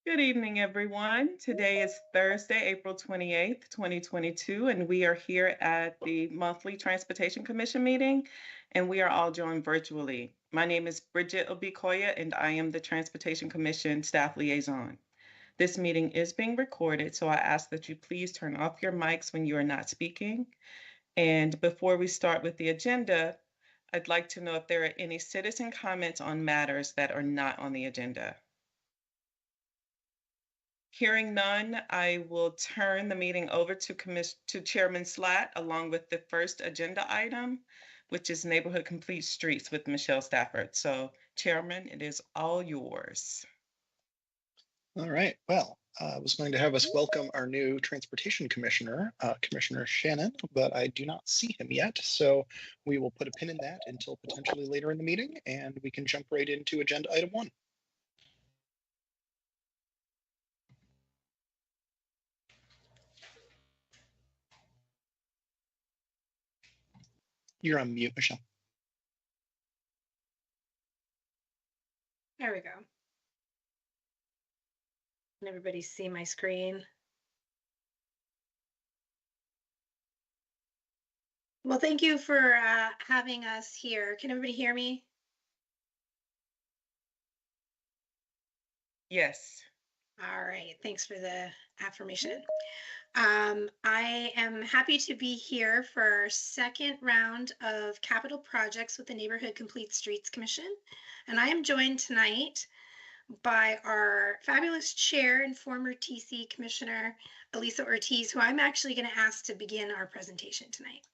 Good evening, everyone. Today is Thursday, April 28th, 2022, and we are here at the monthly Transportation Commission meeting, and we are all joined virtually. My name is Bridget Obikoya, and I am the Transportation Commission staff liaison. This meeting is being recorded, so I ask that you please turn off your mics when you are not speaking. And before we start with the agenda, I'd like to know if there are any citizen comments on matters that are not on the agenda. Hearing none, I will turn the meeting over to Chairman Slatt, along with the first agenda item, which is Neighborhood Complete Streets with Michelle Stafford. So, Chairman, it is all yours. All right. Well, I was going to have us welcome our new Transportation Commissioner, Commissioner Shannon, but I do not see him yet. So we will put a pin in that until potentially later in the meeting, and we can jump right into agenda item 1. You're on mute, Michelle. There we go. Can everybody see my screen? Well, thank you for having us here. Can everybody hear me? Yes. All right, thanks for the affirmation. I am happy to be here for our second round of capital projects with the Neighborhood Complete Streets Commission. And I am joined tonight by our fabulous chair and former TC Commissioner, Elisa Ortiz, who I'm actually going to ask to begin our presentation tonight.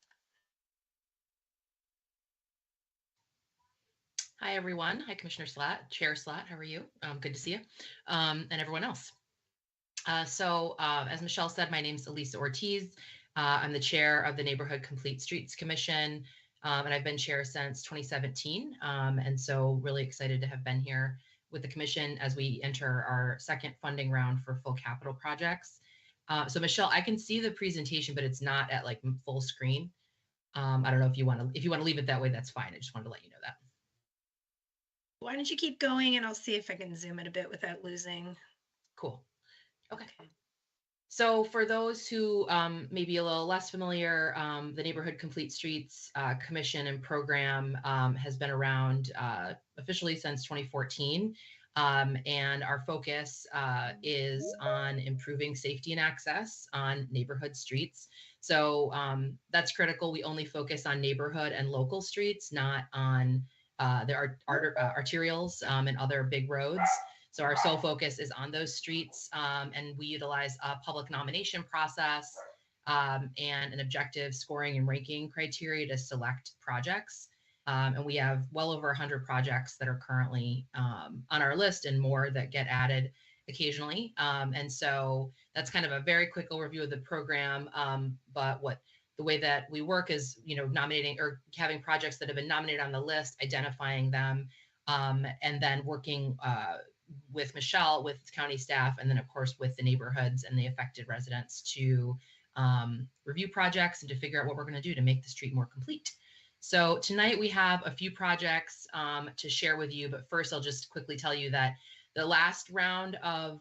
Hi, everyone. Hi, Commissioner Slatt, Chair Slatt. How are you? Good to see you, and everyone else. As Michelle said, my name is Elisa Ortiz. I'm the chair of the Neighborhood Complete Streets Commission, and I've been chair since 2017. And so really excited to have been here with the commission as we enter our second funding round for full capital projects. So Michelle, I can see the presentation, but it's not at like full screen. I don't know if you want to leave it that way, that's fine. I just wanted to let you know that. Why don't you keep going and I'll see if I can zoom it a bit without losing. Cool. Okay. So for those who may be a little less familiar, the Neighborhood Complete Streets Commission and program has been around officially since 2014. And our focus is on improving safety and access on neighborhood streets. So that's critical. We only focus on neighborhood and local streets, not on the arterials and other big roads. So our sole focus is on those streets, and we utilize a public nomination process and an objective scoring and ranking criteria to select projects. And we have well over 100 projects that are currently on our list and more that get added occasionally. And so that's kind of a very quick overview of the program. But the way that we work is, nominating or having projects that have been nominated on the list, identifying them, and then working with Michelle, with county staff, and then of course with the neighborhoods and the affected residents to review projects and to figure out what we're going to do to make the street more complete. So tonight we have a few projects to share with you, but first I'll just quickly tell you that the last round of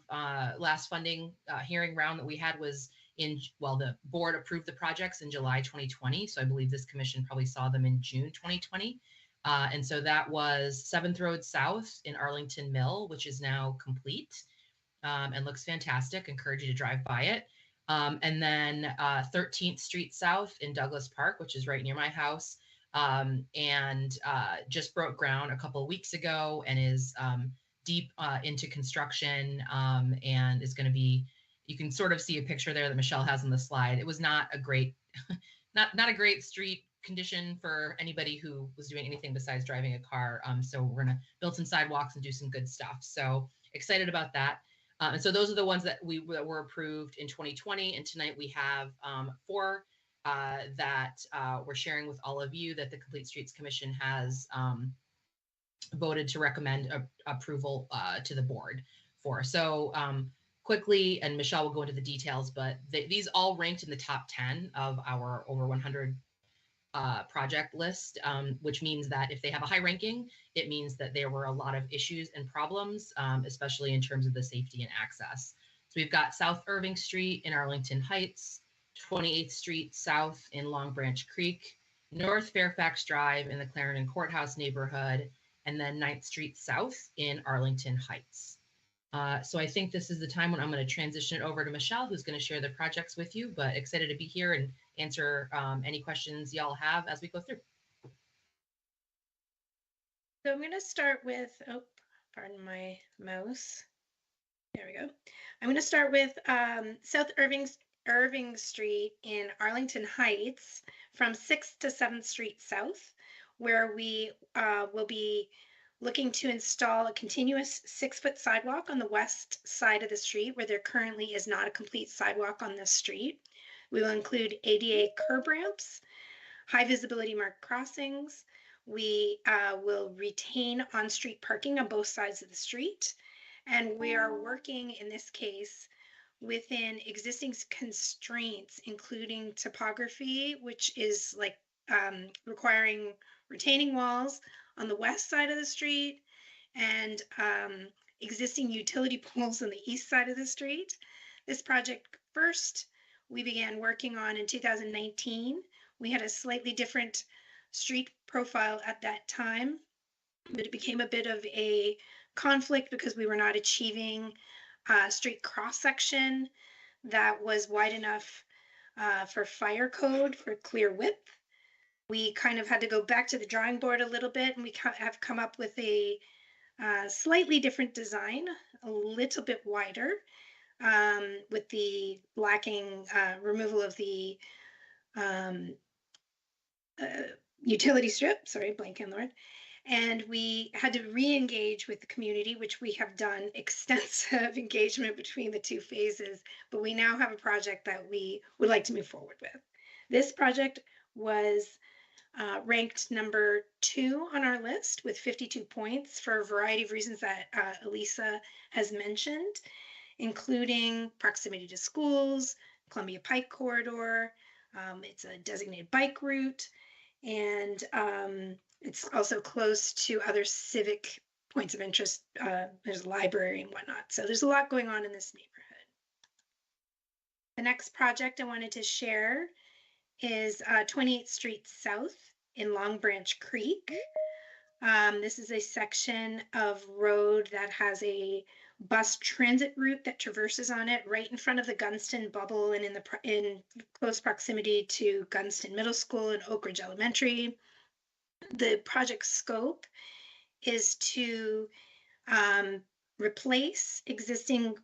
last funding hearing round that we had was the board approved the projects in July 2020. So I believe this commission probably saw them in June 2020. And so that was 7th Road South in Arlington Mill, which is now complete and looks fantastic. Encourage you to drive by it. And then 13th Street South in Douglas Park, which is right near my house, and just broke ground a couple of weeks ago and is deep into construction and is going to be, you can sort of see a picture there that Michelle has on the slide. It was not a great, not a great street condition for anybody who was doing anything besides driving a car. So we're going to build some sidewalks and do some good stuff. So excited about that. And so those are the ones that were approved in 2020. And tonight we have 4 that we're sharing with all of you that the Complete Streets Commission has voted to recommend approval to the board for. So quickly, and Michelle will go into the details, but these all ranked in the top 10 of our over 100 project list, which means that if they have a high ranking, it means that there were a lot of issues and problems, especially in terms of the safety and access. So we've got South Irving Street in Arlington Heights, 28th Street South in Long Branch Creek, North Fairfax Drive in the Clarendon Courthouse neighborhood, and then 9th Street South in Arlington Heights. So I think this is the time when I'm going to transition it over to Michelle, who's going to share the projects with you, but excited to be here and answer any questions y'all have as we go through. So I'm going to start with, oh, pardon my mouse. There we go. I'm going to start with South Irving Street in Arlington Heights from 6th to 7th Street South, where we will be looking to install a continuous 6-foot sidewalk on the west side of the street where there currently is not a complete sidewalk on this street. We will include ADA curb ramps, high visibility marked crossings. We will retain on-street parking on both sides of the street. And we are working in this case within existing constraints, including topography, which is like requiring retaining walls on the west side of the street and existing utility poles on the east side of the street. This project first we began working on in 2019. We had a slightly different street profile at that time, but it became a bit of a conflict because we were not achieving a street cross section that was wide enough for fire code for clear width. We kind of had to go back to the drawing board a little bit, and we have come up with a slightly different design, a little bit wider, with the lacking removal of the utility strip, sorry, blank and Lord. And we had to re-engage with the community, which we have done extensive engagement between the two phases, but we now have a project that we would like to move forward with. This project was ranked number 2 on our list with 52 points for a variety of reasons that Elisa has mentioned, including proximity to schools, Columbia Pike Corridor, it's a designated bike route, and it's also close to other civic points of interest. There's a library and whatnot. So there's a lot going on in this neighborhood. The next project I wanted to share is 28th Street South in Long Branch Creek. This is a section of road that has a bus transit route that traverses on it right in front of the Gunston bubble and in close proximity to Gunston Middle School and Oak Ridge Elementary. The project scope is to replace existing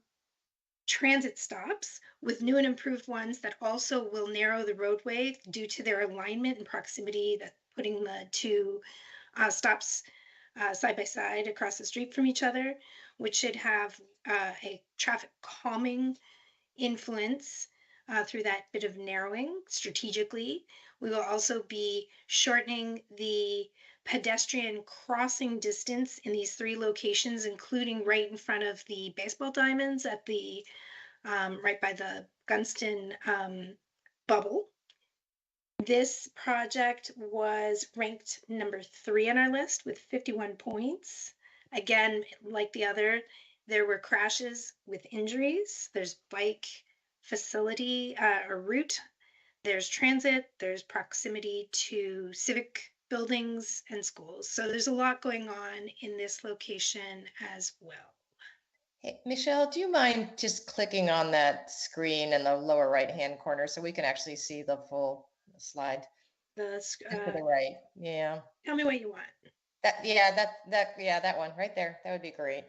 transit stops with new and improved ones that also will narrow the roadway due to their alignment and proximity, that putting the two stops side by side across the street from each other, which should have a traffic calming influence through that bit of narrowing strategically. We will also be shortening the pedestrian crossing distance in these 3 locations, including right in front of the baseball diamonds at the right by the Gunston bubble. This project was ranked number 3 on our list with 51 points. Again, like the other, there were crashes with injuries. There's bike facility or route. There's transit. There's proximity to civic buildings and schools. So there's a lot going on in this location as well. Hey, Michelle, do you mind just clicking on that screen in the lower right-hand corner so we can actually see the full slide? The To the right, yeah. Tell me what you want. That one right there. That would be great.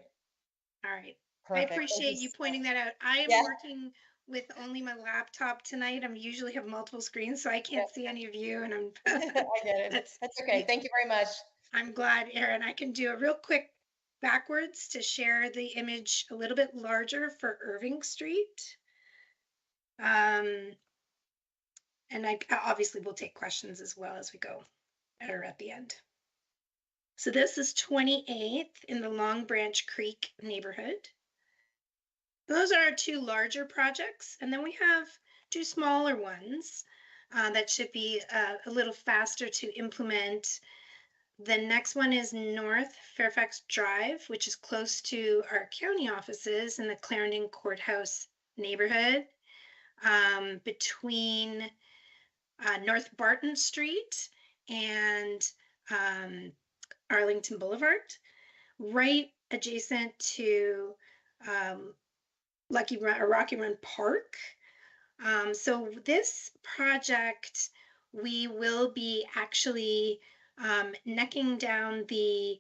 All right. Perfect. I appreciate you pointing that out. I am working with only my laptop tonight. I usually have multiple screens, so I can't see any of you. And I'm I get it. That's okay. Thank you very much. I'm glad, Erin. I can do a real quick backwards to share the image a little bit larger for Irving Street. And I obviously will take questions as well as we go or at the end. So this is 28th in the Long Branch Creek neighborhood. Those are our 2 larger projects, and then we have 2 smaller ones. that should be a little faster to implement. The next one is North Fairfax Drive, which is close to our county offices in the Clarendon Courthouse neighborhood, between North Barton Street and Arlington Boulevard, right adjacent to Rocky Run Park. So this project, we will be actually necking down the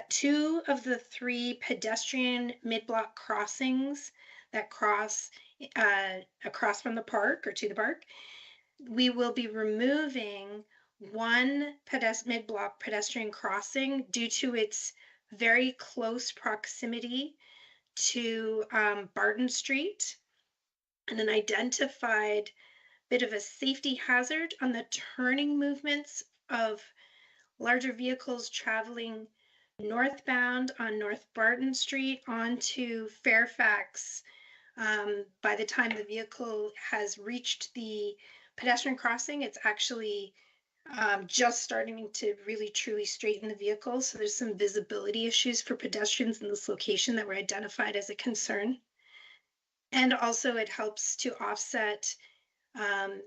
two of the three pedestrian mid-block crossings that cross across from the park or to the park. We will be removing one mid-block pedestrian crossing due to its very close proximity to Barton Street, and an identified bit of a safety hazard on the turning movements of larger vehicles traveling northbound on North Barton Street onto Fairfax. By the time the vehicle has reached the pedestrian crossing, it's actually just starting to really truly straighten the vehicle. So there's some visibility issues for pedestrians in this location that were identified as a concern. And also it helps to offset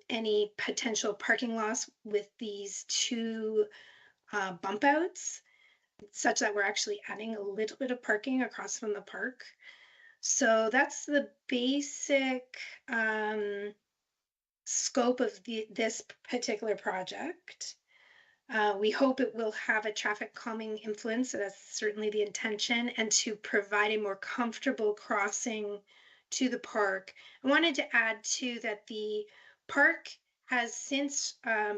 any potential parking loss with these two bump outs, such that we're actually adding a little bit of parking across from the park. So that's the basic scope of this particular project. We hope it will have a traffic calming influence, so that's certainly the intention, and to provide a more comfortable crossing to the park. I wanted to add too that the park has since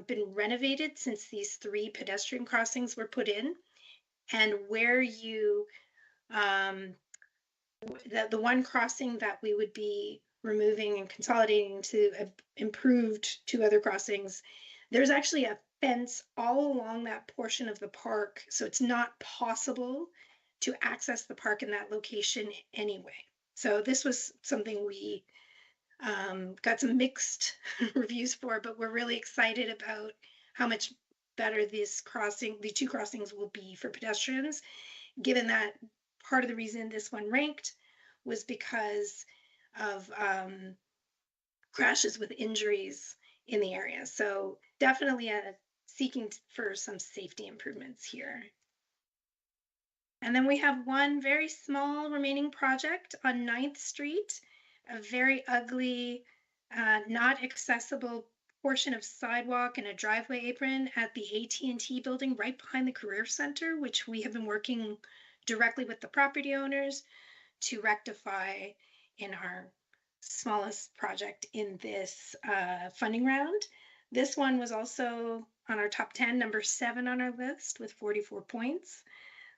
been renovated since these three pedestrian crossings were put in, and where you the one crossing that we would be removing and consolidating to improved two other crossings, there's actually a fence all along that portion of the park, so it's not possible to access the park in that location anyway. So this was something we got some mixed reviews for, but we're really excited about how much better this crossing, the two crossings, will be for pedestrians, given that part of the reason this one ranked was because of crashes with injuries in the area. So definitely seeking for some safety improvements here. And then we have one very small remaining project on 9th Street, a very ugly, not accessible portion of sidewalk and a driveway apron at the AT&T building right behind the Career Center, which we have been working directly with the property owners to rectify in our smallest project in this funding round. This one was also on our top 10, number 7 on our list with 44 points.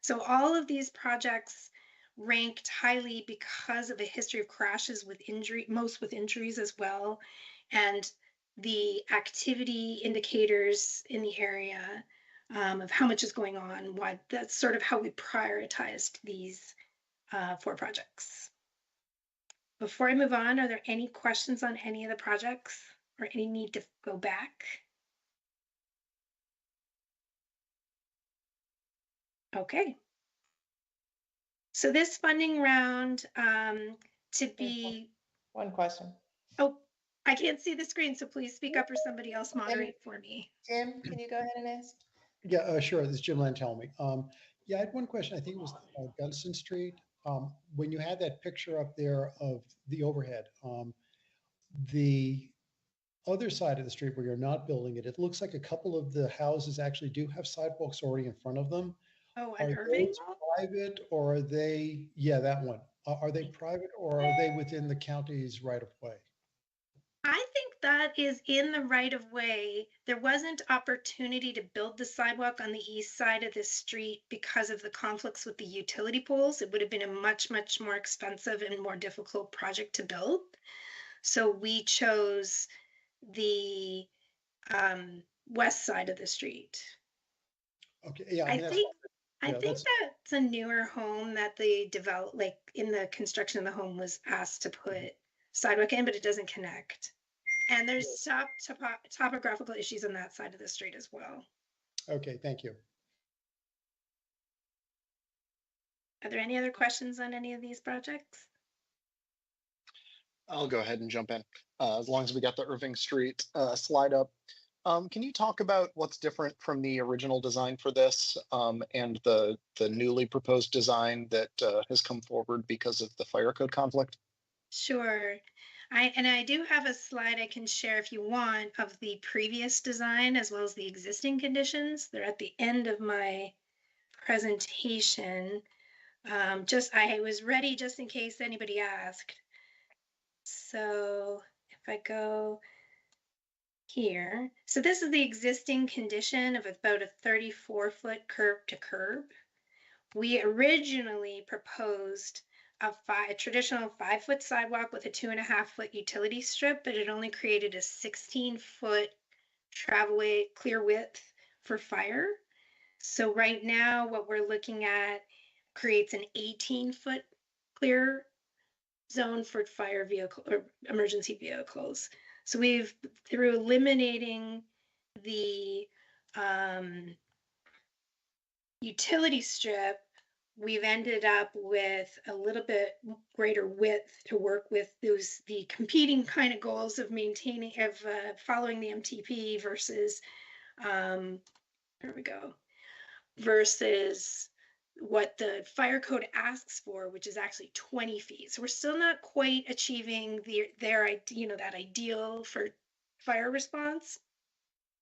So all of these projects ranked highly because of a history of crashes with injury, most with injuries as well, and the activity indicators in the area of how much is going on. Why that's sort of how we prioritized these 4 projects. Before I move on, are there any questions on any of the projects or any need to go back? Okay. So this funding round to be... One question. Oh, I can't see the screen, so please speak up or somebody else moderate for me. Jim, can you go ahead and ask? Yeah, sure. This is Jim Lantelmi. Yeah, I had one question. I think it was Gunnison Street. When you had that picture up there of the overhead, the other side of the street where you're not building it, it looks like a couple of the houses actually do have sidewalks already in front of them. Oh, Are and Irving? those private or are they, yeah, that one. Are they private or are they within the county's right of way? I think that is in the right of way. There wasn't opportunity to build the sidewalk on the east side of the street because of the conflicts with the utility poles. It would have been a much, much more expensive and more difficult project to build. So we chose the west side of the street. Okay, yeah. I think yeah, that's a newer home that they developed, like in the construction of the home was asked to put sidewalk in, but it doesn't connect. And there's topographical issues on that side of the street as well. Okay, thank you. Are there any other questions on any of these projects? I'll go ahead and jump in. As long as we got the Irving Street slide up. Can you talk about what's different from the original design for this and the newly proposed design that has come forward because of the fire code conflict? Sure. I do have a slide I can share if you want of the previous design as well as the existing conditions. They're at the end of my presentation. I was ready just in case anybody asked. So if I go here, so this is the existing condition of about a 34-foot curb to curb. We originally proposed a traditional 5-foot sidewalk with a 2.5-foot utility strip, but it only created a 16-foot travelway clear width for fire. So right now, what we're looking at creates an 18-foot clear zone for fire vehicle or emergency vehicles. So through eliminating the utility strip, we've ended up with a little bit greater width to work with the competing kind of goals of following the MTP versus versus what the fire code asks for, which is actually 20 feet. So we're still not quite achieving that ideal for fire response,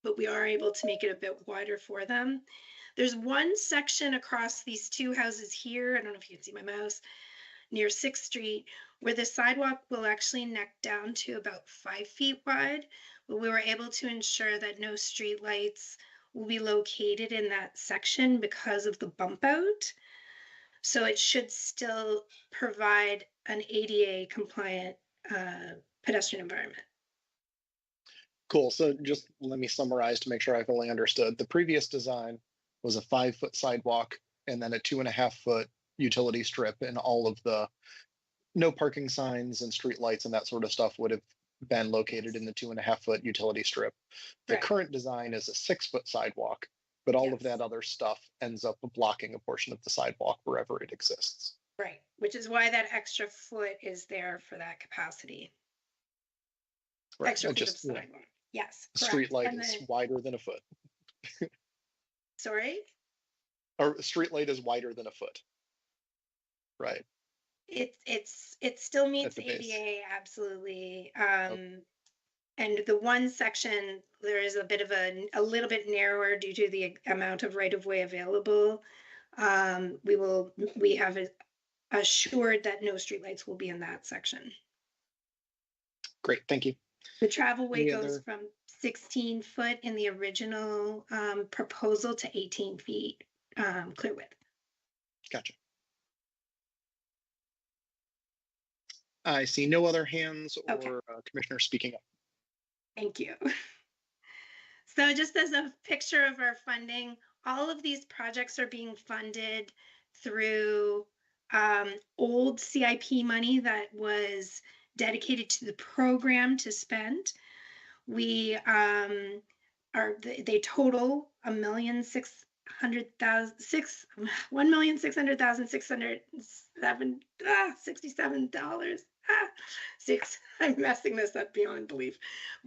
but we are able to make it a bit wider for them. There's one section across these two houses here, I don't know if you can see my mouse, near 6th Street, where the sidewalk will actually neck down to about 5 feet wide, but we were able to ensure that no street lights will be located in that section because of the bump out. So it should still provide an ADA compliant pedestrian environment. Cool. So just let me summarize to make sure I fully understood. The previous design was a 5-foot sidewalk and then a 2.5-foot utility strip, and all of the no parking signs and street lights and that sort of stuff would have been located in the 2.5-foot utility strip. The current design is a 6-foot sidewalk, but all of that other stuff ends up blocking a portion of the sidewalk wherever it exists. Right, which is why that extra foot is there for that capacity. Right. Extra foot of sidewalk. Yes. The street light is wider than a foot. Sorry? Or a street light is wider than a foot. Right. It still meets ADA, absolutely. And the one section, there is a little bit narrower due to the amount of right-of-way available. We have assured that no streetlights will be in that section. Great, thank you. The travelway goes from 16 foot in the original proposal to 18 feet clear width. Gotcha. I see no other hands or commissioners speaking up. Thank you. So just as a picture of our funding, all of these projects are being funded through old CIP money that was dedicated to the program to spend. They total $1,600,667. I'm messing this up beyond belief,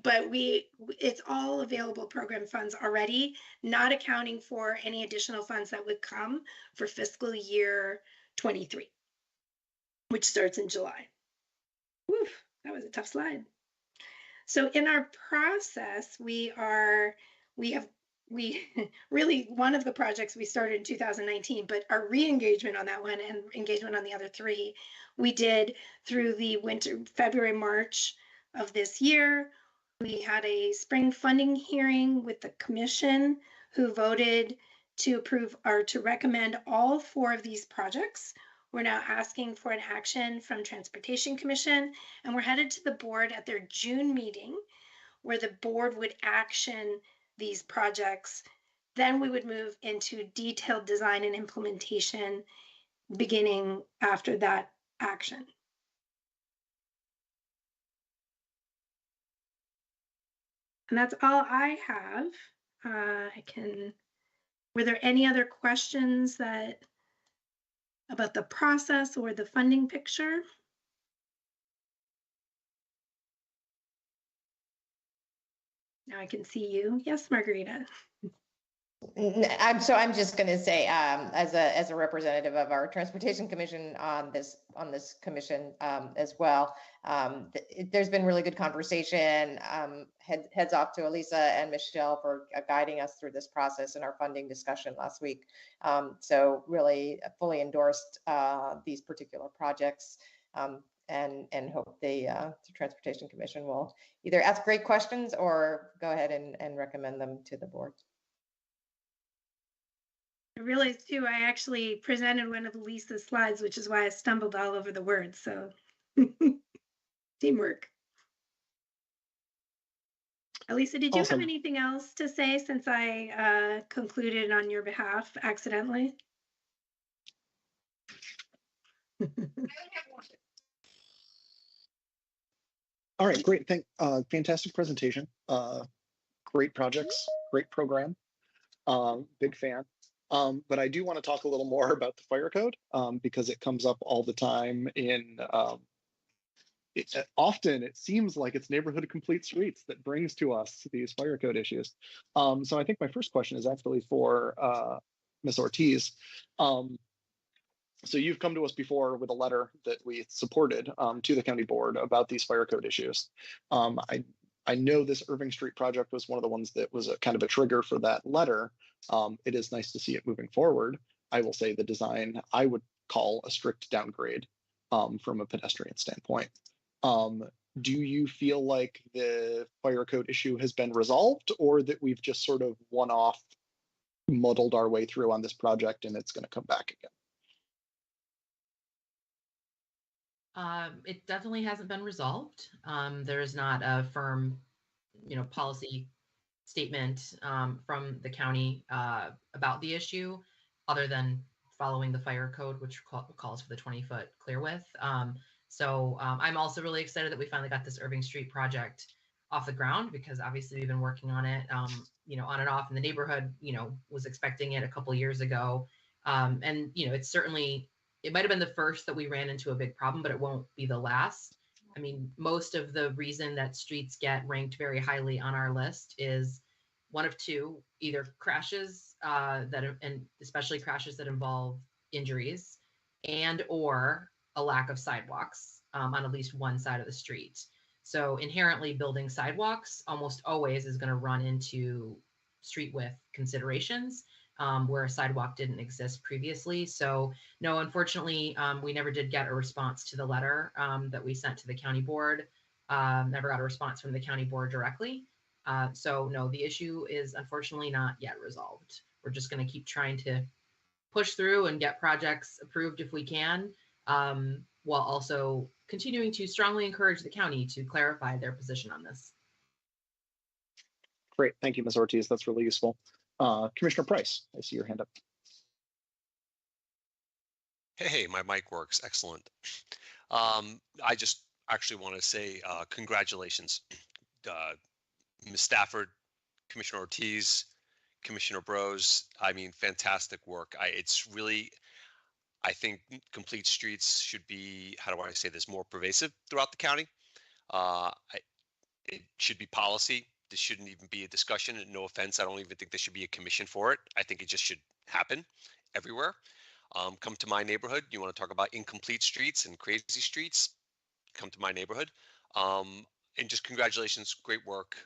but it's all available program funds already, not accounting for any additional funds that would come for fiscal year 23, which starts in July. Woof, that was a tough slide. So in our process, really, one of the projects we started in 2019, but our re-engagement on that one and engagement on the other three, we did through the February, March of this year. We had a spring funding hearing with the commission who voted to approve or to recommend all 4 of these projects. We're now asking for an action from Transportation Commission, and we're headed to the board at their June meeting where the board would action these projects. Then we would move into detailed design and implementation beginning after that action. And that's all I have. Were there any other questions about the process or the funding picture? Now I can see you. Yes, Margarita. I'm just going to say, as a representative of our Transportation Commission on this commission as well, there's been really good conversation. Heads off to Elisa and Michelle for guiding us through this process in our funding discussion last week. So really fully endorsed these particular projects, and hope the Transportation Commission will either ask great questions or go ahead and recommend them to the board. I realized too, I actually presented one of Lisa's slides, which is why I stumbled all over the words. So teamwork. Elisa, did you Awesome. have anything else to say since I concluded on your behalf accidentally? All right, great. Fantastic presentation. Great projects, great program. Big fan. But I do want to talk a little more about the fire code because it comes up all the time in often it seems like it's neighborhood complete streets that brings to us these fire code issues. So I think my first question is actually for Ms. Ortiz. So you've come to us before with a letter that we supported to the county board about these fire code issues. I know this Irving Street project was one of the ones that was a kind of a trigger for that letter. It is nice to see it moving forward. I will say the design I would call a strict downgrade from a pedestrian standpoint. Do you feel like the fire code issue has been resolved, or that we've just sort of one-off muddled our way through on this project and it's going to come back again? It definitely hasn't been resolved. There is not a firm, policy statement from the county about the issue, other than following the fire code, which calls for the 20-foot clear width. So I'm also really excited that we finally got this Irving Street project off the ground, because obviously we've been working on it, on and off in the neighborhood. Was expecting it a couple years ago, and it might have been the first that we ran into a big problem, but it won't be the last. I mean, most of the reason that streets get ranked very highly on our list is one of two: either crashes and especially crashes that involve injuries, and or a lack of sidewalks on at least one side of the street. So inherently, building sidewalks almost always is going to run into street width considerations, where a sidewalk didn't exist previously. So no, unfortunately, we never did get a response to the letter that we sent to the county board. Never got a response from the county board directly. So no, the issue is unfortunately not yet resolved. We're just going to keep trying to push through and get projects approved if we can, while also continuing to strongly encourage the county to clarify their position on this. Great, thank you, Ms. Ortiz. That's really useful. Commissioner Price, I see your hand up. Hey, my mic works. Excellent. I just actually want to say congratulations, Ms. Stafford, Commissioner Ortiz, Commissioner Bros. I mean, fantastic work. I think complete streets should be, how do I say this, more pervasive throughout the county. It should be policy. This shouldn't even be a discussion. And no offense, I don't even think there should be a commission for it. I think it just should happen everywhere. Come to my neighborhood. You want to talk about incomplete streets and crazy streets? Come to my neighborhood. And just congratulations, great work.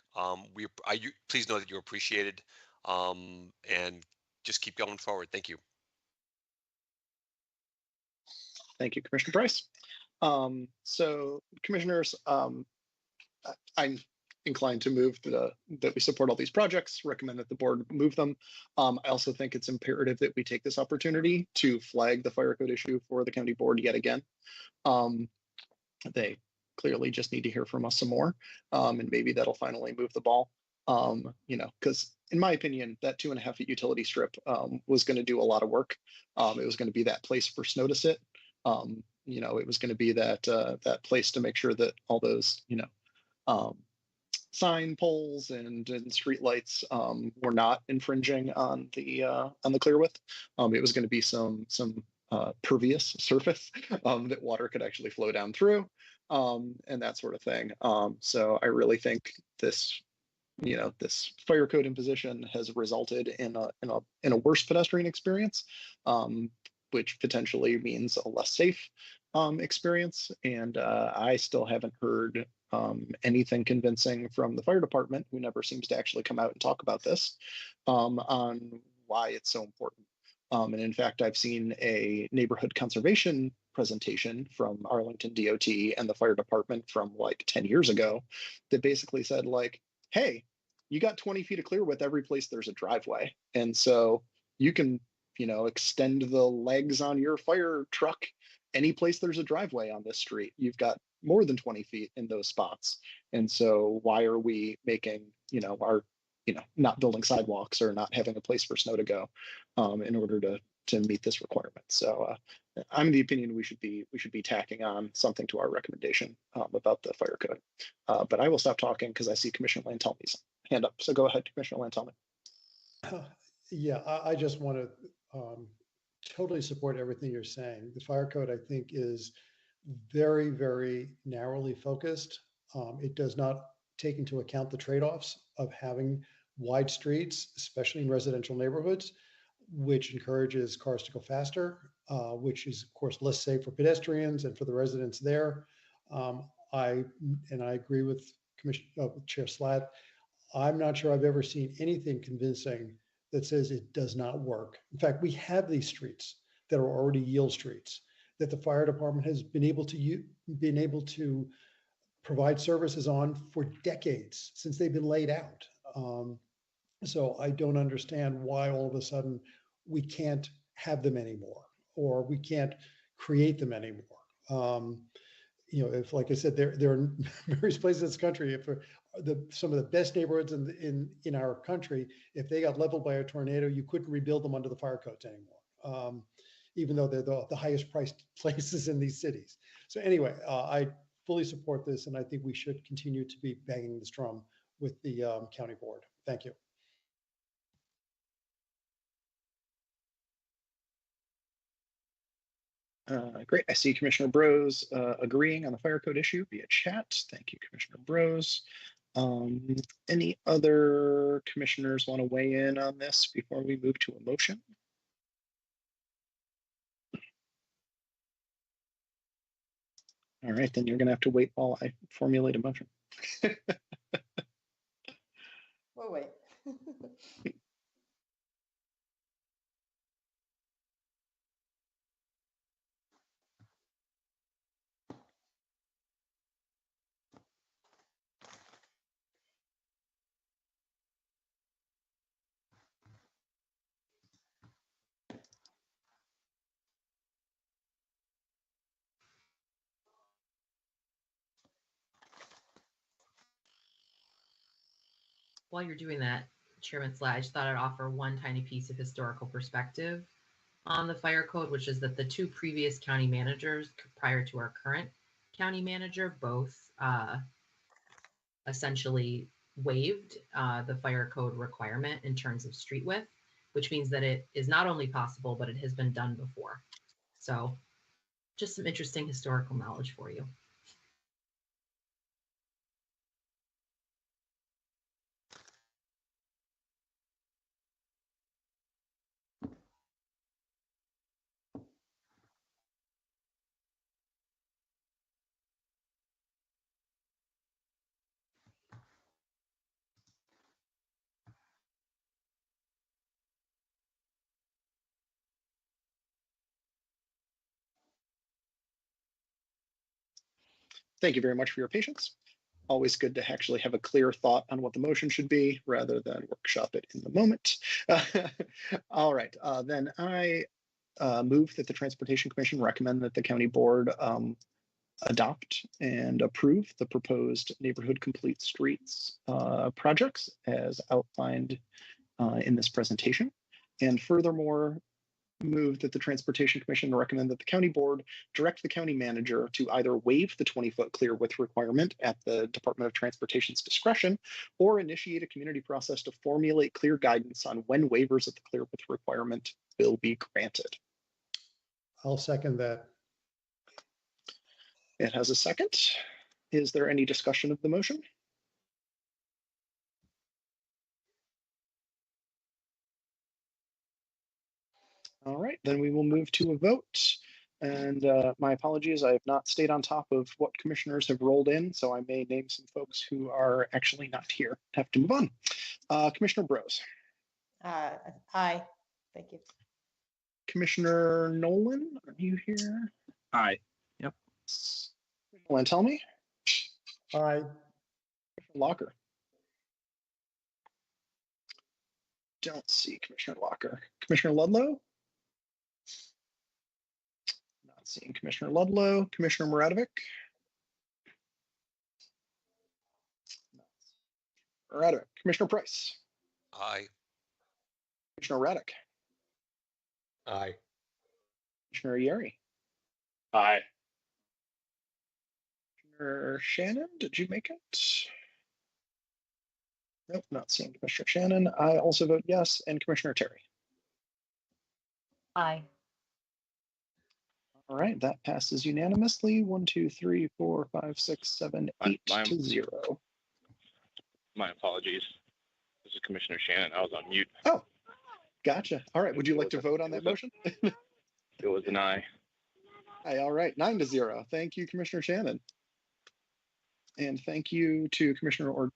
Please know that you're appreciated, and just keep going forward. Thank you. Thank you, Commissioner Price. So, commissioners, I'm inclined to move that we support all these projects, recommend that the board move them. I also think it's imperative that we take this opportunity to flag the fire code issue for the county board yet again. They clearly just need to hear from us some more, and maybe that'll finally move the ball. Because in my opinion, that 2.5 feet utility strip was going to do a lot of work. It was going to be that place for snow to sit. It was going to be that place to make sure that all those, sign poles and street lights were not infringing on the clear width. It was going to be some pervious surface that water could actually flow down through, and that sort of thing. So I really think this fire code imposition has resulted in a worse pedestrian experience, which potentially means a less safe experience. And I still haven't heard anything convincing from the fire department, who never seems to actually come out and talk about this, on why it's so important. And in fact, I've seen a neighborhood conservation presentation from Arlington DOT and the fire department from like 10 years ago that basically said like, hey, you got 20 feet of clear width every place there's a driveway. And so you can, extend the legs on your fire truck any place there's a driveway on this street. You've got more than 20 feet in those spots. And so why are we making, not building sidewalks or not having a place for snow to go in order to meet this requirement? So I'm the opinion we should be tacking on something to our recommendation about the fire code. But I will stop talking because I see Commissioner Lantelmi's hand up. So go ahead, Commissioner Lantelmi. Yeah, I just want to totally support everything you're saying. The fire code, I think, is very, very narrowly focused. It does not take into account the trade-offs of having wide streets, especially in residential neighborhoods, which encourages cars to go faster, which is, of course, less safe for pedestrians and for the residents there. I agree with Chair Slatt. I'm not sure I've ever seen anything convincing that says it does not work. In fact, we have these streets that are already yield streets that the fire department has been able to provide services on for decades since they've been laid out. So I don't understand why all of a sudden we can't have them anymore, or we can't create them anymore. If, like I said, there are various places in this country, if some of the best neighborhoods in our country, if they got leveled by a tornado, you couldn't rebuild them under the fire codes anymore, even though they're the highest priced places in these cities. So anyway, I fully support this, and I think we should continue to be banging this drum with the county board. Thank you. Great. I see Commissioner Bros agreeing on the fire code issue via chat. Thank you, Commissioner Bros. Any other commissioners want to weigh in on this before we move to a motion? All right, then you're going to have to wait while I formulate a motion. We'll wait. While you're doing that, Chairman Slatt, I just thought I'd offer one tiny piece of historical perspective on the fire code, which is that the two previous county managers prior to our current county manager both essentially waived the fire code requirement in terms of street width, which means that it is not only possible, but it has been done before. So just some interesting historical knowledge for you. Thank you very much for your patience. Always good to actually have a clear thought on what the motion should be rather than workshop it in the moment. All right, then I move that the Transportation Commission recommend that the county board adopt and approve the proposed neighborhood complete streets projects as outlined in this presentation. And furthermore, move that the Transportation Commission recommend that the county board direct the county manager to either waive the 20-foot clear width requirement at the Department of Transportation's discretion, or initiate a community process to formulate clear guidance on when waivers of the clear width requirement will be granted. I'll second that. It has a second. Is there any discussion of the motion? All right, then we will move to a vote. And my apologies, I have not stayed on top of what commissioners have rolled in, so I may name some folks who are actually not here. Have to move on. Commissioner Bros. Aye. Thank you. Commissioner Nolan, are you here? Aye. Yep. Lantelmi? Aye. Locker. Don't see Commissioner Locker. Commissioner Ludlow? Not seeing Commissioner Ludlow. Commissioner Muradovic? Muradovic. Commissioner Price? Aye. Commissioner Raddick? Aye. Commissioner Yeri? Aye. Commissioner Shannon, did you make it? Nope, not seeing Commissioner Shannon. I also vote yes, and Commissioner Terry. Aye. All right, that passes unanimously. 1, 2, 3, 4, 5, 6, 7, 8 to 0. My apologies. This is Commissioner Shannon. I was on mute. Oh, gotcha. All right, would you like to vote on that motion? It was an aye. Aye, all right, 9 to 0. Thank you, Commissioner Shannon. And thank you to Commissioner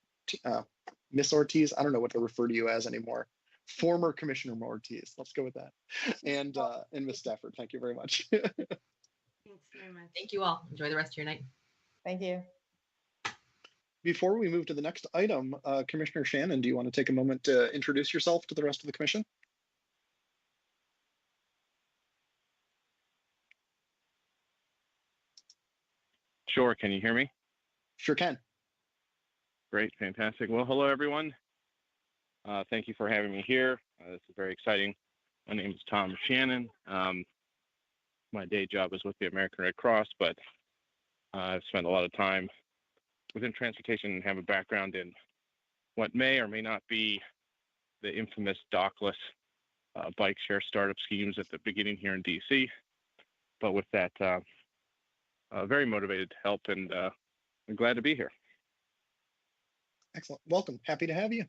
Miss Ortiz. I don't know what to refer to you as anymore. Former Commissioner Ortiz. Let's go with that. And Miss Stafford, thank you very much. Thanks very much. Thank you all. Enjoy the rest of your night. Thank you. Before we move to the next item, Commissioner Shannon, do you want to take a moment to introduce yourself to the rest of the commission? Sure. Can you hear me? Sure can. Great. Fantastic. Well, hello, everyone. Thank you for having me here. This is very exciting. My name is Tom Shannon. My day job is with the American Red Cross, but I've spent a lot of time within transportation and have a background in what may or may not be the infamous dockless bike share startup schemes at the beginning here in DC. But with that, very motivated to help, and I'm glad to be here. Excellent. Welcome. Happy to have you.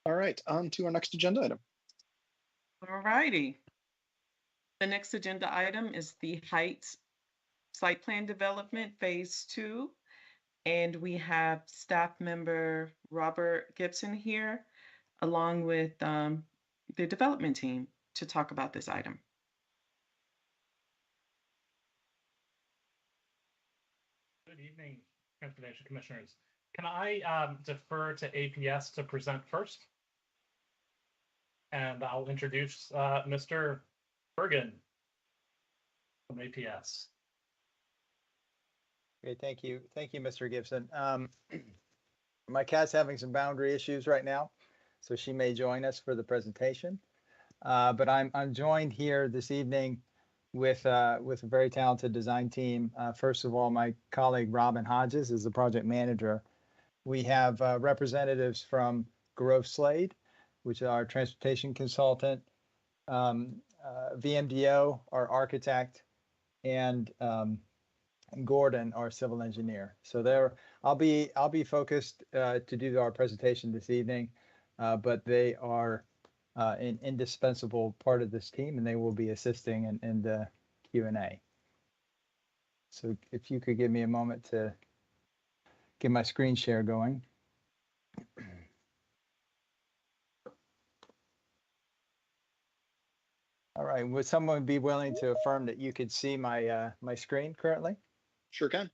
All right, on to our next agenda item. All righty. The next agenda item is the Heights Site Plan Development Phase 2. And we have staff member Robert Gibson here, along with the development team to talk about this item. Good evening, Transportation Commissioners. Can I defer to APS to present first? And I'll introduce Mr. Bergen from APS. Great, thank you. Thank you, Mr. Gibson. My cat's having some boundary issues right now, so she may join us for the presentation. But I'm joined here this evening with a very talented design team. First of all, my colleague Robin Hodges is the project manager. We have representatives from Grove Slade, which is our transportation consultant, VMDO, our architect, and Gordon, our civil engineer. So there, I'll be focused to do our presentation this evening, but they are an indispensable part of this team, and they will be assisting in the Q&A. So if you could give me a moment to get my screen share going. All right, would someone be willing to affirm that you could see my my screen currently? Sure can.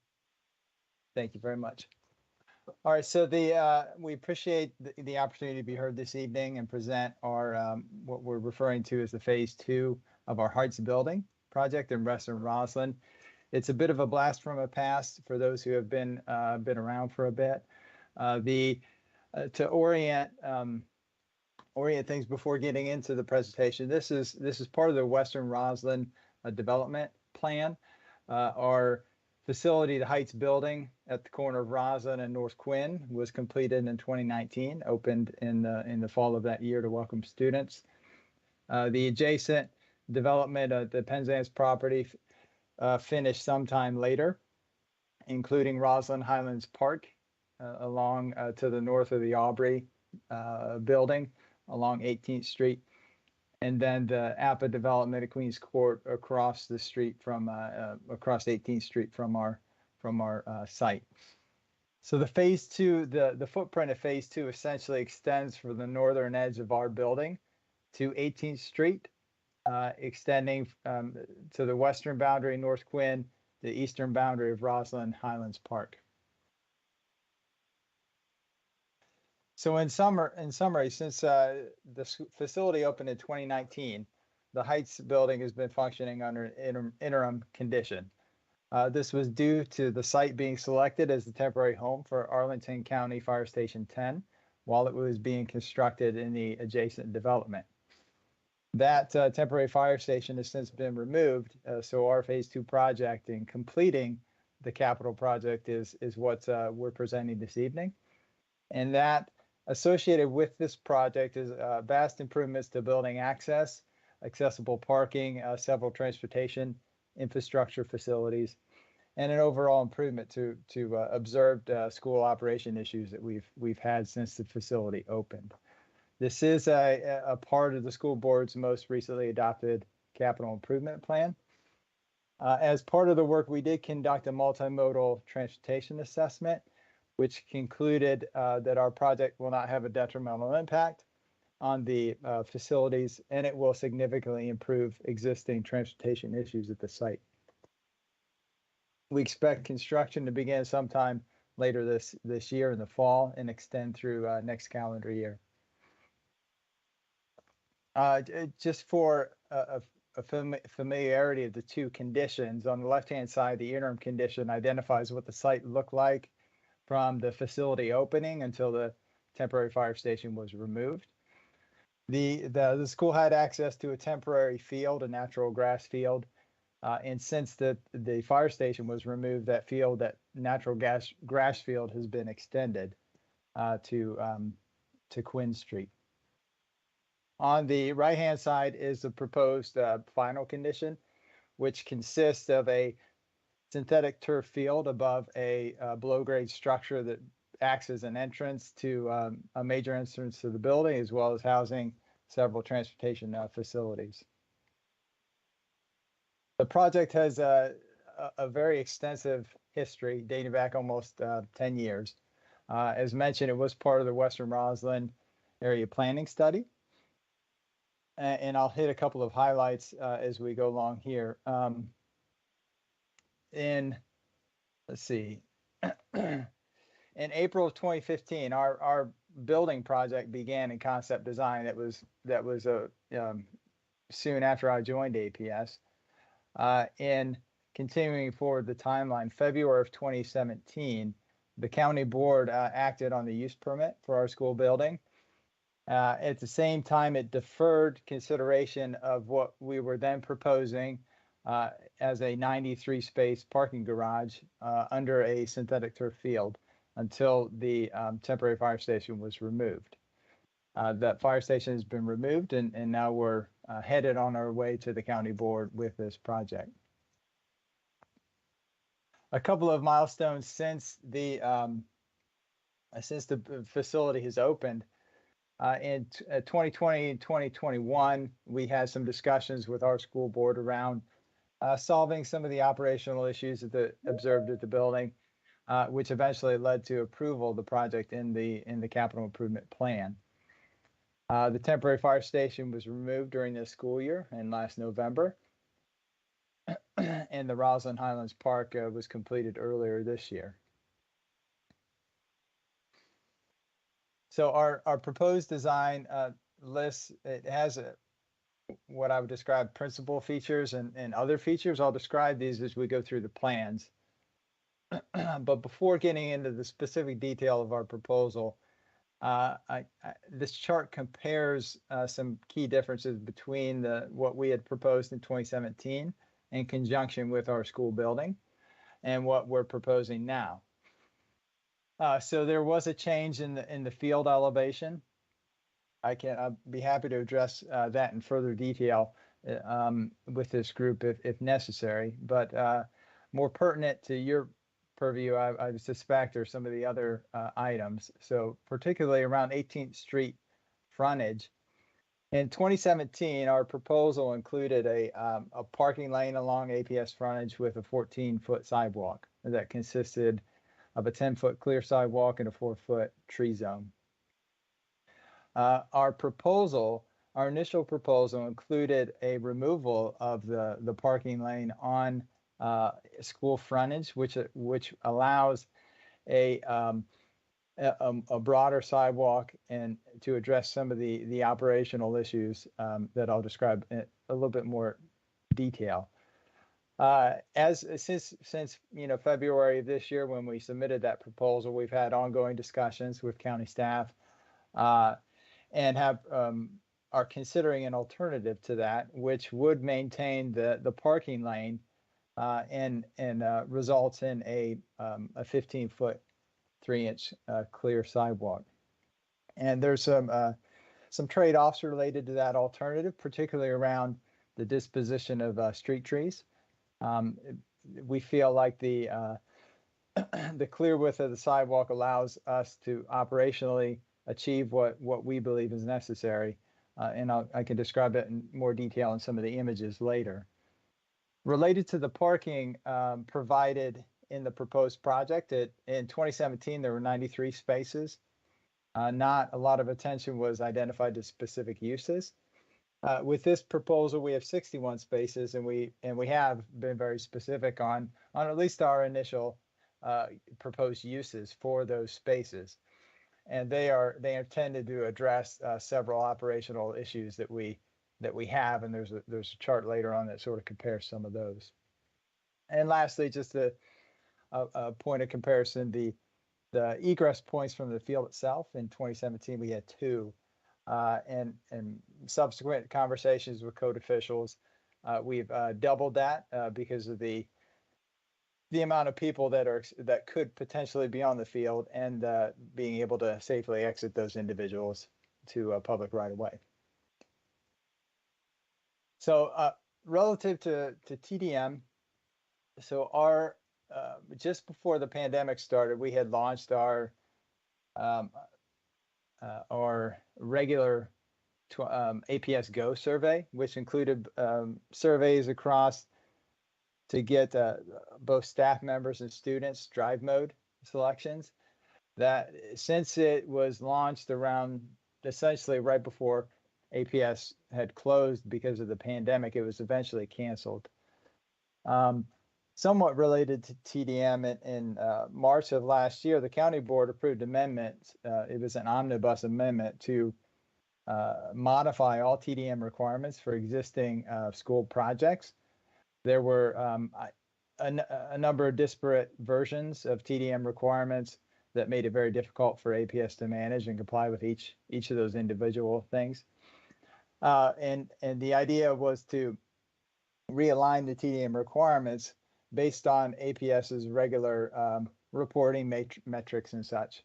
Thank you very much. All right, so we appreciate the opportunity to be heard this evening and present our what we're referring to as the Phase 2 of our Heights building project in Western Roslyn. It's a bit of a blast from the past for those who have been around for a bit. To orient orient things before getting into the presentation. This is part of the Western Roslyn development plan. Our facility, the Heights building at the corner of Roslyn and North Quinn, was completed in 2019, opened in the fall of that year to welcome students. The adjacent development of the Penzance property finished sometime later, including Roslyn Highlands Park along to the north of the Aubrey building along 18th Street, and then the APA development at Queens Court across the street from across 18th Street from our site. So the phase two, the footprint of phase two essentially extends from the northern edge of our building to 18th Street, extending to the western boundary North Quinn, the eastern boundary of Roslyn Highlands Park. So in summary, since the facility opened in 2019, the Heights building has been functioning under interim condition. This was due to the site being selected as the temporary home for Arlington County Fire Station 10 while it was being constructed in the adjacent development. That temporary fire station has since been removed, so our phase two project in completing the capital project is what we're presenting this evening. And that associated with this project is vast improvements to building access, accessible parking, several transportation infrastructure facilities, and an overall improvement to observed school operation issues that we've had since the facility opened. This is a part of the school board's most recently adopted capital improvement plan. As part of the work, we did conduct a multimodal transportation assessment, which concluded that our project will not have a detrimental impact on the facilities, and it will significantly improve existing transportation issues at the site. We expect construction to begin sometime later this year in the fall and extend through next calendar year. Just for a familiarity of the two conditions, on the left-hand side, the interim condition identifies what the site looked like from the facility opening until the temporary fire station was removed. The school had access to a temporary field, a natural grass field, and since the fire station was removed, that natural grass field has been extended to Quinn Street. On the right-hand side is the proposed final condition, which consists of a synthetic turf field above a below-grade structure that acts as an entrance to a major entrance to the building, as well as housing several transportation facilities. The project has a very extensive history dating back almost 10 years. As mentioned, it was part of the Western Roslyn area planning study. And I'll hit a couple of highlights as we go along here. Let's see, in April of 2015, our building project began in concept design. That was soon after I joined APS. In continuing forward the timeline, February of 2017, the county board acted on the use permit for our school building. At the same time, it deferred consideration of what we were then proposing as a 93 space parking garage under a synthetic turf field until the temporary fire station was removed. That fire station has been removed, and now we're headed on our way to the county board with this project. A couple of milestones since the facility has opened. In 2020 and 2021, we had some discussions with our school board around solving some of the operational issues observed at the building, which eventually led to approval of the project in the capital improvement plan. The temporary fire station was removed during this school year and last November, and the Roslyn Highlands Park was completed earlier this year. So our proposed design it has what I would describe principal features and other features. I'll describe these as we go through the plans. But before getting into the specific detail of our proposal, This chart compares some key differences between what we had proposed in 2017 in conjunction with our school building and what we're proposing now. So there was a change in the field elevation. I'll be happy to address that in further detail with this group if necessary. But more pertinent to your purview, I suspect, are some of the other items. So particularly around 18th Street frontage. In 2017, our proposal included a parking lane along APS frontage with a 14-foot sidewalk that consisted of a 10-foot clear sidewalk and a 4-foot tree zone. Our initial proposal included a removal of the parking lane on school frontage, which allows a broader sidewalk and to address some of the operational issues that I'll describe in a little bit more detail. Since February of this year, when we submitted that proposal, we've had ongoing discussions with county staff and are considering an alternative to that, which would maintain the parking lane and results in a 15-foot 3-inch clear sidewalk. And there's some trade-offs related to that alternative, particularly around the disposition of street trees. We feel like the clear width of the sidewalk allows us to operationally achieve what we believe is necessary, and I can describe it in more detail in some of the images later. Related to the parking provided in the proposed project, in 2017 there were 93 spaces. Not a lot of attention was identified to specific uses. With this proposal, we have 61 spaces, and we have been very specific on at least our initial proposed uses for those spaces, and they are intended to address several operational issues that we have, and there's a chart later on that sort of compares some of those. And lastly, just a point of comparison, the egress points from the field itself. In 2017, we had 2. And subsequent conversations with code officials, we've doubled that because of the amount of people that could potentially be on the field and being able to safely exit those individuals to a public right of way. So relative to TDM, so our just before the pandemic started, we had launched our regular APS Go survey, which included surveys across to get both staff members and students drive mode selections. That since it was launched around essentially right before APS had closed because of the pandemic, it was eventually canceled. Somewhat related to TDM, in March of last year, the county board approved amendments. It was an omnibus amendment to modify all TDM requirements for existing school projects. There were a number of disparate versions of TDM requirements that made it very difficult for APS to manage and comply with each of those individual things. And the idea was to realign the TDM requirements based on APS's regular reporting metrics and such.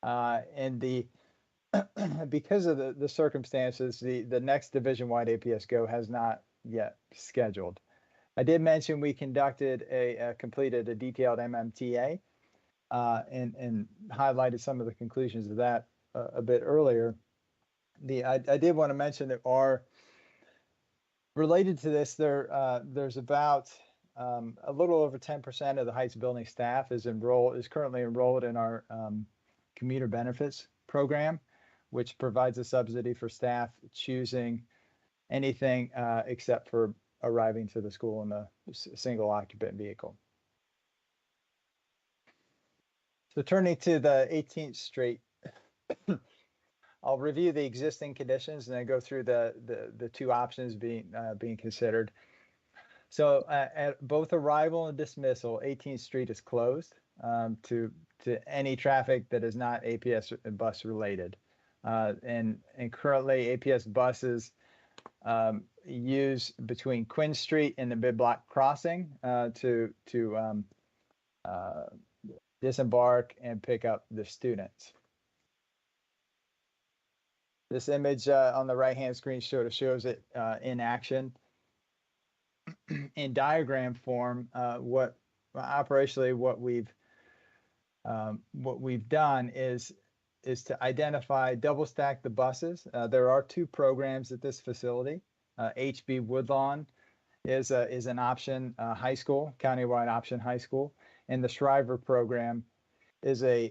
And because of the circumstances, the next division-wide APS Go has not yet scheduled. I did mention we completed a detailed MMTA and highlighted some of the conclusions of that a bit earlier. I did want to mention that related to this, there's about a little over 10% of the Heights building staff is currently enrolled in our commuter benefits program, which provides a subsidy for staff choosing anything except for arriving to the school in a single occupant vehicle. So turning to the 18th Street, I'll review the existing conditions and then go through the 2 options being considered. So at both arrival and dismissal, 18th Street is closed to any traffic that is not APS bus related. And currently APS buses use between Quinn Street and the mid-block crossing to disembark and pick up the students. This image on the right-hand screen sort of shows it in action. In diagram form, operationally what we've done is to identify double stack the buses. There are 2 programs at this facility. HB Woodlawn is an option high school, countywide option high school, and the Shriver program is a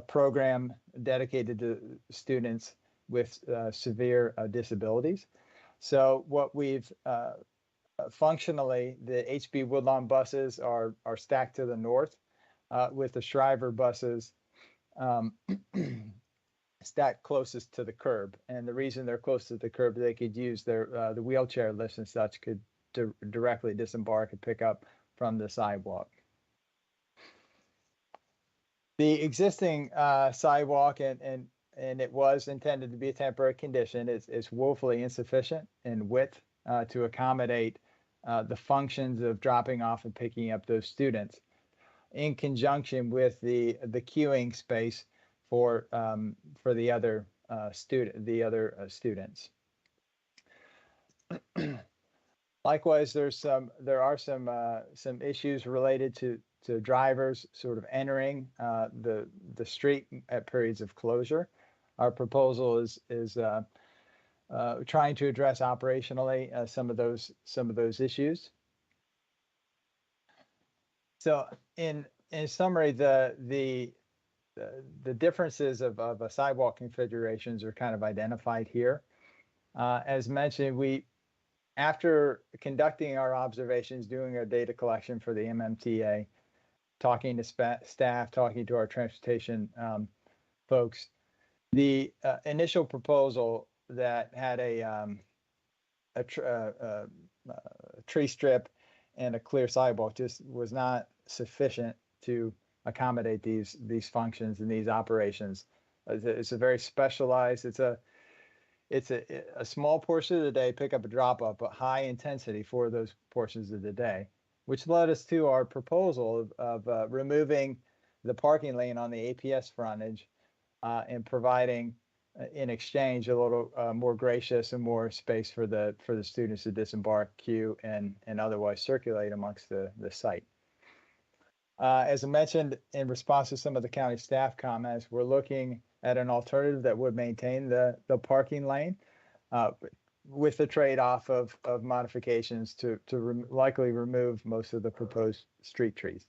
program dedicated to students with severe disabilities. So what we've functionally, the HB Woodlawn buses are stacked to the north, with the Shriver buses stacked closest to the curb. And the reason they're close to the curb, they could use their the wheelchair lifts and such could directly disembark and pick up from the sidewalk. The existing sidewalk, and it was intended to be a temporary condition, is woefully insufficient in width to accommodate the functions of dropping off and picking up those students, in conjunction with the queuing space for the other students. Likewise, there are some issues related to drivers sort of entering the street at periods of closure. Our proposal is trying to address operationally some of those issues. So in summary, the differences of a sidewalk configurations are kind of identified here. As mentioned, after conducting our observations, doing our data collection for the MMTA, talking to staff, talking to our transportation folks, the initial proposal that had a tree strip and a clear sidewalk just was not sufficient to accommodate these functions and these operations. It's a very specialized, it's a small portion of the day, pick up a drop up, but high intensity for those portions of the day, which led us to our proposal of removing the parking lane on the APS frontage and providing in exchange a little more gracious and more space for the students to disembark, queue, and otherwise circulate amongst the site. As I mentioned, in response to some of the county staff comments, we're looking at an alternative that would maintain the parking lane with the trade-off of modifications to likely remove most of the proposed street trees.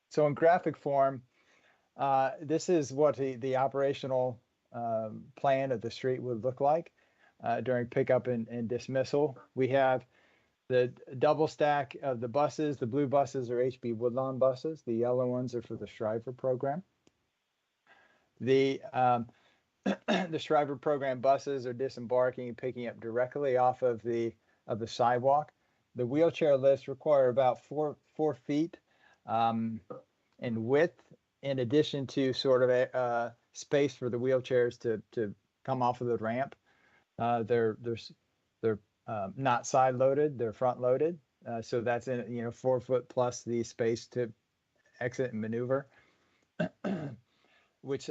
So in graphic form, this is what the operational plan of the street would look like during pickup and dismissal. We have the double stack of the buses. The blue buses are HB Woodlawn buses. The yellow ones are for the Shriver program. The Shriver program buses are disembarking and picking up directly off of the sidewalk. The wheelchair lifts require about 4 feet in width, in addition to sort of a space for the wheelchairs to come off of the ramp. They're not side loaded; they're front loaded. So that's 4 foot plus the space to exit and maneuver, which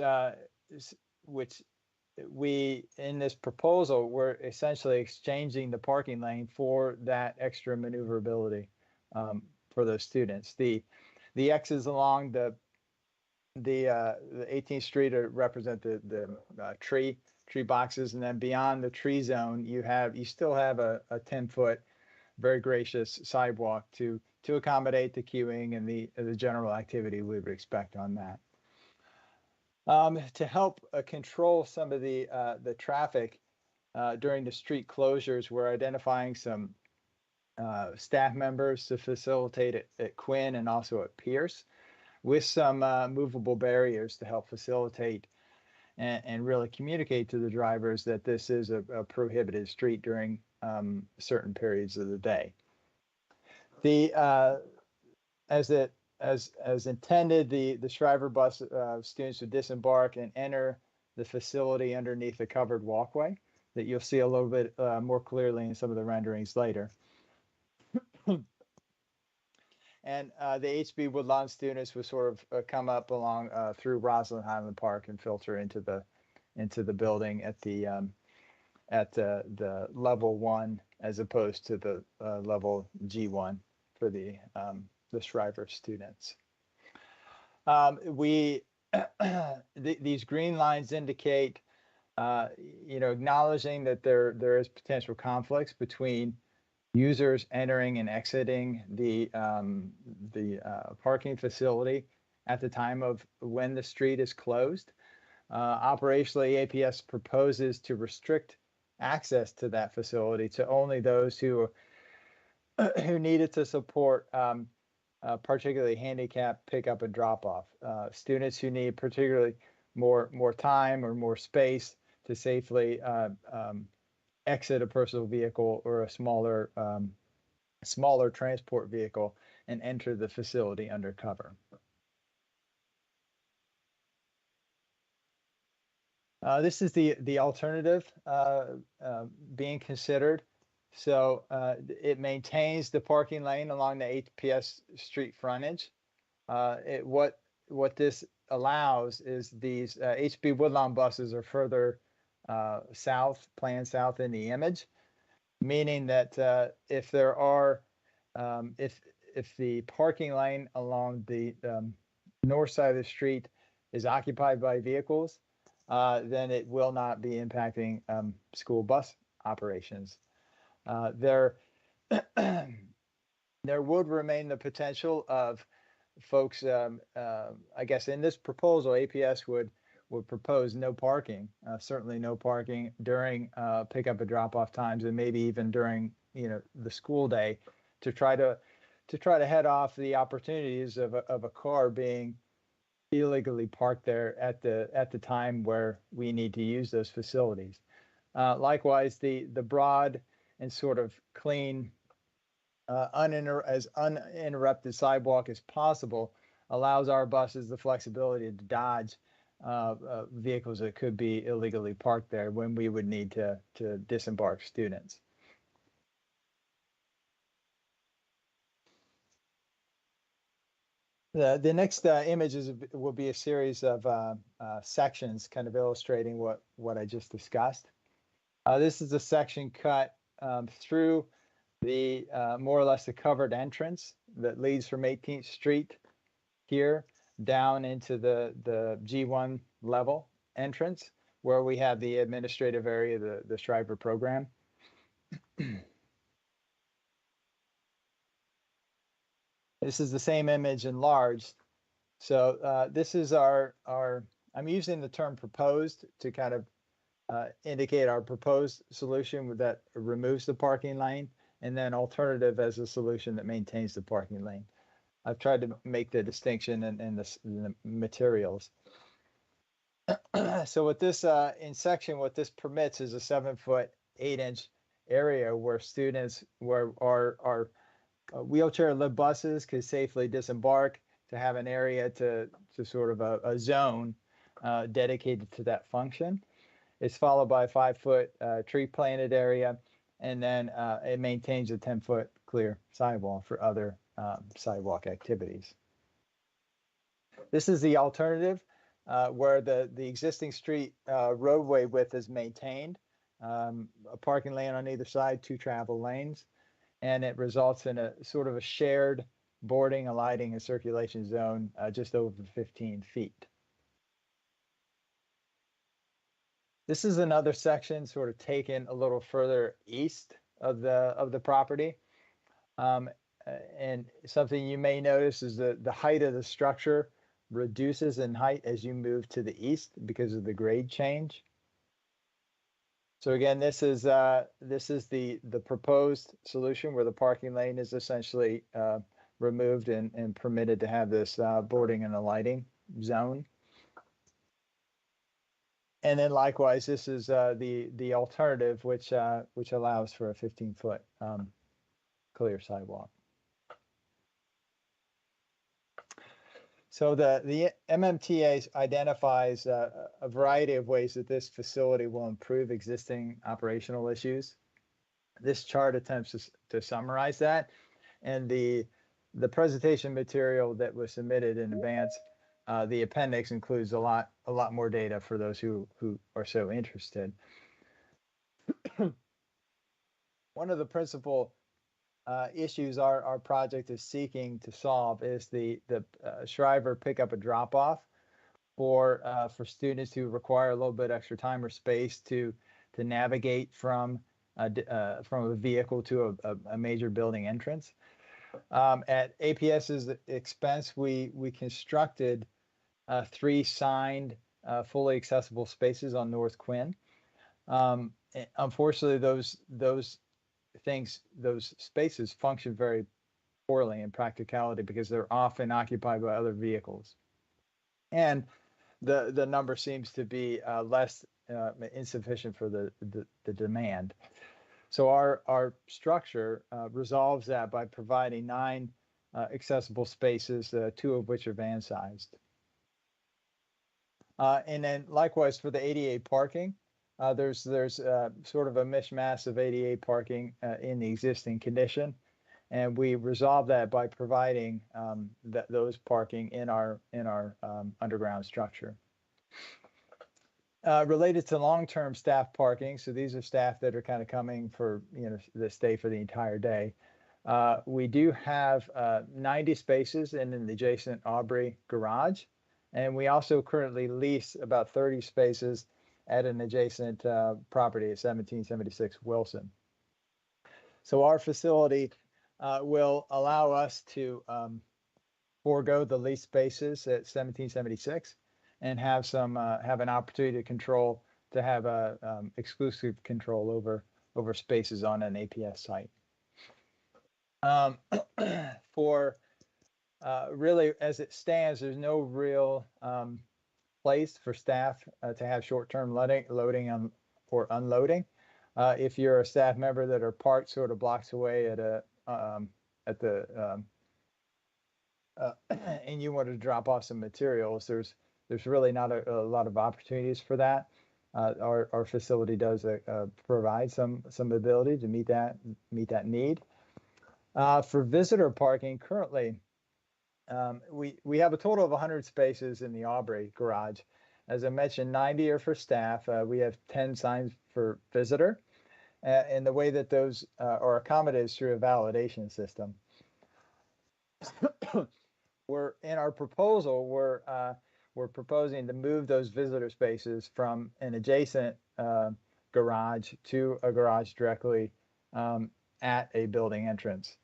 we, in this proposal, we're essentially exchanging the parking lane for that extra maneuverability for those students. The X's along the 18th Street represent the tree boxes, and then beyond the tree zone, you still have a 10-foot, very gracious sidewalk to accommodate the queuing and the general activity we would expect on that. To help control some of the traffic during the street closures, we're identifying some staff members to facilitate it at Quinn and also at Pierce, with some movable barriers to help facilitate and really communicate to the drivers that this is a prohibited street during certain periods of the day. As it as intended, the Shriver bus students would disembark and enter the facility underneath the covered walkway that you'll see a little bit more clearly in some of the renderings later. And the HB Woodlawn students would sort of come up along through Roslyn Highland Park and filter into the building at the level 1 as opposed to the level G1 for the Shriver students. These green lines indicate, acknowledging that there is potential conflicts between users entering and exiting the parking facility at the time of when the street is closed. Operationally, APS proposes to restrict access to that facility to only those who need it to support particularly handicap pickup and drop off. Students who need particularly more time or more space to safely exit a personal vehicle or a smaller transport vehicle and enter the facility under cover. This is the alternative being considered. So it maintains the parking lane along the HPS street frontage. What this allows is these HB Woodlawn buses are further planned south in the image, meaning that if there are if the parking lane along the north side of the street is occupied by vehicles, then it will not be impacting school bus operations. There would remain the potential of folks, I guess in this proposal, APS would propose no parking, certainly no parking during pickup and drop off times, and maybe even during the school day, to try to head off the opportunities of a car being illegally parked there at the time where we need to use those facilities. Likewise, the broad and sort of clean, as uninterrupted sidewalk as possible allows our buses the flexibility to dodge vehicles that could be illegally parked there when we would need to disembark students. The next images will be a series of sections kind of illustrating what I just discussed. This is a section cut through the more or less the covered entrance that leads from 18th Street here down into the G1 level entrance where we have the administrative area, the Shriver program. This is the same image enlarged. So this is our I'm using the term proposed to kind of indicate our proposed solution that removes the parking lane, and then alternative as a solution that maintains the parking lane. I've tried to make the distinction in the materials. So with this in section, what this permits is a 7-foot 8-inch area where students, where our wheelchair lift buses could safely disembark, to have an area to sort of a zone dedicated to that function. It's followed by a 5-foot tree planted area, and then it maintains a 10-foot clear sidewall for other sidewalk activities. This is the alternative where the existing street roadway width is maintained, a parking lane on either side, 2 travel lanes, and it results in a sort of a shared boarding, alighting, and circulation zone just over 15 feet. This is another section sort of taken a little further east of the property. And something you may notice is that the height of the structure reduces in height as you move to the east because of the grade change. So again, this is the proposed solution where the parking lane is essentially removed and permitted to have this boarding and alighting zone. And then likewise, this is the alternative, which allows for a 15-foot clear sidewalk. So the MMTA identifies a variety of ways that this facility will improve existing operational issues. This chart attempts to summarize that, and the presentation material that was submitted in advance, the appendix includes a lot more data for those who are so interested. One of the principal issues our project is seeking to solve is the Shriver pickup and drop off for students who require a little bit extra time or space to navigate from a vehicle to a major building entrance. At APS's expense, we constructed 3 signed fully accessible spaces on North Quinn. Unfortunately, those spaces function very poorly in practicality because they're often occupied by other vehicles, and the number seems to be less insufficient for the demand. So our structure resolves that by providing 9 accessible spaces, 2 of which are van sized. And then likewise for the ADA parking, there's sort of a mishmash of ADA parking in the existing condition, and we resolve that by providing those parking in our underground structure. Related to long-term staff parking, so these are staff that are kind of coming for the stay for the entire day. We do have 90 spaces in an adjacent Aubrey garage, and we also currently lease about 30 spaces at an adjacent property at 1776 Wilson. So our facility will allow us to forego the lease spaces at 1776 and have an opportunity to have exclusive control over spaces on an APS site. For really, as it stands, there's no real place for staff to have short-term loading or unloading. If you're a staff member that are parked sort of blocks away and you want to drop off some materials, there's really not a lot of opportunities for that. Our facility does provide some ability to meet that need. For visitor parking, currently, we have a total of 100 spaces in the Aubrey garage. As I mentioned, 90 are for staff. We have 10 signs for visitor. And the way that those are accommodated is through a validation system. In our proposal, we're proposing to move those visitor spaces from an adjacent garage to a garage directly at a building entrance.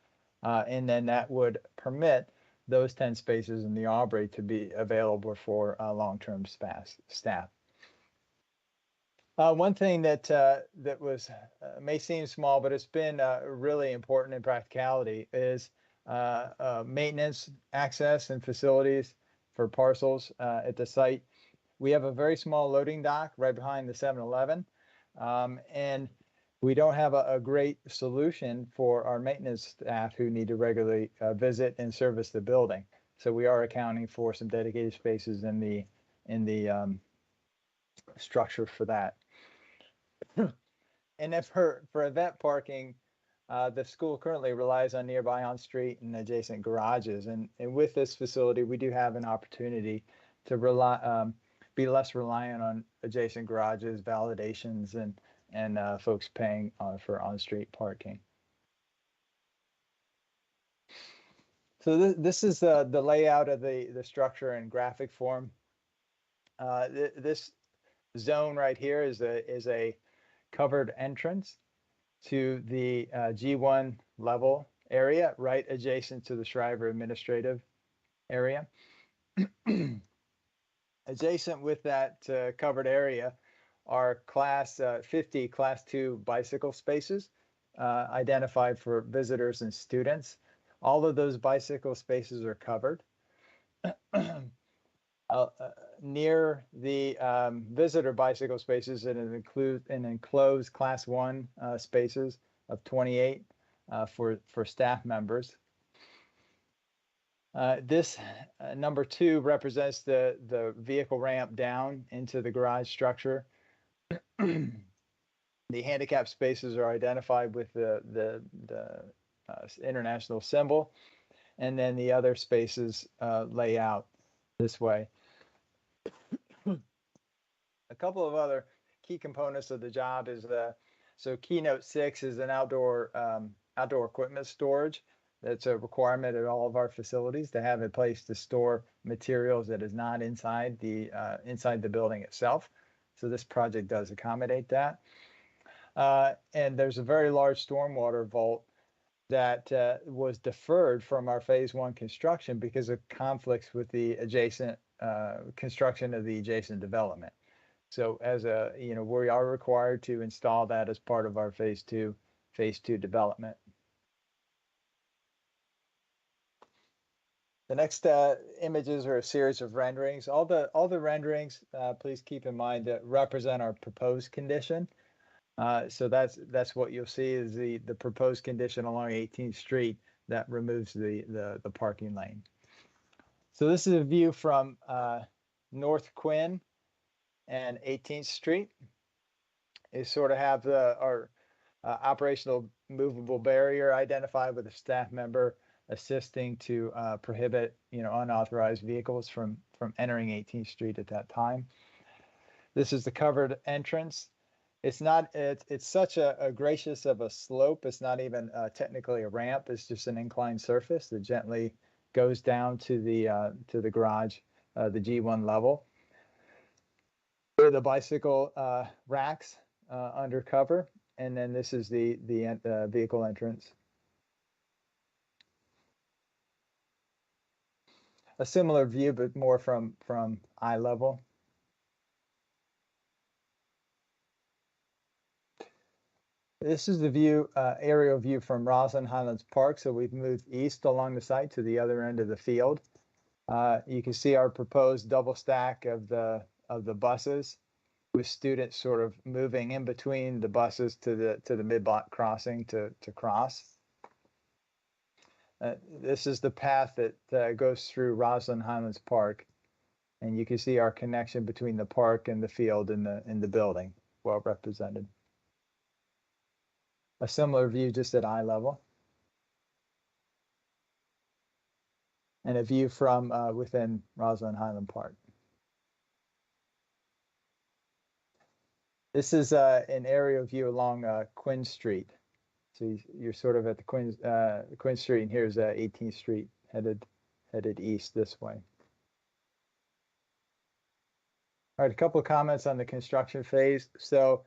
And then that would permit those 10 spaces in the Aubrey to be available for long-term staff. One thing that was may seem small, but it's been really important in practicality is maintenance, access, and facilities for Parcels at the site. We have a very small loading dock right behind the 7-Eleven, and we don't have a great solution for our maintenance staff who need to regularly visit and service the building. So we are accounting for some dedicated spaces in the structure for that. And if for event parking, the school currently relies on nearby on-street and adjacent garages. And with this facility, we do have an opportunity to be less reliant on adjacent garages, validations, and folks paying for on-street parking. So this is the layout of the structure in graphic form. This zone right here is a covered entrance to the G1 level area, right adjacent to the Shriver administrative area. Adjacent with that covered area are class 50 class 2 bicycle spaces identified for visitors and students. All of those bicycle spaces are covered. Near the visitor bicycle spaces, it includes an enclosed class 1 spaces of 28 for staff members. This number 2 represents the vehicle ramp down into the garage structure. The handicap spaces are identified with the international symbol, and then the other spaces lay out this way. A couple of other key components of the job is so keynote 6 is an outdoor equipment storage. That's a requirement at all of our facilities to have a place to store materials that is not inside the building itself. So this project does accommodate that. And there's a very large stormwater vault that was deferred from our phase 1 construction because of conflicts with the adjacent construction of the adjacent development. So as we are required to install that as part of our phase 2 development. The next images are a series of renderings. All the renderings, please keep in mind, that represent our proposed condition. So that's what you'll see is the proposed condition along 18th Street that removes the parking lane. So this is a view from North Quinn and 18th Street. Is sort of have our operational movable barrier identified with a staff member assisting to prohibit unauthorized vehicles from entering 18th Street at that time. This is the covered entrance. It's such a gracious of a slope. It's not even technically a ramp. It's just an inclined surface that gently goes down to the garage, the G1 level. There are the bicycle racks under cover, and then this is the vehicle entrance. A similar view, but more from eye level. This is the view, aerial view from Roslyn Highlands Park. So we've moved east along the site to the other end of the field. You can see our proposed double stack of the buses, with students sort of moving in between the buses to the mid-block crossing to cross. This is the path that goes through Roslyn Highlands Park, and you can see our connection between the park and the field in the building, well represented. A similar view just at eye level. And a view from within Roslyn Highland Park. This is an aerial view along Quinn Street. So you're sort of at the Quinn Street, and here's 18th Street headed east this way. All right, a couple of comments on the construction phase. So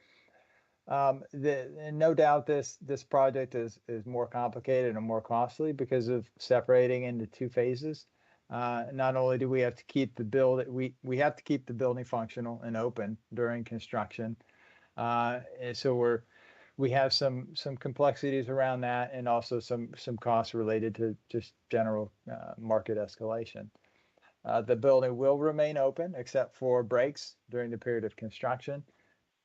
no doubt this project is more complicated and more costly because of separating into 2 phases. Not only do we have to keep the we have to keep the building functional and open during construction, and so we have some complexities around that, and also some costs related to just general market escalation. The building will remain open except for breaks during the period of construction.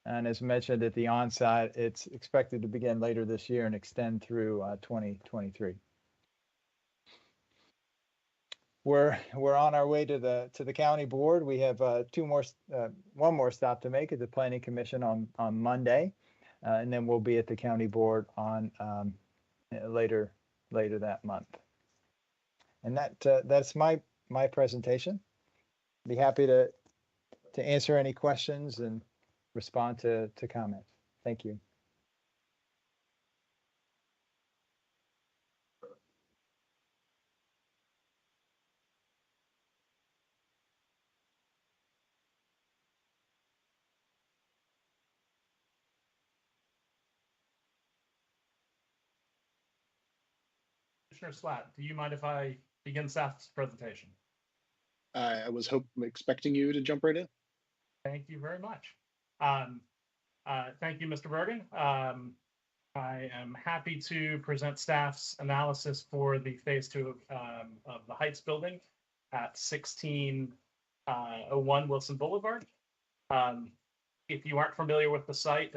And as mentioned at the onset, it's expected to begin later this year and extend through 2023. We're on our way to the county board. We have one more stop to make at the Planning Commission on Monday, and then we'll be at the county board on later that month. And that's my presentation. Be happy to answer any questions and respond to comments. Thank you. Commissioner Slatt, do you mind if I begin staff's presentation? I was expecting you to jump right in. Thank you very much. Thank you, Mr. Bergen. I am happy to present staff's analysis for the phase 2 of the Heights building at 1601 Wilson Boulevard. If you aren't familiar with the site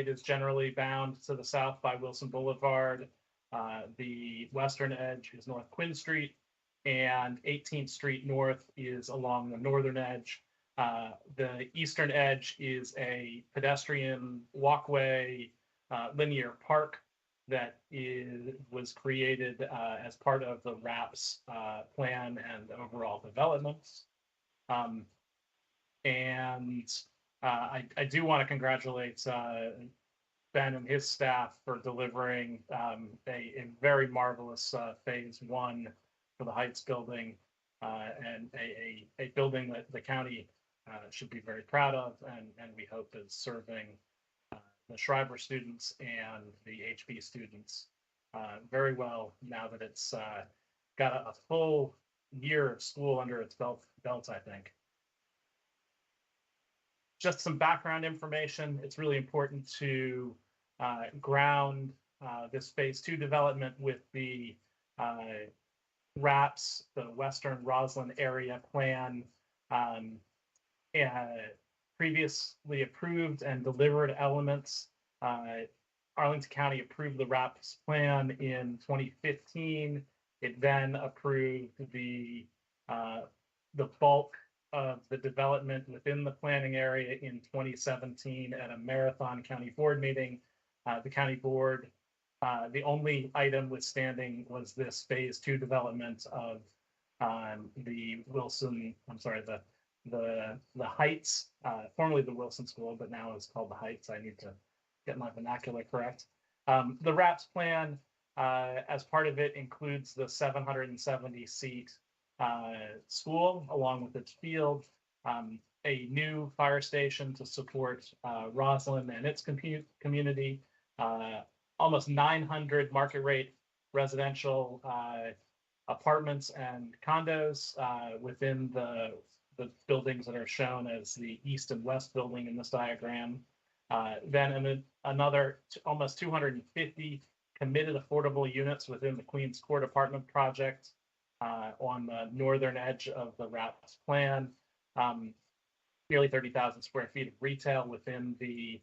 is generally bound to the south by Wilson Boulevard. The western edge is North Quinn Street. and 18th Street North is along the northern edge. The eastern edge is a pedestrian walkway, linear park that was created as part of the RAPS plan and overall developments. I do want to congratulate Ben and his staff for delivering a very marvelous phase one for the Heights building, and a building that the county should be very proud of, and we hope is serving the Schreiber students and the HB students very well now that it's got a full year of school under its belt, I think. Just some background information. It's really important to ground this phase two development with the RAPS, the Western Roslyn Area Plan, previously approved and delivered elements. Arlington County approved the RAPS plan in 2015. It then approved the bulk of the development within the planning area in 2017 at a marathon county board meeting. The county board, the only item withstanding was this phase two development of the Heights, formerly the Wilson School, but now it's called the Heights. I need to get my vernacular correct. The RAPS plan, as part of it, includes the 770 seat school along with its field, a new fire station to support Roslyn and its community, almost 900 market rate residential apartments and condos within the buildings that are shown as the east and west building in this diagram. Then another almost 250 committed affordable units within the Queens Court apartment project on the northern edge of the RAPS plan. Nearly 30,000 square feet of retail within the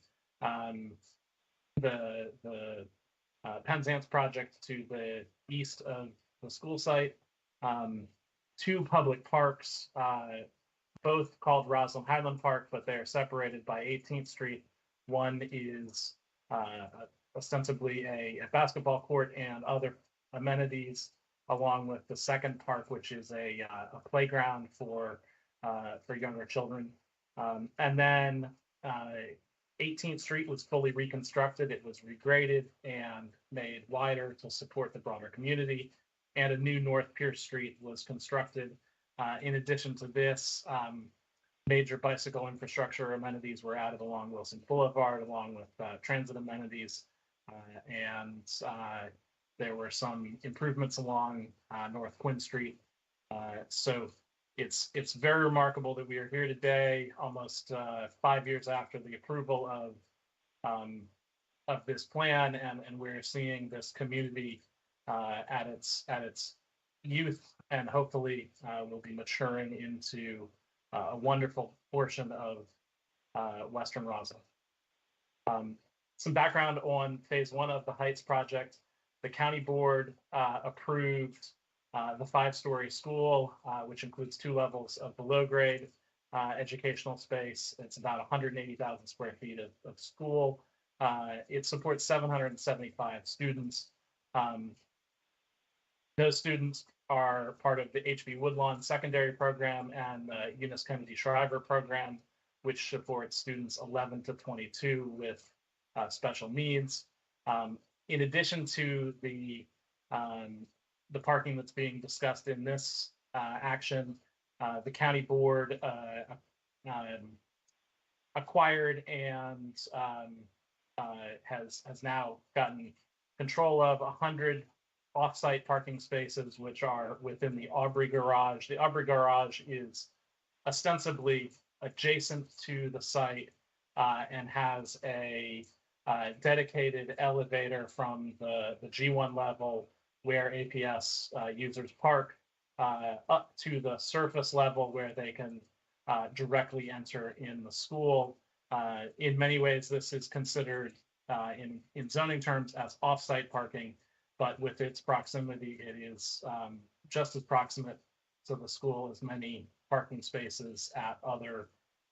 Penzance project to the east of the school site. Two public parks, both called Roslyn Highland Park, but they are separated by 18th Street. One is ostensibly a basketball court and other amenities, along with the second park, which is a playground for younger children. And then 18th Street was fully reconstructed. It was regraded and made wider to support the broader community. And a new North Pierce Street was constructed. In addition to this, major bicycle infrastructure amenities were added along Wilson Boulevard, along with transit amenities. And there were some improvements along North Quinn Street. So it's very remarkable that we are here today, almost 5 years after the approval of this plan, and we're seeing this community at its youth, and hopefully will be maturing into a wonderful portion of Western Roslyn. Some background on phase one of the Heights project. The county board approved the 5-story school, which includes 2 levels of below grade educational space. It's about 180,000 square feet of school. It supports 775 students. Those students are part of the HB Woodlawn secondary program and the Eunice Kennedy Shriver program, which supports students 11 to 22 with special needs. In addition to the parking that's being discussed in this action, the county board acquired and has now gotten control of 100 off-site parking spaces, which are within the Aubrey Garage. The Aubrey Garage is ostensibly adjacent to the site and has a dedicated elevator from the G1 level where APS users park up to the surface level where they can directly enter in the school. In many ways, this is considered in zoning terms as off-site parking, but with its proximity, it is just as proximate to the school as many parking spaces at other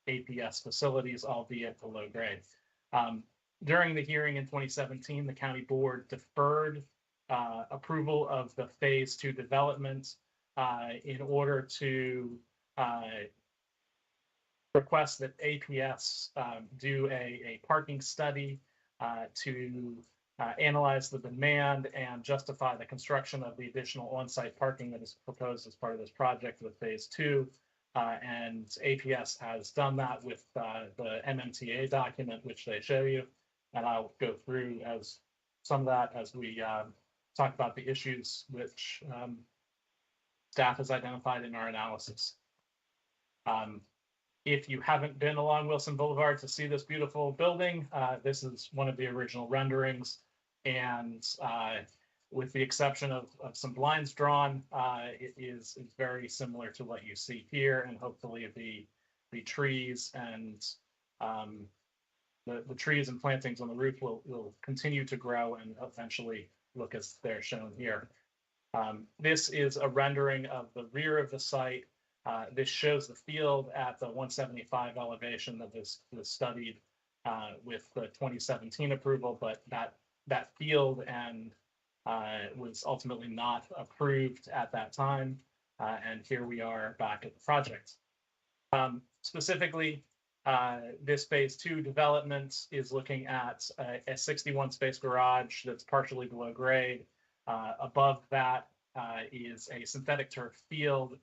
APS facilities, albeit below grade. During the hearing in 2017, the county board deferred approval of the phase 2 development in order to request that APS do a parking study to analyze the demand and justify the construction of the additional on-site parking that is proposed as part of this project with phase 2. And APS has done that with the MMTA document, which they show you. And I'll go through as some of that as we talk about the issues which staff has identified in our analysis. If you haven't been along Wilson Boulevard to see this beautiful building, this is one of the original renderings. And with the exception of some blinds drawn, it is very similar to what you see here. And hopefully the trees and the trees and plantings on the roof will continue to grow and eventually look as they're shown here. This is a rendering of the rear of the site. This shows the field at the 175 elevation that was studied with the 2017 approval, but that field and was ultimately not approved at that time. And here we are back at the project. Specifically, this phase 2 development is looking at a 61 space garage that's partially below grade. Above that is a synthetic turf field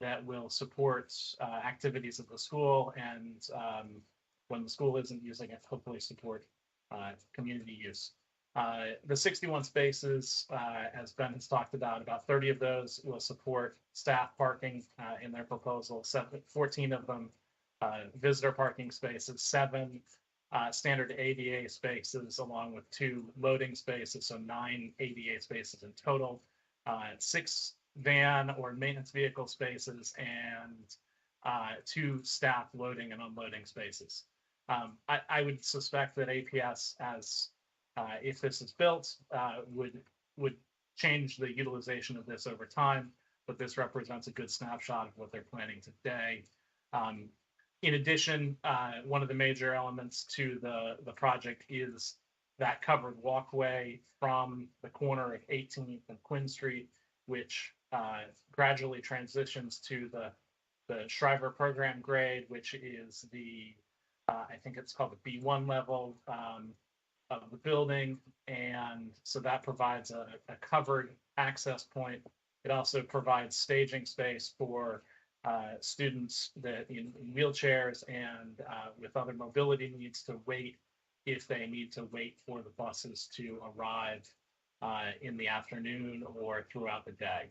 that will support activities of the school, and when the school isn't using it, hopefully support community use. The 61 spaces, as Ben has talked about 30 of those will support staff parking in their proposal, 14 of them visitor parking spaces, 7 standard ADA spaces, along with 2 loading spaces, so 9 ADA spaces in total, 6 van or maintenance vehicle spaces, and 2 staff loading and unloading spaces. I would suspect that APS, as if this is built, would change the utilization of this over time, but this represents a good snapshot of what they're planning today. In addition, one of the major elements to the project is that covered walkway from the corner of 18th and Quinn Street, which gradually transitions to the Shriver program grade, which is the, I think it's called the B1 level of the building. And so that provides a covered access point. It also provides staging space for students that in wheelchairs and with other mobility needs to wait if they need to wait for the buses to arrive in the afternoon or throughout the day.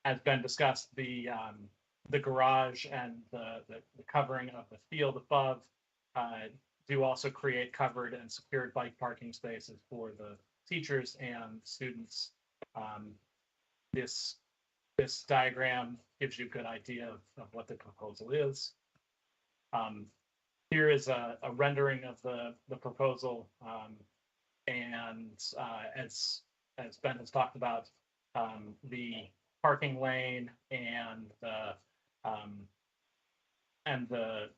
As Ben discussed, the garage and the covering of the field above do also create covered and secured bike parking spaces for the teachers and students. This diagram gives you a good idea of what the proposal is. Here is a rendering of the proposal, and as Ben has talked about, the parking lane and the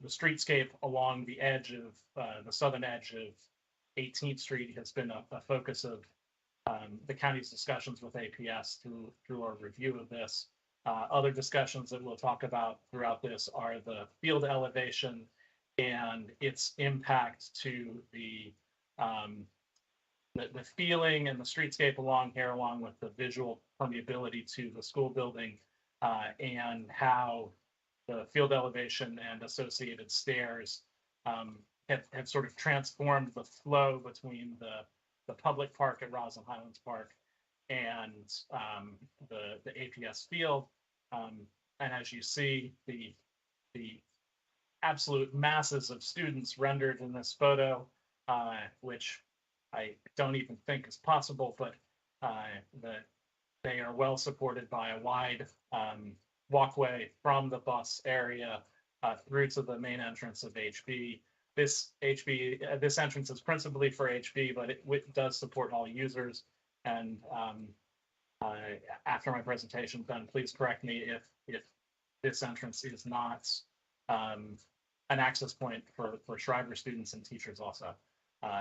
streetscape along the edge of the southern edge of 18th Street has been a focus of the county's discussions with APS through our review of this. Other discussions that we'll talk about throughout this are the field elevation and its impact to the feeling and the streetscape along here, along with the visual permeability to the school building, and how the field elevation and associated stairs have sort of transformed the flow between the public park at Roslyn Highlands Park and the APS field. And as you see, the absolute masses of students rendered in this photo, which I don't even think is possible, but they are well supported by a wide walkway from the bus area through to the main entrance of HB. This entrance is principally for HB, but it does support all users. And after my presentation, then please correct me if this entrance is not an access point for Shriver students and teachers also,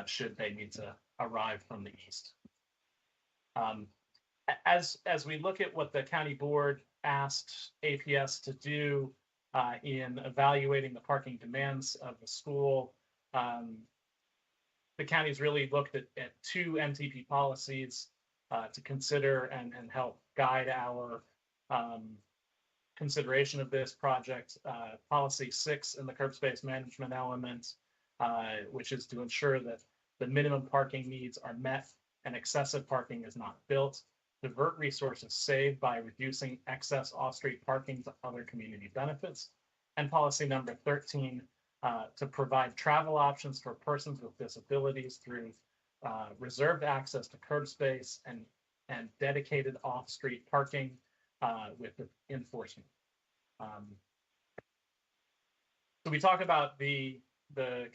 should they need to arrive from the east. As we look at what the county board asked APS to do in evaluating the parking demands of the school, the county's really looked at two MTP policies to consider and help guide our consideration of this project. Policy 6 in the curb space management element, which is to ensure that the minimum parking needs are met and excessive parking is not built. Divert resources saved by reducing excess off-street parking to other community benefits. And policy number 13, to provide travel options for persons with disabilities through reserved access to curb space and dedicated off-street parking with the enforcement. So we talk about the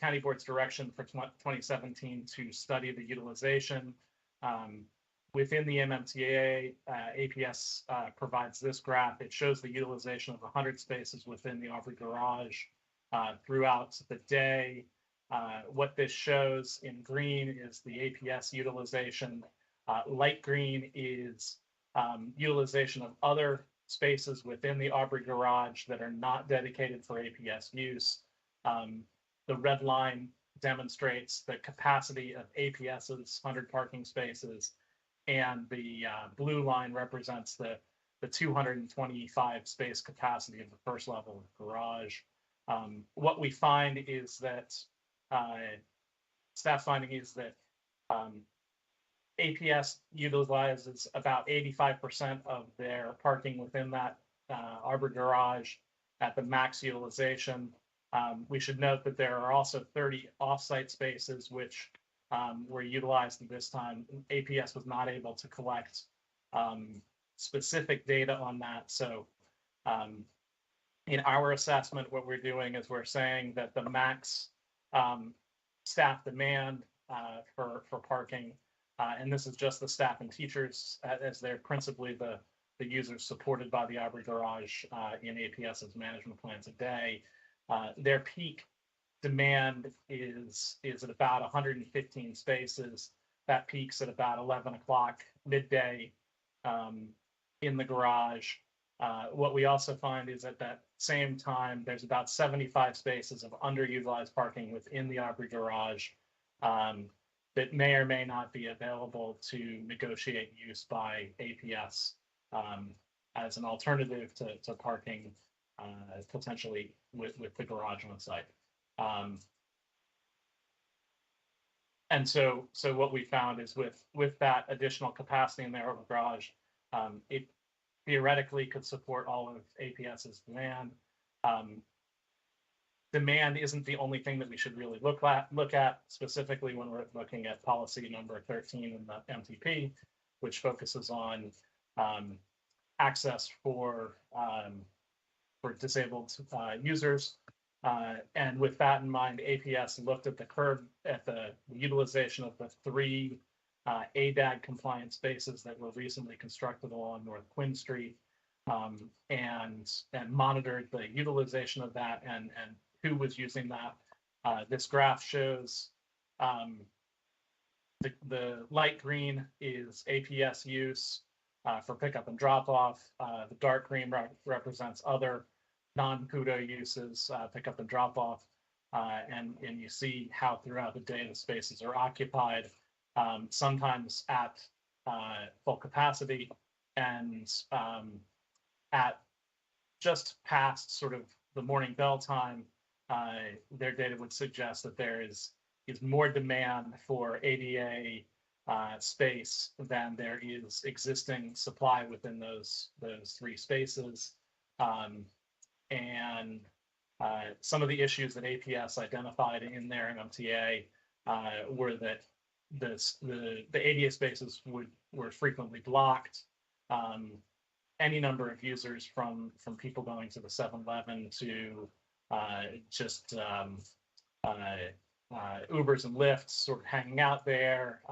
county board's direction for 2017 to study the utilization. Within the MMTA, APS provides this graph. It shows the utilization of 100 spaces within the Aubrey garage throughout the day. What this shows in green is the APS utilization. Light green is utilization of other spaces within the Aubrey garage that are not dedicated for APS use. The red line demonstrates the capacity of APS's 100 parking spaces, and the blue line represents the 225 space capacity of the first level of the garage. What we find is that staff finding is that APS utilizes about 85% of their parking within that Arbor garage at the max utilization. We should note that there are also 30 offsite spaces which were utilized at this time. APS was not able to collect specific data on that. So in our assessment, what we're doing is we're saying that the max staff demand for parking, and this is just the staff and teachers as they're principally the users supported by the Aubrey garage in APS's management plan today. Their peak demand is at about 115 spaces. That peaks at about 11 o'clock midday in the garage. What we also find is at that same time, there's about 75 spaces of underutilized parking within the Aubrey garage that may or may not be available to negotiate use by APS as an alternative to parking potentially with the garage on site. And so what we found is with that additional capacity in their garage, it theoretically could support all of APS's demand. Demand isn't the only thing that we should really look at specifically when we're looking at policy number 13 in the MTP, which focuses on access for disabled users. And with that in mind, APS looked at the utilization of the 3 ADAG compliant spaces that were recently constructed along North Quinn Street, and monitored the utilization of that and who was using that. This graph shows the light green is APS use for pickup and drop off. The dark green represents other non-PUDO uses, pickup and drop off. And you see how throughout the day the spaces are occupied, sometimes at full capacity and at just past sort of the morning bell time. Their data would suggest that there is more demand for ADA space than there is existing supply within those 3 spaces. And some of the issues that APS identified in their MMTA were that the ADA spaces were frequently blocked. Any number of users from people going to the 7-Eleven to just Ubers and Lyfts sort of hanging out there,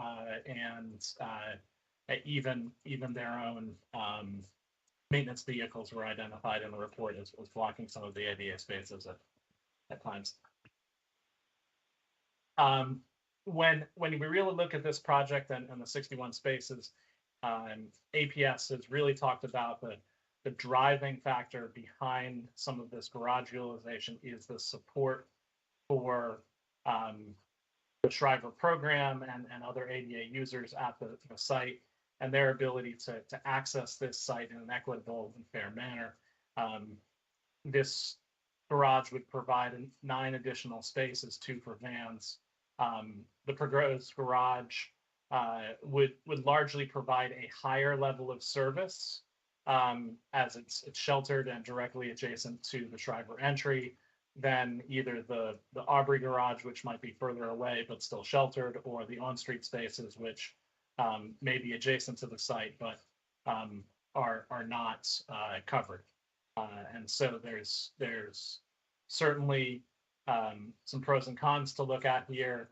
and even their own maintenance vehicles were identified in the report as blocking some of the ADA spaces at times. When we really look at this project and the 61 spaces, APS has really talked about the driving factor behind some of this garage utilization is the support for the Shriver program and other ADA users at the site, and their ability to access this site in an equitable and fair manner. This garage would provide 9 additional spaces, 2 for vans. The proposed garage would largely provide a higher level of service as it's sheltered and directly adjacent to the Shriver entry than either the Aubrey garage, which might be further away but still sheltered, or the on-street spaces, which may be adjacent to the site but are not covered. And so there's certainly some pros and cons to look at here.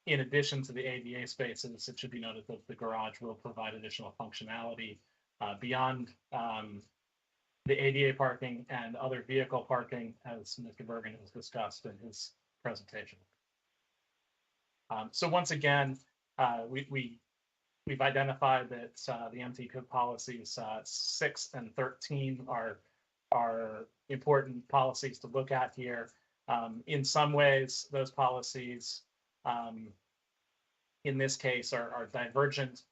In addition to the ADA spaces, it should be noted that the garage will provide additional functionality beyond the ADA parking and other vehicle parking, as Mr. Bergen has discussed in his presentation. So once again, we've identified that the MT code policies 6 and 13 are important policies to look at here. In some ways, those policies, in this case, are divergent,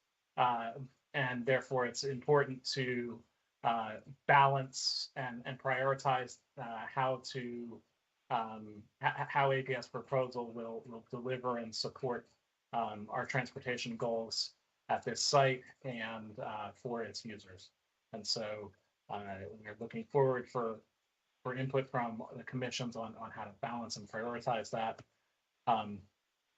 and therefore it's important to balance and prioritize how APS proposal will deliver and support our transportation goals at this site and for its users. And so we're looking forward for input from the commissions on how to balance and prioritize that.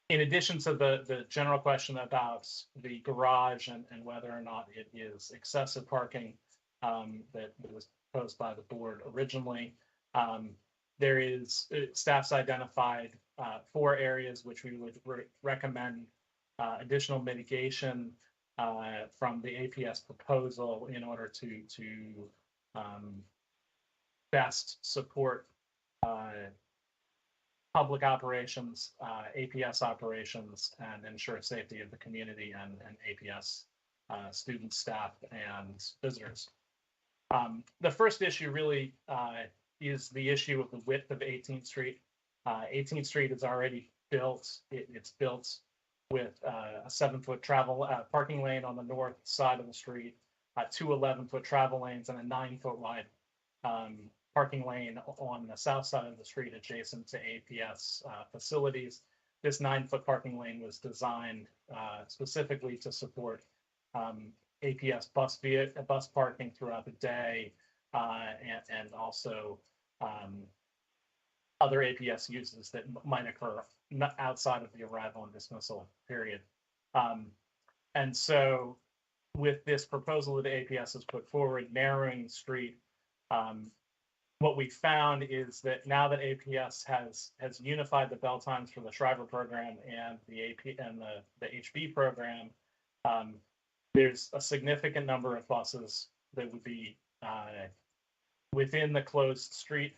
In addition to the general question about the garage and whether or not it is excessive parking that was posed by the board originally, there is staff's identified 4 areas which we would recommend additional mitigation from the APS proposal in order to best support public operations, APS operations, and ensure safety of the community and APS students, staff, and visitors. The first issue really is the issue of the width of 18th Street. 18th Street is already built. It's built with a 7-foot travel parking lane on the north side of the street, 2 11-foot travel lanes, and a 9-foot wide parking lane on the south side of the street adjacent to APS facilities. This 9-foot parking lane was designed specifically to support APS bus parking throughout the day and also other APS uses that might occur outside of the arrival and dismissal period. And so with this proposal that APS has put forward, narrowing the street, what we found is that now that APS has unified the bell times for the Shriver program and the HB program, there's a significant number of buses that would be within the closed street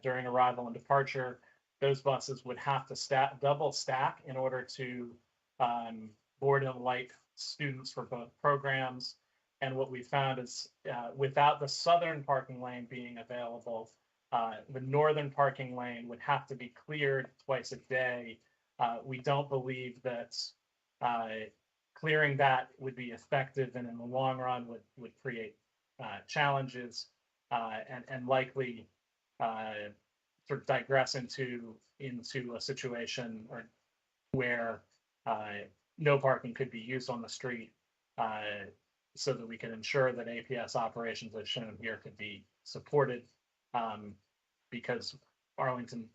during arrival and departure. Those buses would have to double stack in order to board and light students for both programs. And what we found is without the southern parking lane being available, the northern parking lane would have to be cleared twice a day. We don't believe that clearing that would be effective and in the long run would create challenges and likely sort of digress into a situation where no parking could be used on the street, so that we can ensure that APS operations as shown here could be supported, because Arlington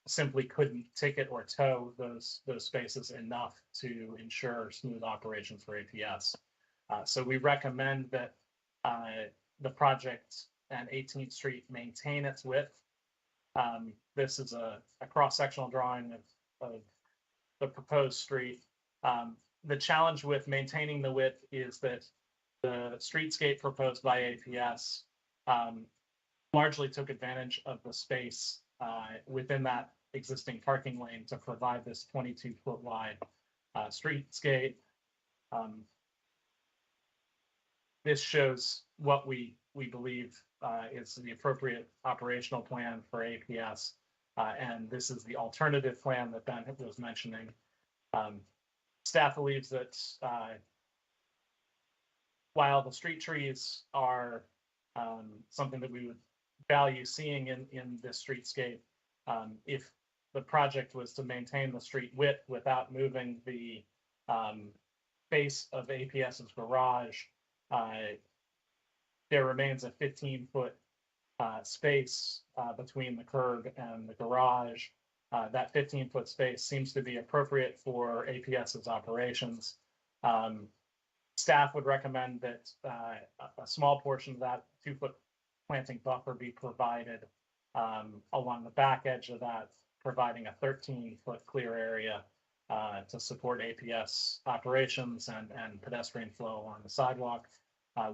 simply couldn't ticket or tow those spaces enough to ensure smooth operations for APS. So we recommend that the project and 18th Street maintain its width. This is a cross-sectional drawing of the proposed street. the challenge with maintaining the width is that the streetscape proposed by APS largely took advantage of the space within that existing parking lane to provide this 22-foot wide streetscape. This shows what we believe is the appropriate operational plan for APS. And this is the alternative plan that Ben was mentioning. Staff believes that while the street trees are something that we would value seeing in this streetscape, if the project was to maintain the street width without moving the base of APS's garage, there remains a 15-foot space between the curb and the garage. That 15-foot space seems to be appropriate for APS's operations. Staff would recommend that a small portion of that 2-foot planting buffer be provided along the back edge of that, providing a 13-foot clear area to support APS operations and pedestrian flow along the sidewalk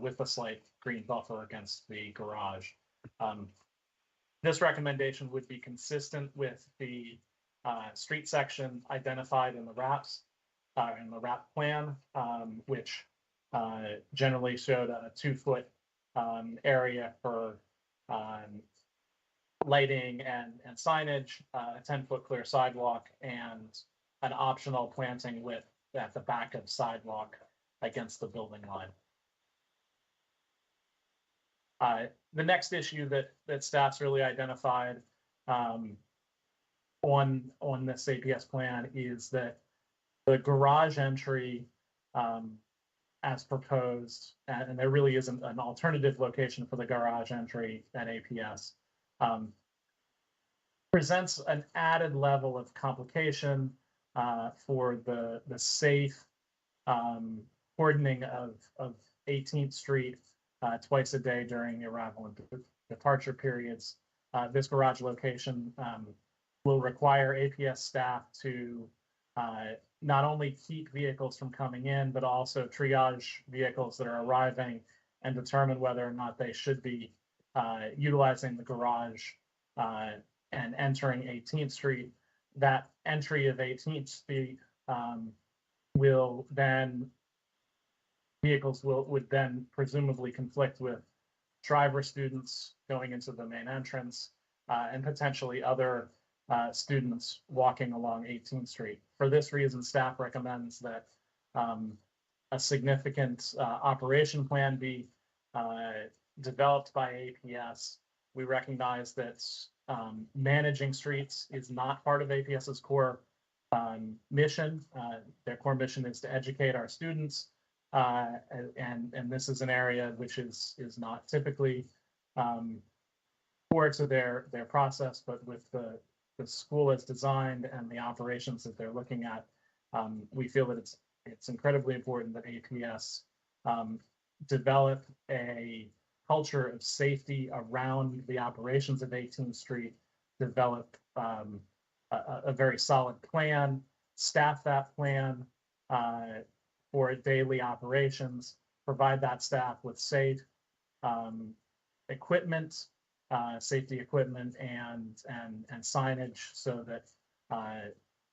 with a slight green buffer against the garage. This recommendation would be consistent with the street section identified in the RAPs, in the RAP plan, which generally showed a 2-foot area for lighting and signage, a 10-foot clear sidewalk, and an optional planting width at the back of sidewalk against the building line. The next issue that staff's really identified on this APS plan is that the garage entry as proposed, and there really isn't an alternative location for the garage entry at APS, presents an added level of complication for the safe cordoning of 18th Street twice a day during the arrival and departure periods. This garage location will require APS staff to not only keep vehicles from coming in, but also triage vehicles that are arriving and determine whether or not they should be utilizing the garage and entering 18th Street. That entry of 18th Street will then, vehicles would then presumably conflict with driver students going into the main entrance and potentially other students walking along 18th Street. For this reason, staff recommends that a significant operation plan be developed by APS. We recognize that managing streets is not part of APS's core mission. Their core mission is to educate our students, and this is an area which is not typically core to their process, but with the school as designed and the operations that they're looking at, we feel that it's incredibly important that APS develop a culture of safety around the operations of 18th Street, develop a very solid plan, staff that plan for daily operations, provide that staff with safe equipment, safety equipment and signage so that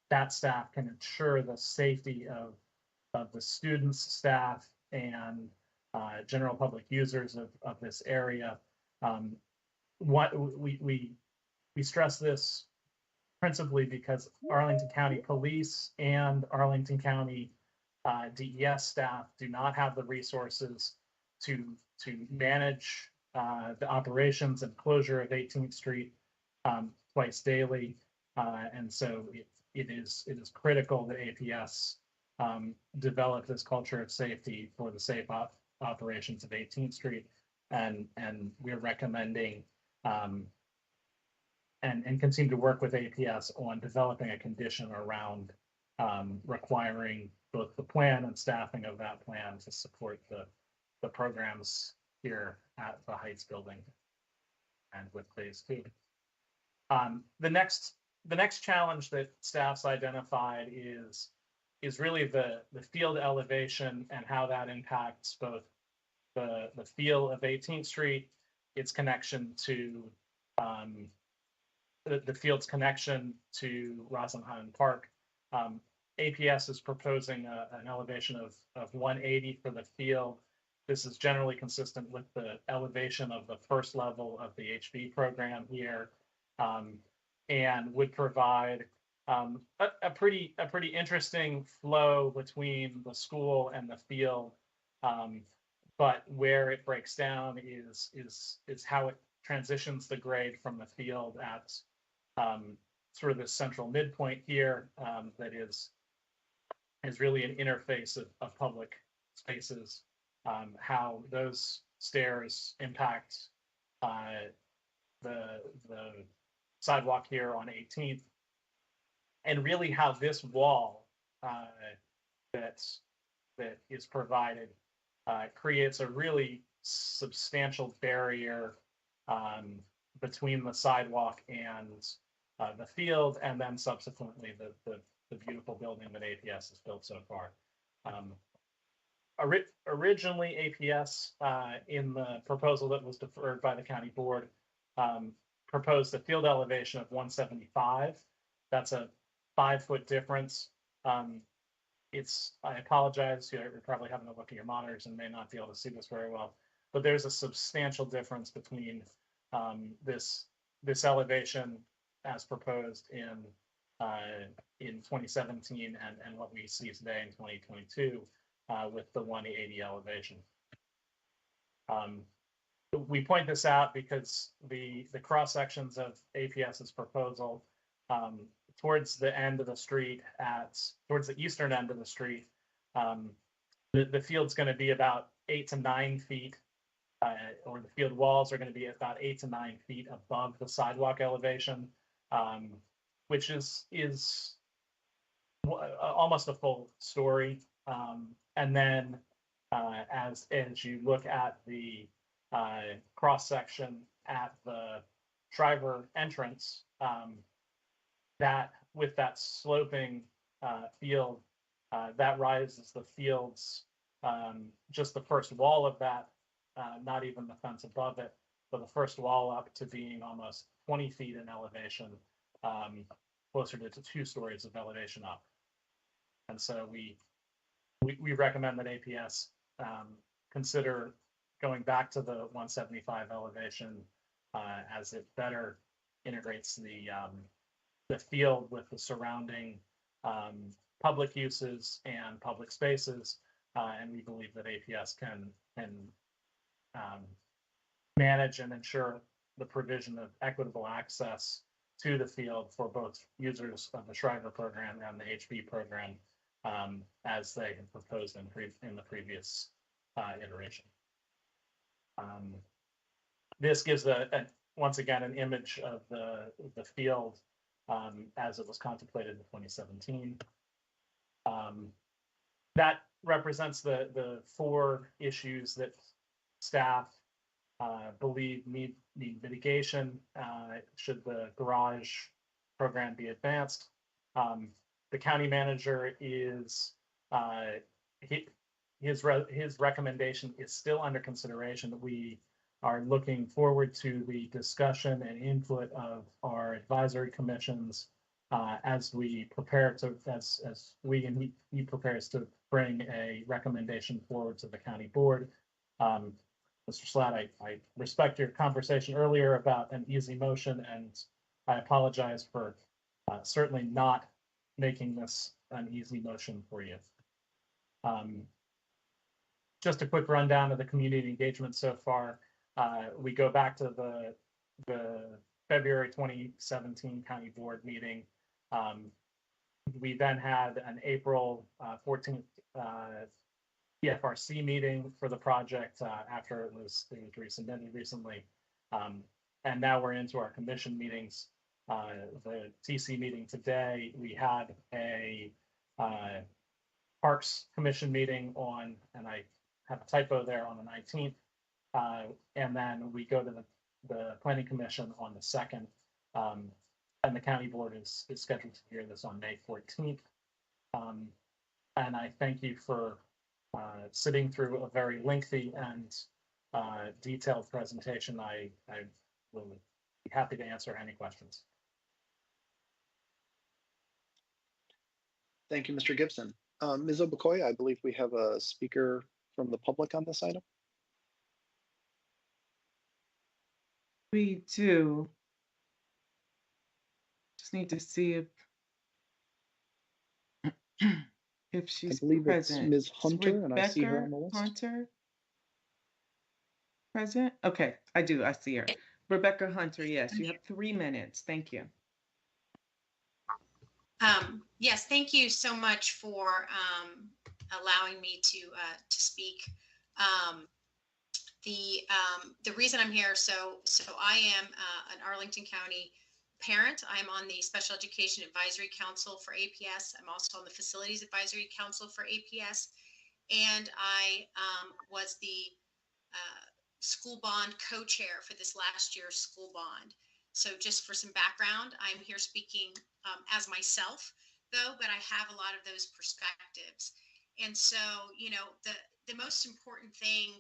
that staff can ensure the safety of the students, staff, and general public users of this area. What we stress this principally because Arlington County Police and Arlington County DES staff do not have the resources to manage the operations and closure of 18th Street twice daily, and so it is critical that APS develop this culture of safety for the safe operations of 18th Street, and we're recommending and continue to work with APS on developing a condition around requiring both the plan and staffing of that plan to support the programs here at the Heights building and with phase 2. The next challenge that staff's identified is is really the field elevation and how that impacts both the feel of 18th Street, its connection to the field's connection to Roslyn Park. APS is proposing an elevation of 180 for the field. This is generally consistent with the elevation of the first level of the HB program here, and would provide a pretty interesting flow between the school and the field. But where it breaks down is how it transitions the grade from the field at sort of this central midpoint here, that is really an interface of public spaces, how those stairs impact the sidewalk here on 18th, and really how this wall that is provided creates a really substantial barrier between the sidewalk and the field, and then subsequently the beautiful building that APS has built so far. Originally, APS in the proposal that was deferred by the county board proposed a field elevation of 175. That's a 5-foot difference. I apologize, you're probably having a look at your monitors and may not be able to see this very well, but there's a substantial difference between this elevation as proposed in 2017 and what we see today in 2022 with the 180 elevation. We point this out because the cross sections of APS's proposal towards the end of the street, towards the eastern end of the street, the field's going to be about 8 to 9 feet, or the field walls are going to be about 8 to 9 feet above the sidewalk elevation, which is almost a full story. And then as you look at the cross section at the driver entrance, that with that sloping field, that rises the field's just the first wall of that, not even the fence above it, but the first wall up to being almost 20 feet in elevation, closer to 2 stories of elevation up. And so we recommend that APS consider going back to the 175 elevation as it better integrates the field with the surrounding public uses and public spaces, and we believe that APS can manage and ensure the provision of equitable access to the field for both users of the Shriver program and the HB program, as they had proposed in the previous iteration. This gives once again an image of the field as it was contemplated in 2017. That represents the 4 issues that staff believe need mitigation should the garage program be advanced. The county manager is his recommendation is still under consideration. We are looking forward to the discussion and input of our advisory commissions as we prepare to, as we and he prepares to bring a recommendation forward to the county board. Mr. Slatt, I respect your conversation earlier about an easy motion, and I apologize for certainly not making this an easy motion for you. Just a quick rundown of the community engagement so far. We go back to the February 2017 county board meeting. We then had an April 14th PFRC meeting for the project after it was resubmitted recently. And now we're into our commission meetings. The TC meeting today, we had a Parks Commission meeting on, and I have a typo there, on the 19th. And then we go to the Planning Commission on the 2nd. And the county board is scheduled to hear this on May 14th. And I thank you for sitting through a very lengthy and detailed presentation. I will be happy to answer any questions. Thank you, Mr. Gibson. Ms. Obukoya, I believe we have a speaker from the public on this item. We do. Just need to see if I she's believe present. it's Ms. Is Hunter, and I see her on Rebecca the list. Hunter present? Okay, I do. I see her. Rebecca Hunter, yes, you have 3 minutes. Thank you. Yes, thank you so much for allowing me to speak. The reason I'm here, so I am an Arlington County parent. I'm on the Special Education Advisory Council for APS. I'm also on the Facilities Advisory Council for APS, and I was the school bond co-chair for this last year's school bond. So just for some background, I'm here speaking as myself, though, but I have a lot of those perspectives. And so, you know, the most important thing,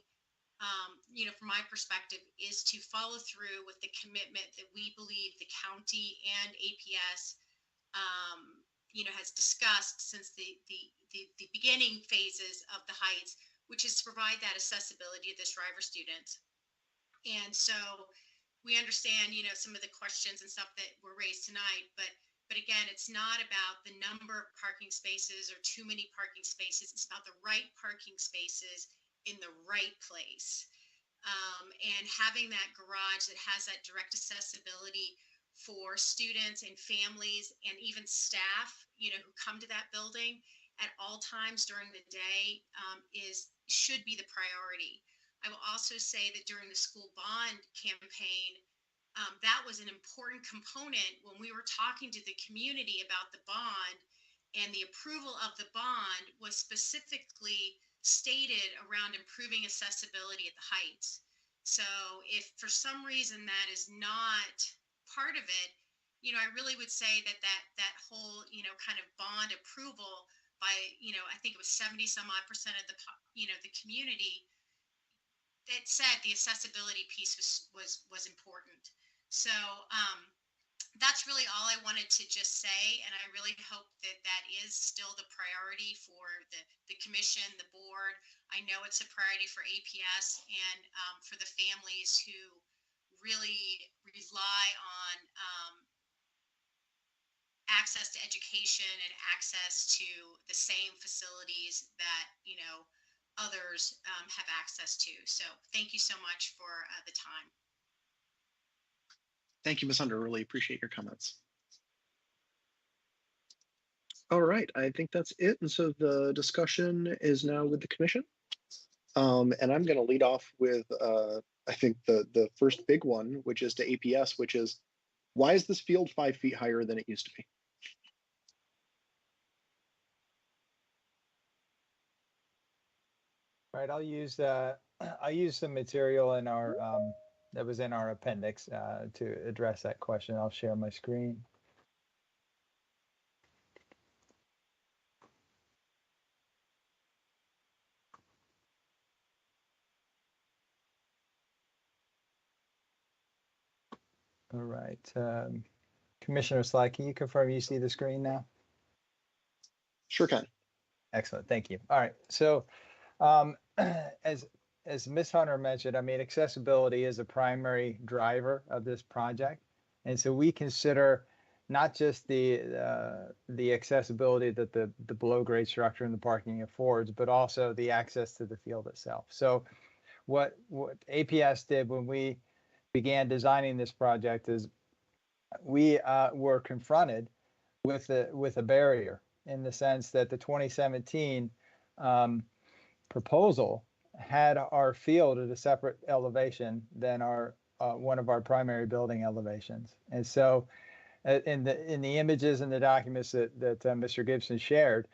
you know, from my perspective, is to follow through with the commitment that we believe the county and APS, you know, has discussed since the beginning phases of the Heights, which is to provide that accessibility to this driver students. And so we understand, you know, some of the questions and stuff that were raised tonight, but again, it's not about the number of parking spaces or too many parking spaces. It's about the right parking spaces in the right place. And having that garage that has that direct accessibility for students and families and even staff, you know, who come to that building at all times during the day should be the priority. I will also say that during the school bond campaign, that was an important component when we were talking to the community about the bond, and the approval of the bond was specifically stated around improving accessibility at the Heights. So if for some reason that is not part of it, you know, I really would say that whole, you know, kind of bond approval by, you know, I think it was 70% of the, you know, the community, that said the accessibility piece was important. So that's really all I wanted to just say, and I really hope that that is still the priority for the commission, the board. I know it's a priority for APS and for the families who really rely on access to education and access to the same facilities that, you know, others have access to. So thank you so much for the time. Thank you, Ms. Hunter. Really appreciate your comments. All right, I think that's it. And so the discussion is now with the commission. And I'm going to lead off with, I think, the first big one, which is to APS, which is, why is this field 5 feet higher than it used to be? Right, I'll use the material in our that was in our appendix to address that question. I'll share my screen. All right, Commissioner Sly, can you confirm you see the screen now? Sure can. Excellent, thank you. All right, so as Ms. Hunter mentioned, I mean, accessibility is a primary driver of this project. And so we consider not just the accessibility that the below grade structure and the parking affords, but also the access to the field itself. So what APS did when we began designing this project is we were confronted with a barrier, in the sense that the 2017 proposal had our field at a separate elevation than our one of our primary building elevations. And so in the images and the documents that Mr. Gibson shared,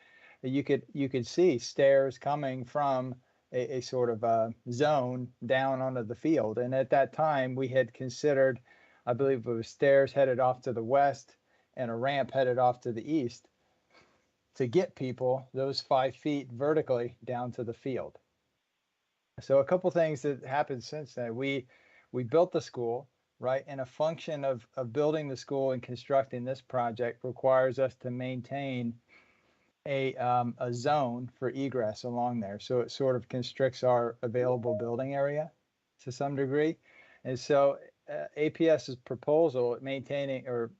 you could see stairs coming from a sort of zone down onto the field. And at that time, we had considered, I believe it was stairs headed off to the west and a ramp headed off to the east. to get people those 5 feet vertically down to the field. So a couple things that happened since then. We built the school, right? And a function of building the school and constructing this project requires us to maintain a zone for egress along there. So it sort of constricts our available building area to some degree. And so APS's proposal maintaining or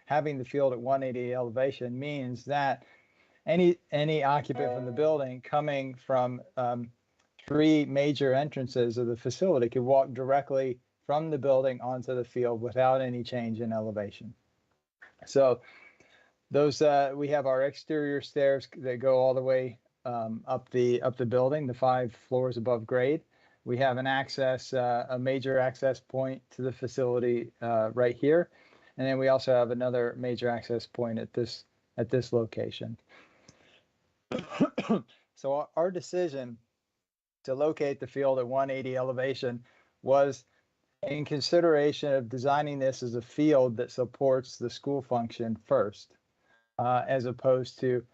having the field at 180 elevation means that any occupant from the building coming from 3 major entrances of the facility could walk directly from the building onto the field without any change in elevation. So those we have our exterior stairs that go all the way up the building, the 5 floors above grade. We have an access, a major access point to the facility right here, and then we also have another major access point at this location. So our decision to locate the field at 180 elevation was in consideration of designing this as a field that supports the school function first, as opposed to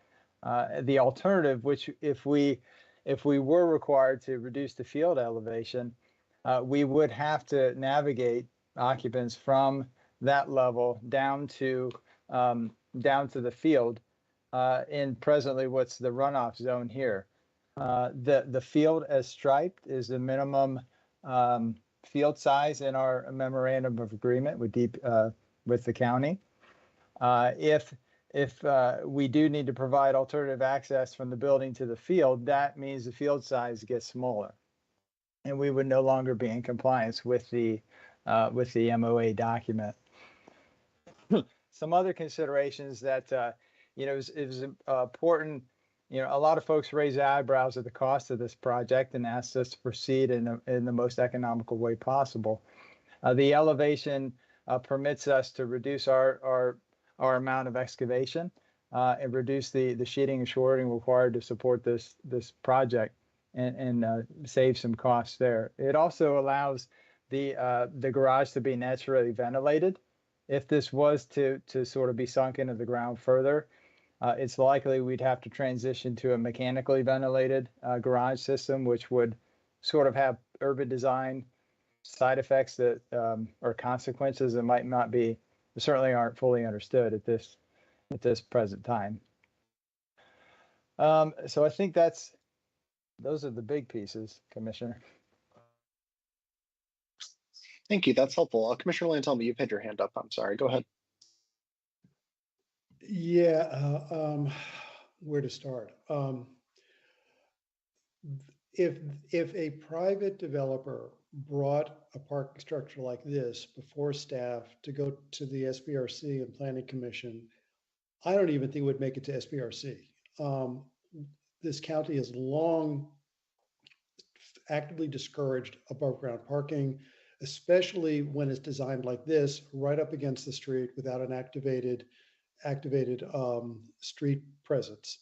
the alternative, which if we were required to reduce the field elevation, we would have to navigate occupants from that level down to the field in presently what's the runoff zone here. The field as striped is the minimum field size in our memorandum of agreement with the county. If we do need to provide alternative access from the building to the field, that means the field size gets smaller, and we would no longer be in compliance with the MOA document. Some other considerations that it was important. A lot of folks raise eyebrows at the cost of this project and asked us to proceed in the most economical way possible. The elevation permits us to reduce our amount of excavation and reduce the sheeting and shoring required to support this project and save some costs there. It also allows the garage to be naturally ventilated. If this was to sort of be sunk into the ground further, it's likely we'd have to transition to a mechanically ventilated garage system, which would sort of have urban design side effects that or consequences that might not be, certainly aren't fully understood at this present time. So I think those are the big pieces, Commissioner. Thank you. That's helpful. Commissioner Lantelmi, you've had your hand up. I'm sorry. Go ahead. Yeah, where to start? If a private developer brought a parking structure like this before staff to go to the SBRC and Planning Commission, I don't even think it would make it to SBRC. This county has long actively discouraged above ground parking, especially when it's designed like this, right up against the street without an activated street presence.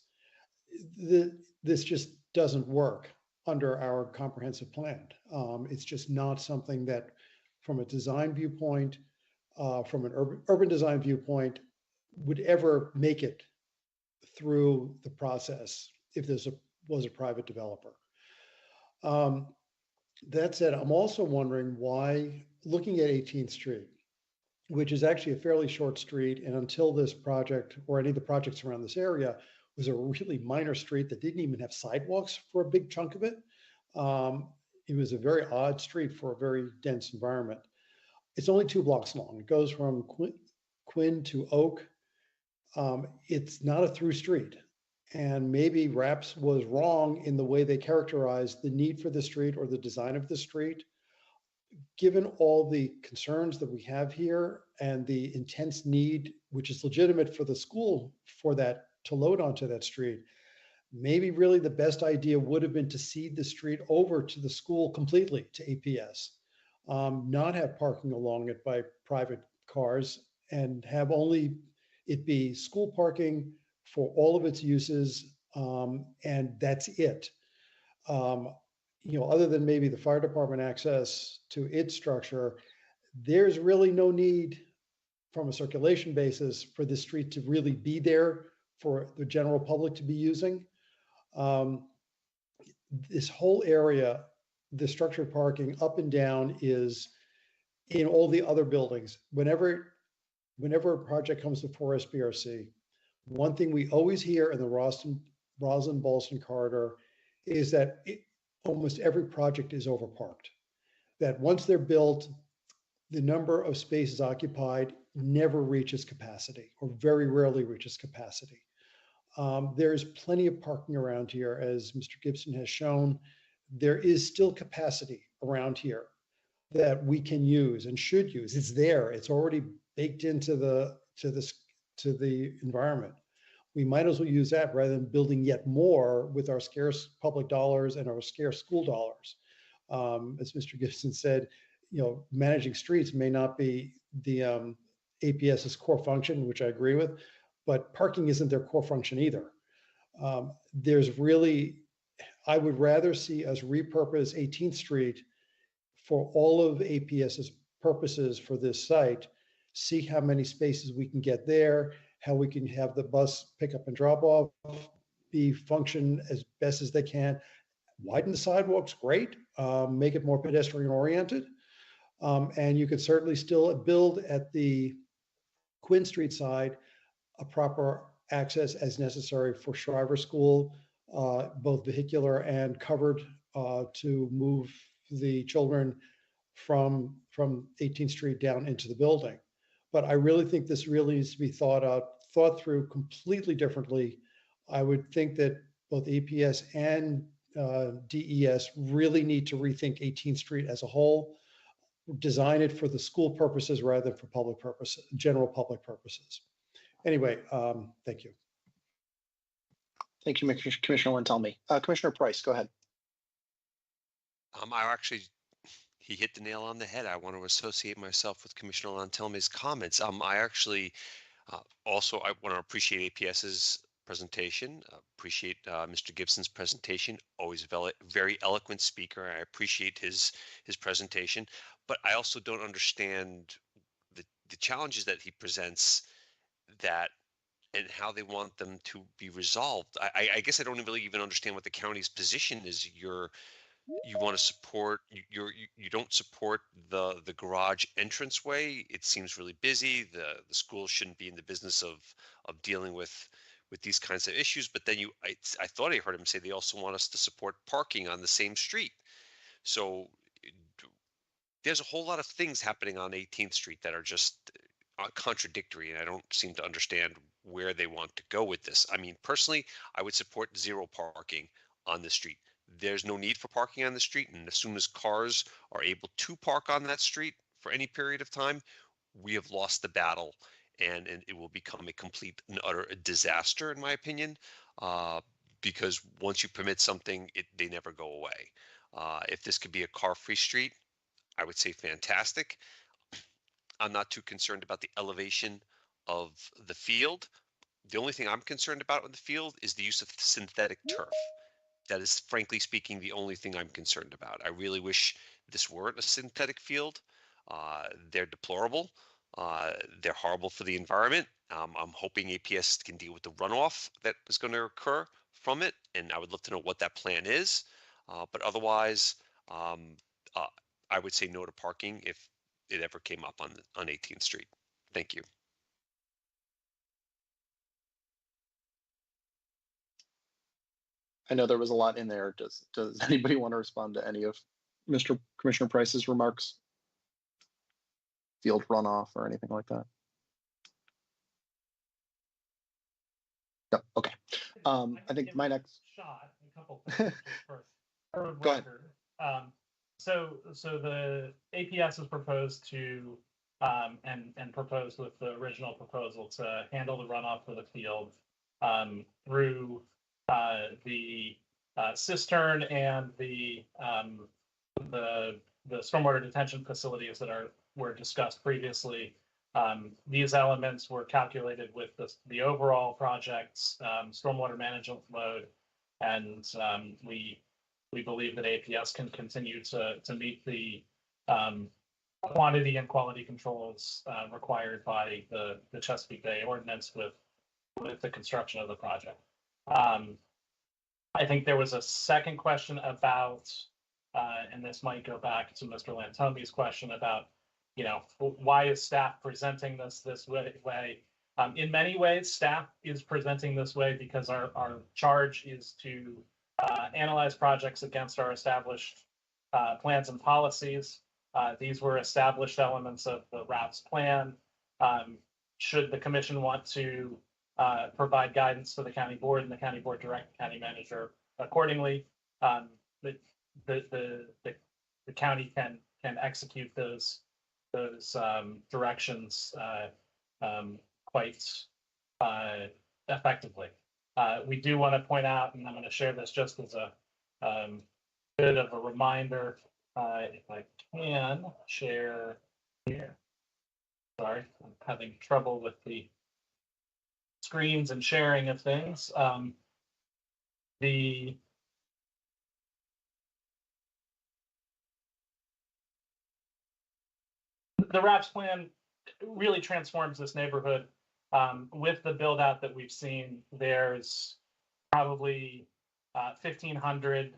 This just doesn't work under our comprehensive plan. It's just not something that, from a design viewpoint, from an urban design viewpoint, would ever make it through the process if this was a private developer. That said, I'm also wondering why, looking at 18th Street, which is actually a fairly short street, and until this project or any of the projects around this area, was a really minor street that didn't even have sidewalks for a big chunk of it. It was a very odd street for a very dense environment. It's only 2 blocks long. It goes from Quinn to Oak. It's not a through street. And maybe RAPS was wrong in the way they characterized the need for the street or the design of the street. Given all the concerns that we have here and the intense need, which is legitimate for the school for that to load onto that street, maybe really the best idea would have been to cede the street over to the school completely, to APS, not have parking along it by private cars, and have only it be school parking for all of its uses, and that's it. Other than maybe the fire department access to its structure, there's really no need from a circulation basis for the street to really be there for the general public to be using. This whole area, the structured parking up and down is in all the other buildings. Whenever a project comes before SBRC, one thing we always hear in the Roslyn-Ballston corridor is that almost every project is overparked. That once they're built, the number of spaces occupied never reaches capacity, or very rarely reaches capacity. There's plenty of parking around here, as Mr. Gibson has shown. There is still capacity around here that we can use and should use. It's there. It's already baked into the environment. We might as well use that rather than building yet more with our scarce public dollars and our scarce school dollars. As Mr. Gibson said, managing streets may not be the APS's core function, which I agree with, but parking isn't their core function either. I would rather see us repurpose 18th Street for all of APS's purposes for this site, see how many spaces we can get there, how we can have the bus pick up and drop off, function as best as they can. Widen the sidewalks, great. Make it more pedestrian oriented. And you could certainly still build at the Quinn Street side a proper access as necessary for Shriver School, both vehicular and covered, to move the children from 18th Street down into the building. But I really think this really needs to be thought through completely differently. I would think that both APS and DES really need to rethink 18th Street as a whole, design it for the school purposes rather than for public purposes, general public purposes. Anyway, thank you. Thank you, Commissioner Lantelmi. Commissioner Price, go ahead. He hit the nail on the head. I want to associate myself with Commissioner Lantelmi's comments. I want to appreciate APS's presentation, appreciate Mr. Gibson's presentation, always very eloquent speaker. I appreciate his presentation, but I also don't understand the challenges that he presents and how they want them to be resolved. I guess I don't really even understand what the county's position is. You want to support, you don't support the garage entranceway. It seems really busy. The school shouldn't be in the business of dealing with these kinds of issues. But then I thought I heard him say they also want us to support parking on the same street. So there's a whole lot of things happening on 18th Street that are just contradictory, and I don't seem to understand where they want to go with this. I mean, personally, I would support zero parking on the street. There's no need for parking on the street, and as soon as cars are able to park on that street for any period of time, we have lost the battle, and it will become a complete and utter disaster, in my opinion, because once you permit something, they never go away. If this could be a car-free street, I would say fantastic. I'm not too concerned about the elevation of the field. The only thing I'm concerned about in the field is the use of synthetic turf. That is, frankly speaking, the only thing I'm concerned about. I really wish this weren't a synthetic field. They're deplorable. They're horrible for the environment. I'm hoping APS can deal with the runoff that is going to occur from it, and I would love to know what that plan is. But otherwise, I would say no to parking if it ever came up on 18th Street. Thank you. I know there was a lot in there. Does anybody want to respond to any of Commissioner Price's remarks? Field runoff or anything like that? No, okay. I think my next shot, a couple things first. Go ahead. So the APS has proposed to and proposed with the original proposal to handle the runoff of the field through the cistern and the stormwater detention facilities that were discussed previously. These elements were calculated with the overall project's stormwater management load, and we believe that APS can continue to meet the quantity and quality controls required by the Chesapeake Bay ordinance with with the construction of the project. I think there was a second question about, and this might go back to Mr. Lantomi's question about, why is staff presenting this way? In many ways, staff is presenting this way because our charge is to analyze projects against our established plans and policies. These were established elements of the RAPS plan. Should the commission want to provide guidance to the county board, and the county board direct the county manager accordingly, the county can execute those directions quite effectively. We do want to point out, and I'm going to share this just as a bit of a reminder, if I can share here. Sorry, I'm having trouble with the screens and sharing of things. The RAPS plan really transforms this neighborhood. With the build out that we've seen, there's probably 1,500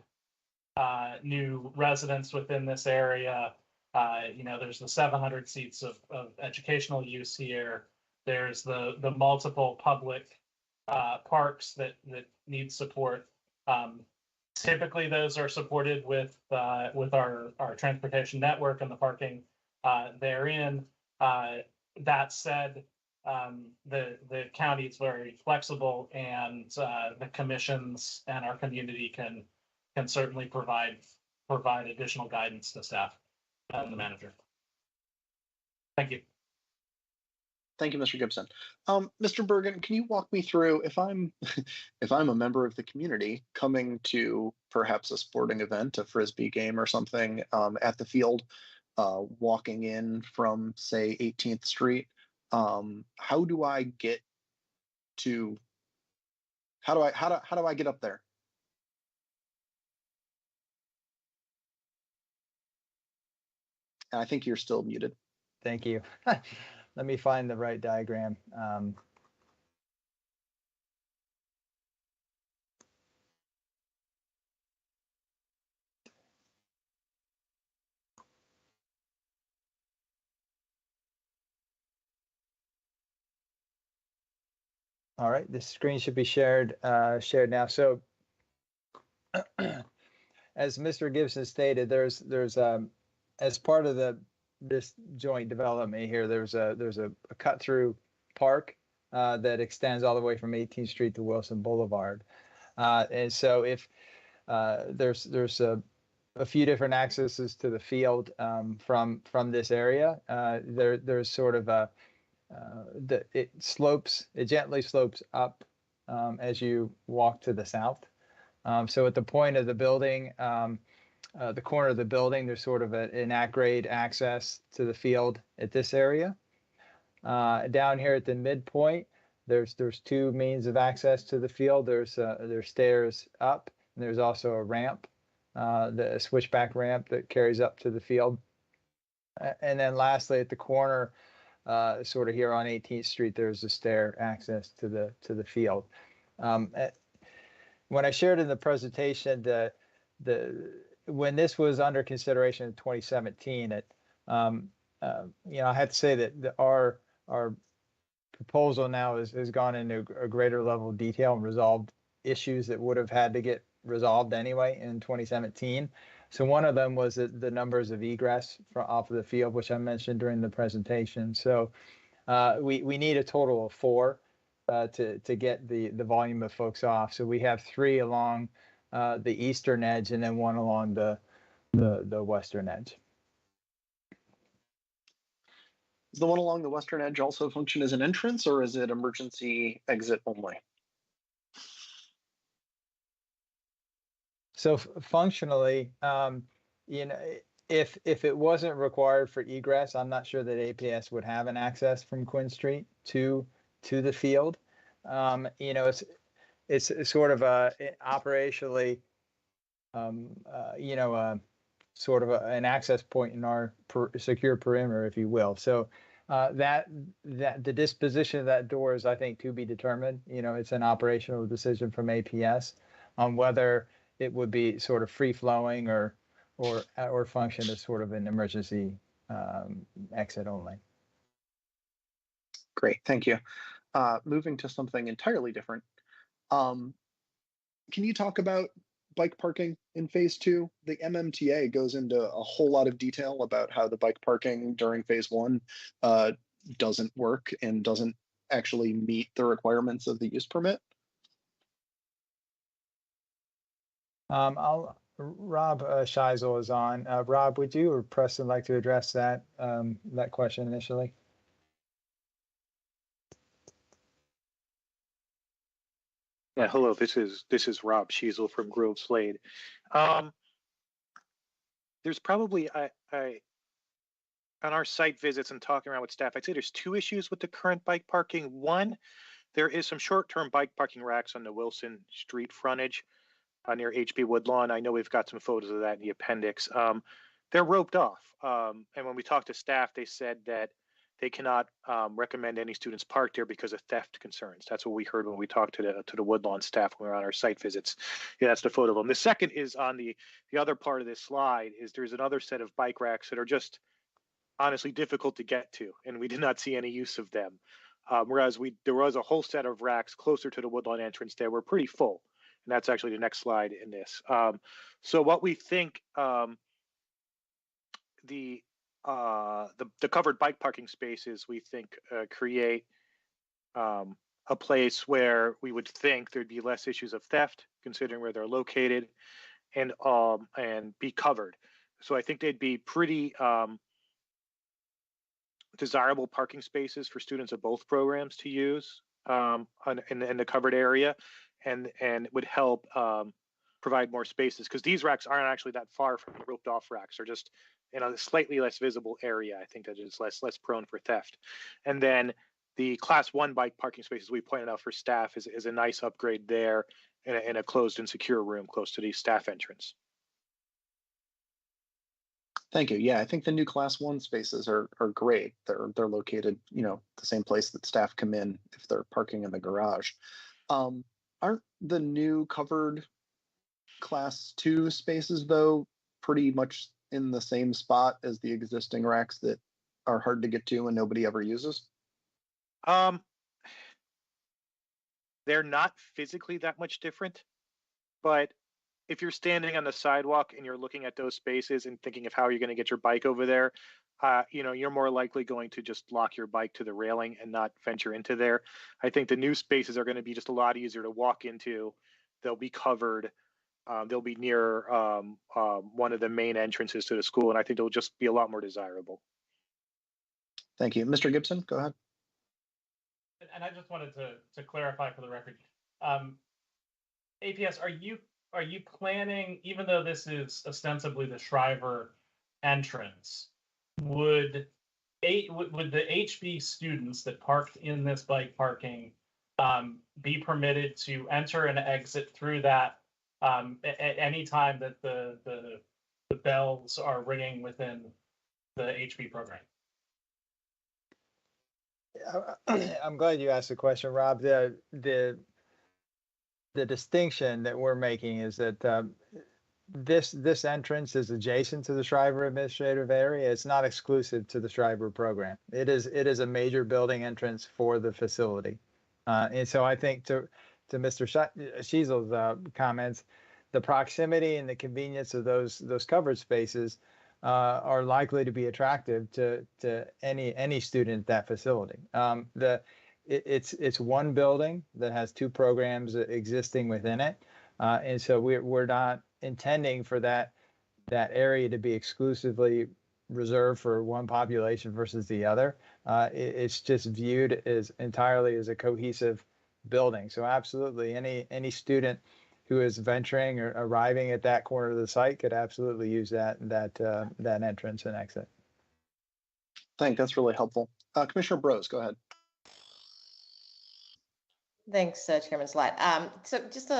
new residents within this area. There's the 700 seats of educational use here. There's the multiple public parks that need support. Typically, those are supported with our transportation network and the parking therein. That said, the county is very flexible, and the commissions and our community can certainly provide additional guidance to staff and the manager. Thank you. Thank you, Mr. Gibson. Mr. Bergen, can you walk me through, if I'm a member of the community coming to perhaps a sporting event, a Frisbee game or something, at the field, walking in from, say, 18th Street, how do I get up there? And I think you're still muted. Thank you. Let me find the right diagram. All right, the screen should be shared now. So as Mr. Gibson stated, there's as part of this joint development here, there's a cut through park that extends all the way from 18th Street to Wilson Boulevard. And so if there's a few different accesses to the field from this area, there's sort of it gently slopes up as you walk to the south. So at the point of the building, the corner of the building, there's sort of an at-grade access to the field at this area. Down here at the midpoint, there's two means of access to the field. There's stairs up, and there's also a ramp, the switchback ramp that carries up to the field. And then lastly, at the corner, sort of here on 18th Street, there's a stair access to the field. When I shared in the presentation when this was under consideration in 2017, I had to say that our proposal now has gone into a greater level of detail and resolved issues that would have had to get resolved anyway in 2017. So one of them was the numbers of egress off of the field, which I mentioned during the presentation. So we need a total of 4 to get the volume of folks off. So we have 3 along the eastern edge, and then 1 along the western edge. Does the one along the western edge also function as an entrance, or is it emergency exit only? So functionally, if it wasn't required for egress, I'm not sure that APS would have an access from Quinn Street to the field. It's sort of operationally, sort of an access point in our secure perimeter, if you will. So That the disposition of that door is, I think, to be determined. You know, it's an operational decision from APS on whether it would be sort of free flowing or function as sort of an emergency exit only. Great, thank you. Moving to something entirely different. Can you talk about bike parking in phase 2? The MMTA goes into a whole lot of detail about how the bike parking during phase 1 doesn't work and doesn't actually meet the requirements of the use permit. Rob Scheisel is on. Rob, would you or Preston like to address that that question initially? Yeah, hello. This is Rob Scheisel from Grove Slade. There's probably I on our site visits and talking around with staff, I'd say there's 2 issues with the current bike parking. One, there is some short-term bike parking racks on the Wilson Street frontage near HB Woodlawn. I know we've got some photos of that in the appendix. They're roped off, and when we talked to staff, they said that they cannot recommend any students park there because of theft concerns. That's what we heard when we talked to the Woodlawn staff when we were on our site visits. Yeah, that's the photo of them. The second is on the other part of this slide is there's another set of bike racks that are just honestly difficult to get to, and we did not see any use of them. Whereas there was a whole set of racks closer to the Woodlawn entrance that were pretty full, and that's actually the next slide in this. So what we think the covered bike parking spaces, we think create a place where we would think there'd be less issues of theft, considering where they're located, and be covered. So I think they'd be pretty desirable parking spaces for students of both programs to use in the covered area, and it would help provide more spaces, because these racks aren't actually that far from the roped off racks. They're just in a slightly less visible area. I think that is less prone for theft. And then the class 1 bike parking spaces we pointed out for staff is a nice upgrade there in a closed and secure room close to the staff entrance. Thank you. Yeah, I think the new class 1 spaces are great. They're located, you know, the same place that staff come in if they're parking in the garage. Aren't the new covered class 2 spaces though pretty much in the same spot as the existing racks that are hard to get to and nobody ever uses? They're not physically that much different, but if you're standing on the sidewalk and you're looking at those spaces and thinking of how you're going to get your bike over there, you know, you're more likely going to just lock your bike to the railing and not venture into there. I think the new spaces are going to be just a lot easier to walk into. They'll be covered. They'll be near one of the main entrances to the school, and I think they'll just be a lot more desirable. Thank you. Mr. Gibson, go ahead. And I just wanted to clarify for the record, APS, are you planning, even though this is ostensibly the Shriver entrance, would the HB students that parked in this bike parking be permitted to enter and exit through that at any time that the bells are ringing within the HB program? I'm glad you asked the question, Rob. The distinction that we're making is that this entrance is adjacent to the Shriver administrative area. It's not exclusive to the Shriver program. It is a major building entrance for the facility. And so I think to Mr. Schiesel's comments, the proximity and the convenience of those covered spaces are likely to be attractive to any student at that facility. It's one building that has 2 programs existing within it, and so we're not intending for that area to be exclusively reserved for one population versus the other. It's just viewed as entirely as a cohesive building. So absolutely, any student who is venturing or arriving at that corner of the site could absolutely use that entrance and exit. Thanks. That's really helpful. Commissioner Brose, go ahead. Thanks, Chairman Slatt. So just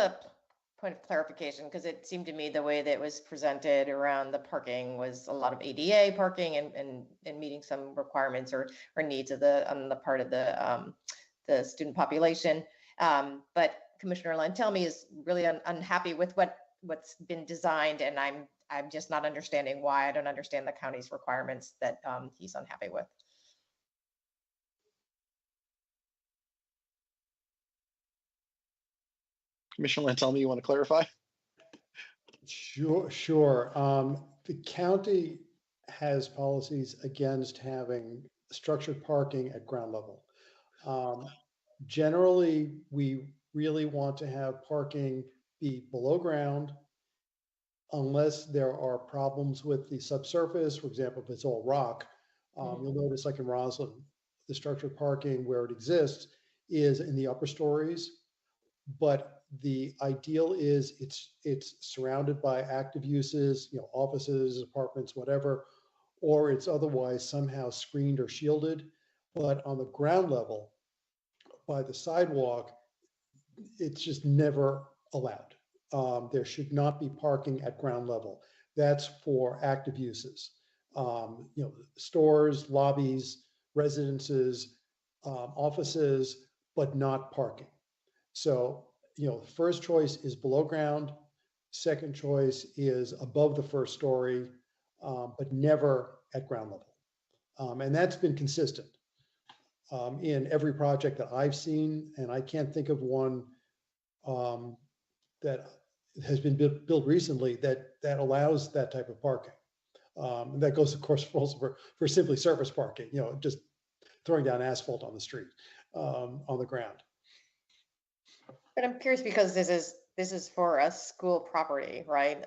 point of clarification, because it seemed to me the way that it was presented around the parking was a lot of ADA parking and meeting some requirements or needs of on the part of the student population. But Commissioner Lantelmi is really unhappy with what's been designed, and I'm just not understanding why. I don't understand the county's requirements that he's unhappy with. Commissioner Lantelmi, you want to clarify? Sure. The county has policies against having structured parking at ground level. Generally, we really want to have parking be below ground unless there are problems with the subsurface. For example, if it's all rock, you'll notice like in Roslyn, the structured parking where it exists is in the upper stories, but the ideal is it's surrounded by active uses, offices, apartments, whatever, or it's otherwise somehow screened or shielded. But on the ground level, by the sidewalk, it's just never allowed. There should not be parking at ground level. That's for active uses. Stores, lobbies, residences, offices, but not parking. So, first choice is below ground. Second choice is above the first story, but never at ground level. And that's been consistent in every project that I've seen. And I can't think of one that has been built recently that allows that type of parking. And that goes, of course, also for simply surface parking, just throwing down asphalt on the street, on the ground. But I'm curious because this is for a school property, right?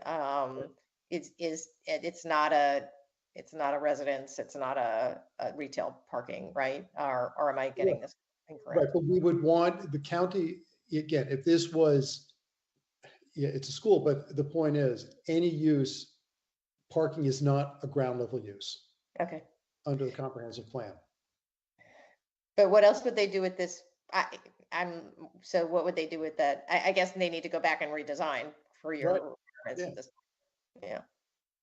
It's not a residence, it's not a retail parking, right? Or am I getting this incorrect? Right, but we would want the county, again, if this was, it's a school, but the point is any use, parking is not a ground level use. Okay. Under the comprehensive plan. But what else would they do with this? So what would they do with that? I guess they need to go back and redesign for your requirements.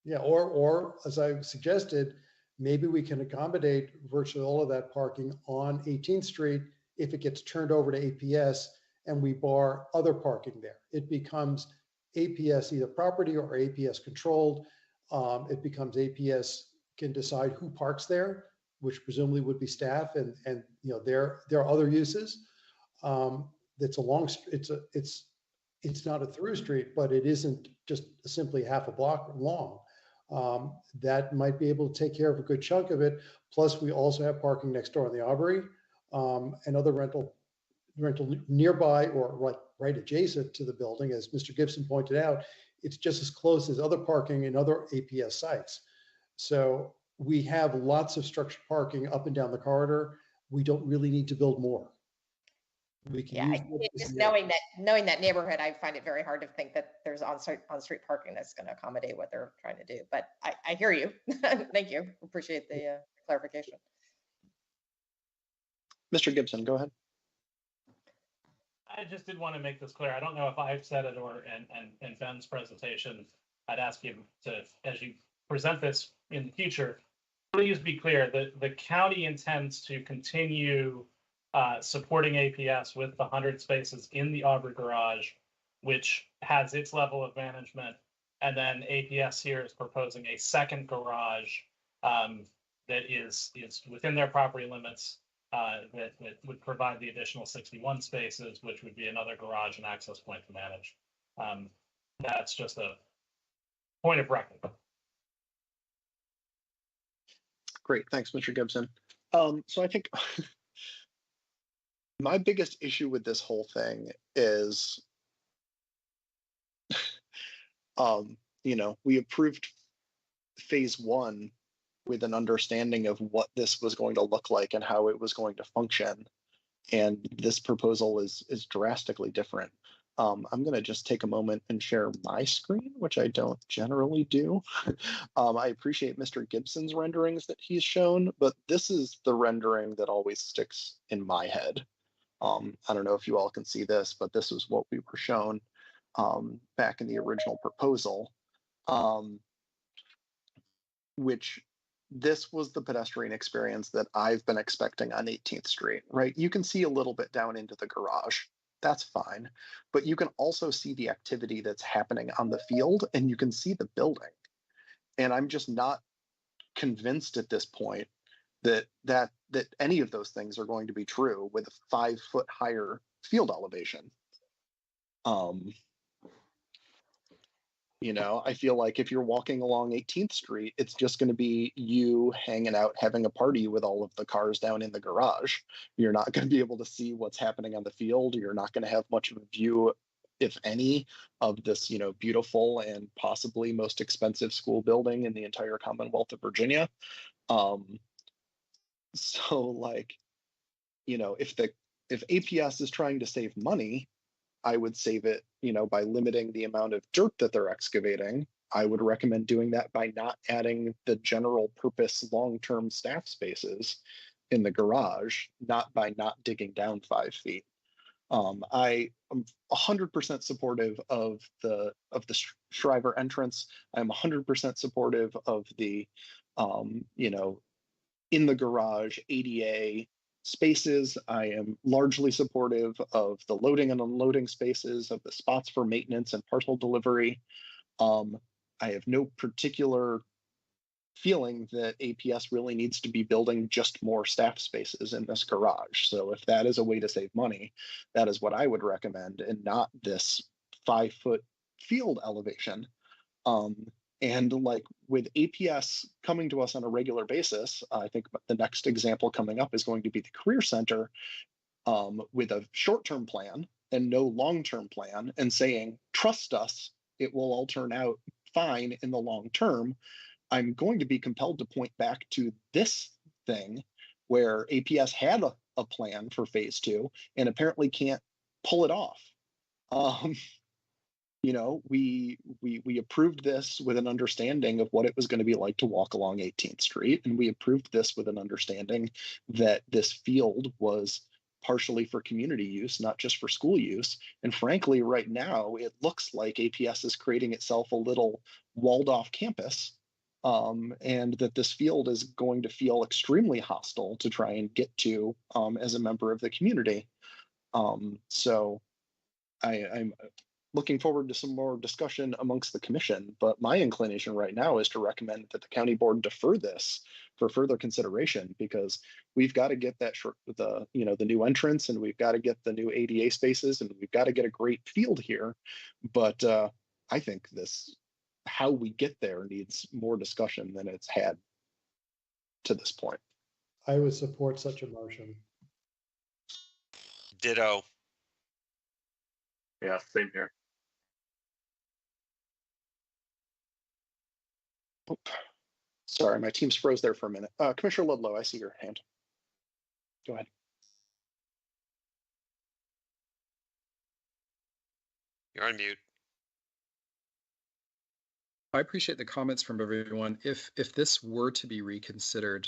Yeah, or as I suggested, maybe we can accommodate virtually all of that parking on 18th Street if it gets turned over to APS and we bar other parking there. It becomes APS either property or APS controlled. It becomes APS can decide who parks there, which presumably would be staff, and there are other uses. It's a long, it's not a through street, but it isn't just simply half a block long. That might be able to take care of a good chunk of it. Plus, we also have parking next door in the Aubrey, and other rental nearby or right adjacent to the building. As Mr. Gibson pointed out, it's just as close as other parking in other APS sites. So we have lots of structured parking up and down the corridor. We don't really need to build more. We can just knowing that neighborhood, I find it very hard to think that there's on-street parking that's going to accommodate what they're trying to do. But I hear you. Thank you. Appreciate the clarification. Mr. Gibson, go ahead. I just did want to make this clear. I don't know if I've said it or in Ben's presentation. I'd ask you to, as you present this in the future, please be clear that the county intends to continue supporting APS with the 100 spaces in the Aubrey garage, which has its level of management. And then APS here is proposing a second garage that is within their property limits that would provide the additional 61 spaces, which would be another garage and access point to manage. That's just a point of record. Great, thanks, Mr. Gibson. So I think my biggest issue with this whole thing is, we approved phase one with an understanding of what this was going to look like and how it was going to function. And this proposal is drastically different. I'm going to just take a moment and share my screen, which I don't generally do. I appreciate Mr. Gibson's renderings that he's shown, but this is the rendering that always sticks in my head. I don't know if you all can see this, but this is what we were shown. back in the original proposal, which this was the pedestrian experience that I've been expecting on 18th Street, right? You can see a little bit down into the garage. That's fine. But you can also see the activity that's happening on the field, and you can see the building. And I'm just not convinced at this point that any of those things are going to be true with a 5 foot higher field elevation. You know, I feel like if you're walking along 18th Street, it's just going to be you hanging out, having a party with all of the cars down in the garage. You're not going to be able to see what's happening on the field. You're not going to have much of a view, if any, of this, you know, beautiful and possibly most expensive school building in the entire Commonwealth of Virginia. So, like, you know, if APS is trying to save money, I would save it, you know, by limiting the amount of dirt that they're excavating. I would recommend doing that by not adding the general purpose long-term staff spaces in the garage, not by not digging down 5 feet. I am 100% supportive of the Shriver entrance. I'm 100% supportive of the, you know, in the garage ADA spaces. I am largely supportive of the loading and unloading spaces, of the spots for maintenance and parcel delivery. I have no particular feeling that APS really needs to be building just more staff spaces in this garage. So if that is a way to save money, that is what I would recommend, and not this 5 foot field elevation. And like with APS coming to us on a regular basis, I think the next example coming up is going to be the Career Center, with a short-term plan and no long-term plan, and saying, trust us, it will all turn out fine in the long term. I'm going to be compelled to point back to this thing where APS had a plan for phase 2 and apparently can't pull it off. You know, we approved this with an understanding of what it was going to be like to walk along 18th Street, and we approved this with an understanding that this field was partially for community use, not just for school use. And frankly, right now, it looks like APS is creating itself a little walled-off campus, and that this field is going to feel extremely hostile to try and get to as a member of the community. So I'm looking forward to some more discussion amongst the commission, but my inclination right now is to recommend that the county board defer this for further consideration, because we've got to get that the new entrance, and we've got to get the new ADA spaces, and we've got to get a great field here. But I think how we get there needs more discussion than it's had to this point. I would support such a motion. Ditto. Yeah, same here. Sorry, my team's froze there for a minute. Commissioner Ludlow, I see your hand. Go ahead. You're on mute. I appreciate the comments from everyone. If this were to be reconsidered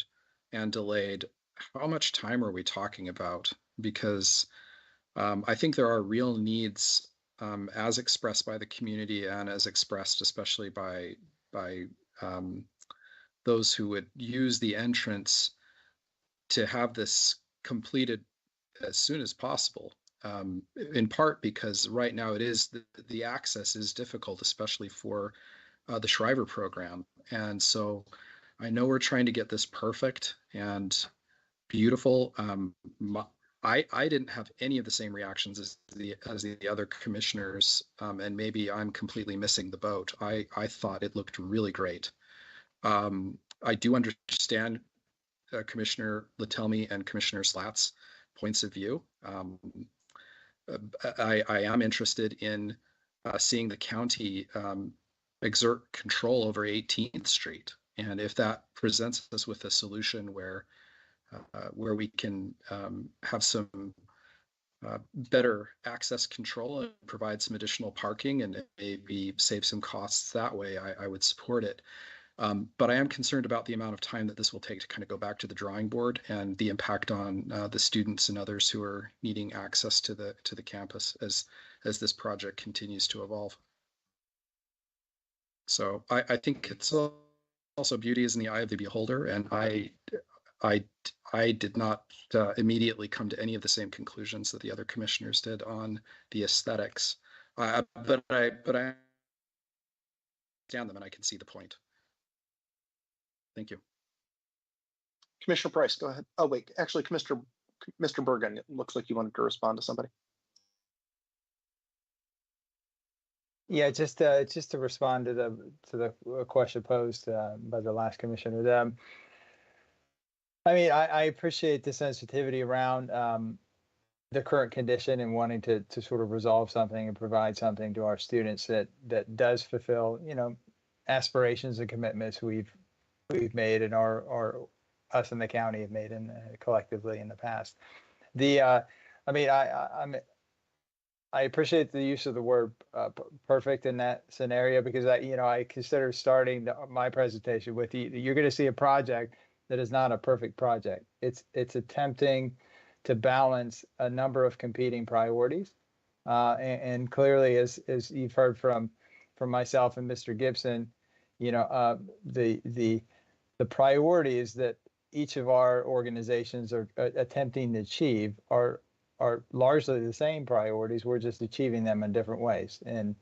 and delayed, how much time are we talking about? Because I think there are real needs as expressed by the community and as expressed especially by those who would use the entrance to have this completed as soon as possible. In part because right now it is the access is difficult, especially for the Shriver program. And so I know we're trying to get this perfect and beautiful. I didn't have any of the same reactions as the other commissioners, and maybe I'm completely missing the boat. I thought it looked really great. I do understand Commissioner Latelmi and Commissioner Slat's points of view. I am interested in seeing the county exert control over 18th Street, and if that presents us with a solution where we can have some better access control and provide some additional parking and maybe save some costs that way, I would support it. But I am concerned about the amount of time that this will take to kind of go back to the drawing board and the impact on the students and others who are needing access to the campus. as this project continues to evolve. So I think it's also beauty is in the eye of the beholder, and I did not immediately come to any of the same conclusions that the other commissioners did on the aesthetics, but I understand them and I can see the point. Thank you. Commissioner Price, go ahead. Oh, wait, actually, Mr. Bergen, it looks like you wanted to respond to somebody. Yeah, just to respond to the question posed by the last commissioner. I mean, I appreciate the sensitivity around the current condition and wanting to sort of resolve something and provide something to our students that does fulfill, you know, aspirations and commitments we've made and us in the county have made collectively in the past. I mean, I appreciate the use of the word perfect in that scenario, because I consider starting my presentation with you're going to see a project that is not a perfect project. It's attempting to balance a number of competing priorities, and clearly, as you've heard from myself and Mr. Gibson, you know, the priorities that each of our organizations are attempting to achieve are largely the same priorities. We're just achieving them in different ways, and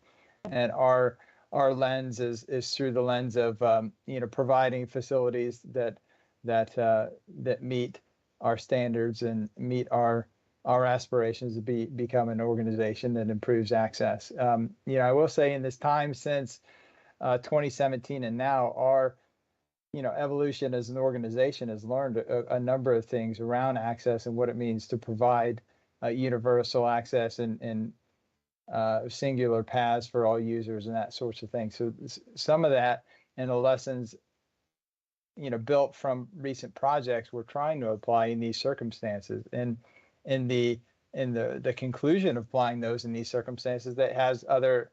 our lens is through the lens of you know, providing facilities that meet our standards and meet our aspirations to become an organization that improves access. You know, I will say in this time since 2017 and now, our evolution as an organization has learned a number of things around access and what it means to provide universal access and singular paths for all users and that sorts of things. So some of that and the lessons, you know, built from recent projects we're trying to apply in these circumstances, and in the conclusion of applying those in these circumstances, that has other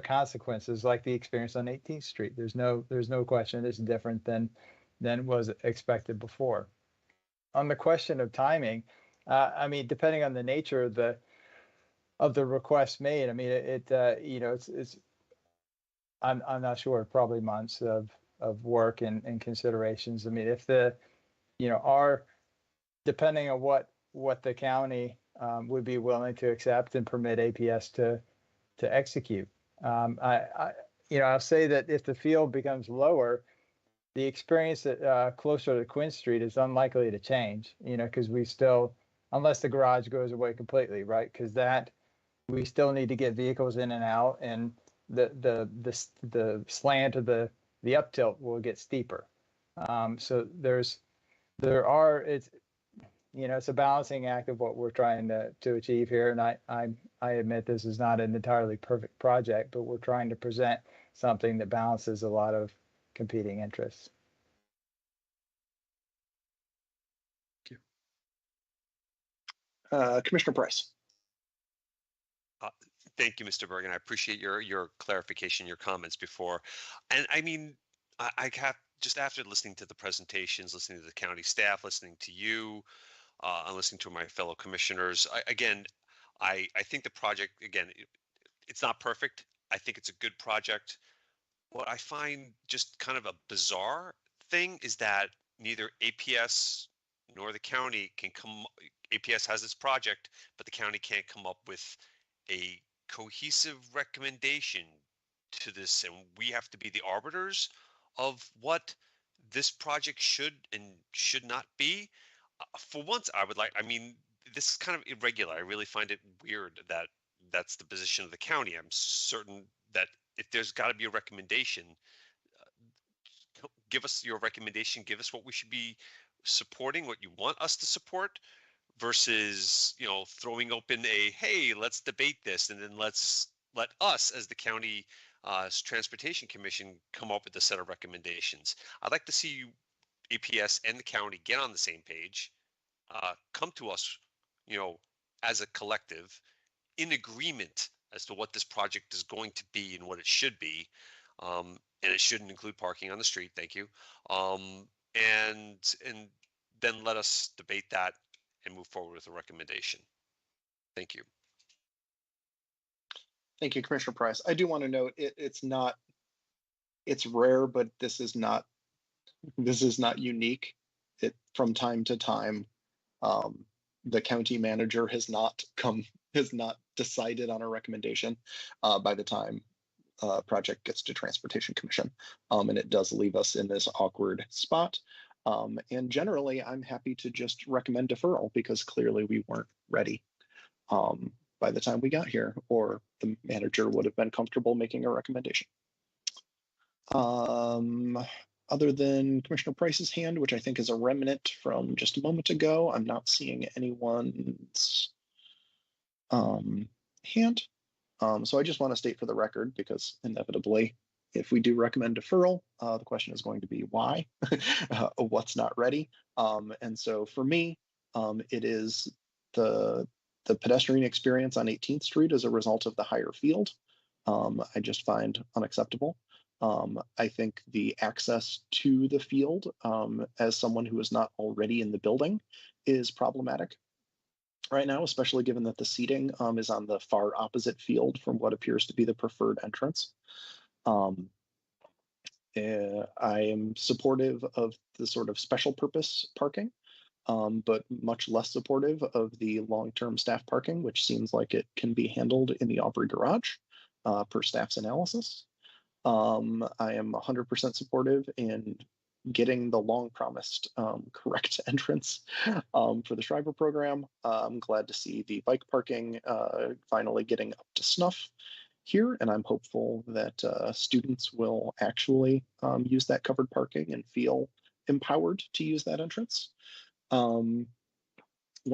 consequences, like the experience on 18th Street. There's no question it's different than was expected before. On the question of timing, I mean, depending on the nature of the request made, I mean, you know, it's I'm not sure, probably months of work and considerations. I mean, if depending on what the county would be willing to accept and permit APS to execute. I'll say that if the field becomes lower, the experience closer to Quinn Street is unlikely to change, you know, because we still, unless the garage goes away completely, right? Because we still need to get vehicles in and out, and the slant of the up tilt will get steeper. So it's a balancing act of what we're trying to achieve here. And I admit this is not an entirely perfect project, but we're trying to present something that balances a lot of competing interests. Thank you. Commissioner Price. Thank you, Mr. Bergen. I appreciate your clarification, your comments before. And I mean, I have, just after listening to the presentations, listening to the county staff, listening to you, and listening to my fellow commissioners, I think the project, again, it's not perfect. I think it's a good project. What I find just kind of a bizarre thing is that neither APS nor the county APS has this project, but the county can't come up with a cohesive recommendation to this, and we have to be the arbiters of what this project should and should not be. For once, I mean, this is kind of irregular. I really find it weird that that's the position of the county. I'm certain that if there's got to be a recommendation, give us your recommendation, give us what we should be supporting, what you want us to support, versus, you know, throwing open hey, let's debate this, and then let us as the county transportation commission come up with a set of recommendations. I'd like to see APS and the county get on the same page, come to us, you know, as a collective, in agreement as to what this project is going to be and what it should be. And it shouldn't include parking on the street. Thank you. And then let us debate that and move forward with a recommendation. Thank you. Thank you, Commissioner Price. I do want to note it's rare, but this is not unique. From time to time, the county manager has not decided on a recommendation by the time project gets to Transportation Commission, and it does leave us in this awkward spot. And generally, I'm happy to just recommend deferral because clearly we weren't ready by the time we got here, or the manager would have been comfortable making a recommendation. Other than Commissioner Price's hand, which I think is a remnant from just a moment ago, I'm not seeing anyone's hand. So I just want to state for the record, because inevitably, if we do recommend deferral, the question is going to be why, what's not ready. And so for me, it is the pedestrian experience on 18th Street as a result of the higher field. I just find unacceptable. I think the access to the field, as someone who is not already in the building, is problematic right now, especially given that the seating is on the far opposite field from what appears to be the preferred entrance. I am supportive of the sort of special purpose parking, but much less supportive of the long-term staff parking, which seems like it can be handled in the Aubrey garage per staff's analysis. I am 100% supportive in getting the long promised correct entrance for the Shriver program. I'm glad to see the bike parking finally getting up to snuff here, and I'm hopeful that students will actually use that covered parking and feel empowered to use that entrance. When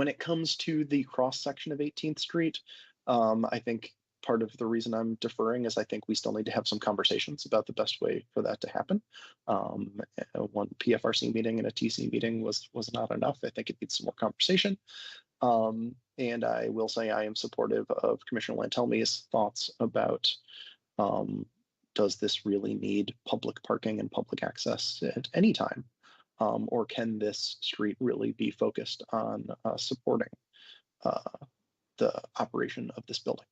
it comes to the cross section of 18th Street, I think part of the reason I'm deferring is I think we still need to have some conversations about the best way for that to happen. One PFRC meeting and a TC meeting was not enough. I think it needs some more conversation. And I will say I am supportive of Commissioner Lantelmi's thoughts about does this really need public parking and public access at any time? Or can this street really be focused on supporting the operation of this building?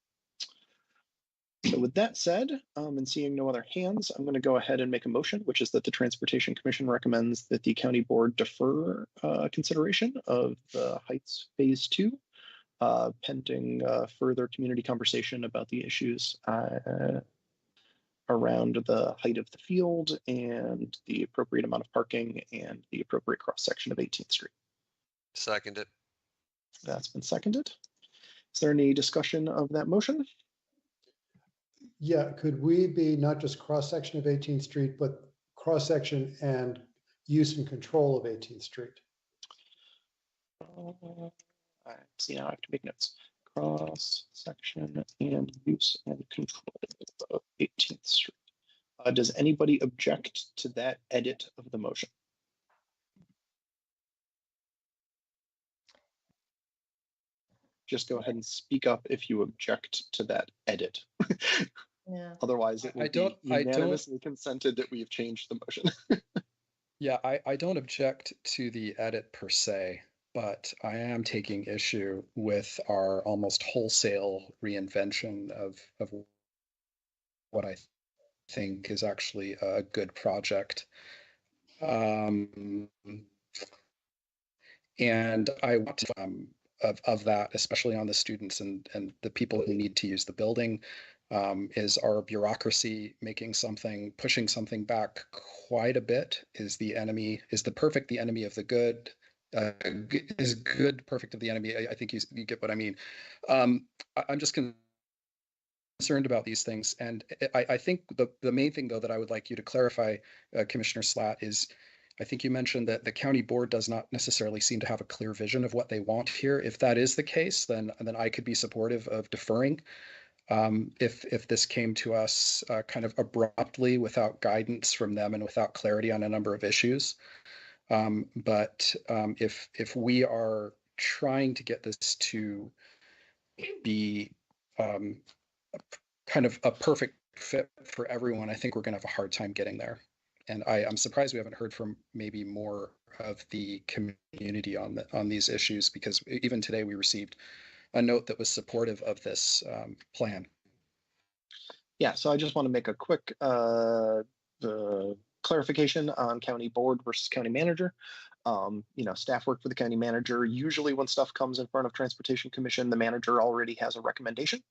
So with that said, and seeing no other hands, I'm going to go ahead and make a motion, which is that the Transportation Commission recommends that the County Board defer consideration of the Heights Phase 2, pending further community conversation about the issues around the height of the field and the appropriate amount of parking and the appropriate cross-section of 18th Street. Second it. That's been seconded. Is there any discussion of that motion? Yeah, could we be not just cross-section of 18th Street, but cross-section and use and control of 18th Street? See, now I have to make notes. Cross-section and use and control of 18th Street. Does anybody object to that edit of the motion? Just go ahead and speak up if you object to that edit. Yeah. Otherwise, it will be unanimously consented that we have changed the motion. Yeah, I don't object to the edit per se, but I am taking issue with our almost wholesale reinvention of what I think is actually a good project. And I want to, of that, especially on the students and the people who need to use the building, is our bureaucracy pushing something back quite a bit? Is the perfect the enemy of the good? Is good perfect of the enemy? I think you get what I mean. I'm just concerned about these things, and I think the main thing, though, that I would like you to clarify, Commissioner Slatt, is I think you mentioned that the county board does not necessarily seem to have a clear vision of what they want here. If that is the case, then I could be supportive of deferring. If this came to us kind of abruptly without guidance from them and without clarity on a number of issues. But if we are trying to get this to be kind of a perfect fit for everyone, I think we're going to have a hard time getting there. And I'm surprised we haven't heard from maybe more of the community on these issues, because even today we received a note that was supportive of this plan. Yeah, so I just want to make a quick clarification on county board versus county manager. Staff work for the county manager. Usually when stuff comes in front of Transportation Commission, the manager already has a recommendation,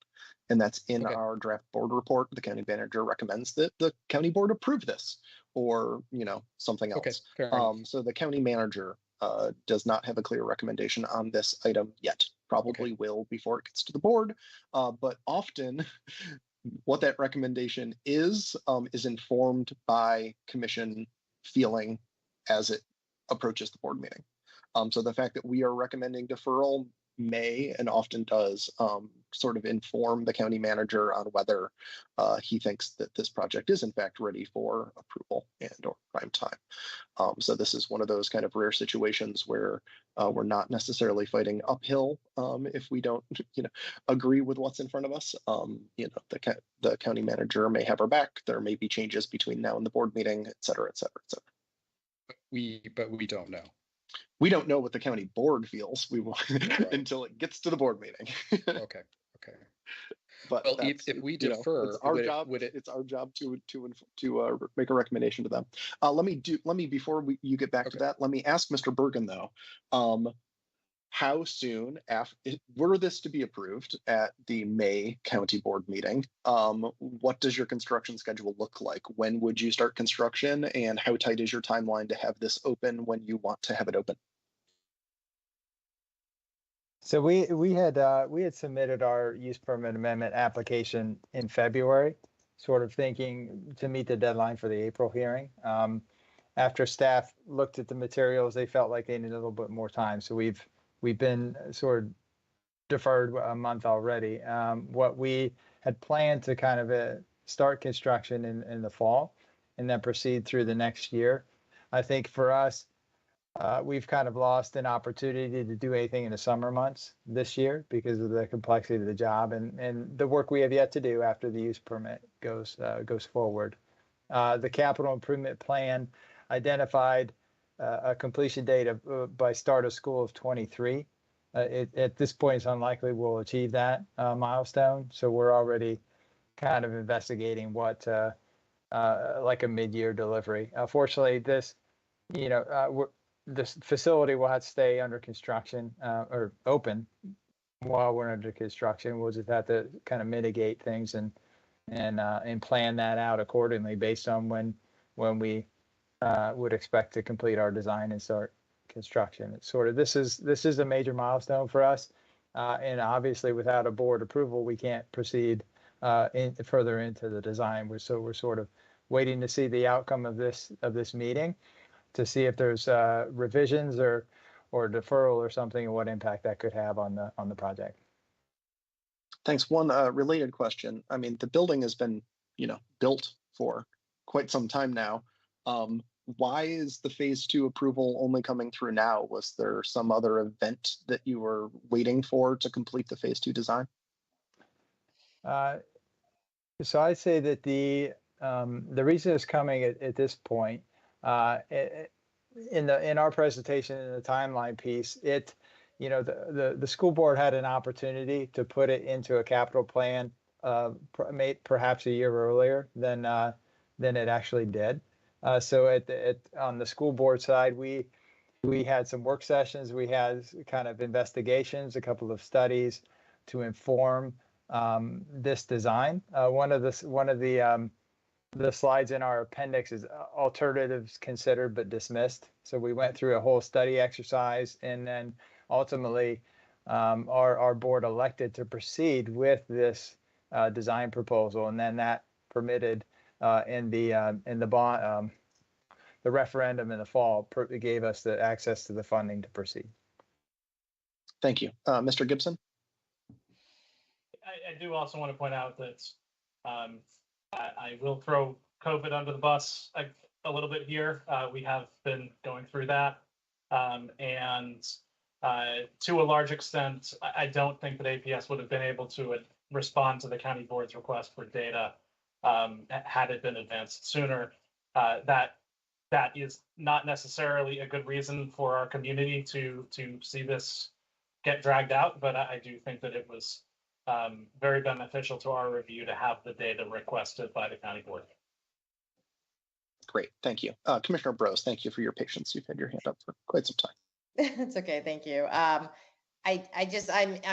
and that's in our draft board report. The county manager recommends that the county board approve this, or something else. Okay, fair enough. So the county manager does not have a clear recommendation on this item yet. Probably will before it gets to the board, but often what that recommendation is informed by commission feeling as it approaches the board meeting. So the fact that we are recommending deferral may and often does sort of inform the county manager on whether he thinks that this project is in fact ready for approval and or prime time. So this is one of those kind of rare situations where we're not necessarily fighting uphill if we don't agree with what's in front of us. The county manager may have our back. There may be changes between now and the board meeting, et cetera, et cetera, et cetera. But we don't know. We don't know what the county board feels. We will until it gets to the board meeting. Okay. But well, if we defer, it's our job. It's our job to make a recommendation to them. Let me before you get back to that. Let me ask Mr. Bergen though. How soon after were this to be approved at the May county board meeting? What does your construction schedule look like? When would you start construction, and how tight is your timeline to have this open when you want to have it open? So we had submitted our use permit amendment application in February, sort of thinking to meet the deadline for the April hearing. After staff looked at the materials, they felt like they needed a little bit more time. So we've been sort of deferred a month already. What we had planned to kind of start construction in the fall and then proceed through the next year. I think for us, we've kind of lost an opportunity to do anything in the summer months this year because of the complexity of the job and the work we have yet to do after the use permit goes forward. The capital improvement plan identified a completion date of by start of school of 23. At this point, it's unlikely we'll achieve that milestone. So we're already kind of investigating what like a mid-year delivery. Fortunately, this facility will have to stay under construction or open while we're under construction. We'll just have to kind of mitigate things and plan that out accordingly based on when we would expect to complete our design and start construction. It's sort of this is a major milestone for us, and obviously without a board approval, we can't proceed further into the design. We're sort of waiting to see the outcome of this meeting to see if there's revisions or deferral or something, and what impact that could have on the project. Thanks. One related question. I mean, the building has been built for quite some time now. Why is the phase 2 approval only coming through now? Was there some other event that you were waiting for to complete the phase 2 design? So I'd say that the reason it's coming at this point, in our presentation in the timeline piece, the school board had an opportunity to put it into a capital plan perhaps a year earlier than it actually did. So on the school board side, we had some work sessions, we had kind of investigations, a couple of studies to inform this design. One of the slides in our appendix is alternatives considered but dismissed. So we went through a whole study exercise, and then ultimately our board elected to proceed with this design proposal, and then that permitted in the bond, the referendum in the fall gave us the access to the funding to proceed. Thank you. Mr. Gibson? I do also want to point out that I will throw COVID under the bus a little bit here. We have been going through that. And to a large extent, I don't think that APS would have been able to respond to the county board's request for data had it been advanced sooner. That is not necessarily a good reason for our community to see this get dragged out, but I do think that it was very beneficial to our review to have the data requested by the county board. Great, thank you. Commissioner Bros, thank you for your patience. You've had your hand up for quite some time. It's okay, thank you. I'm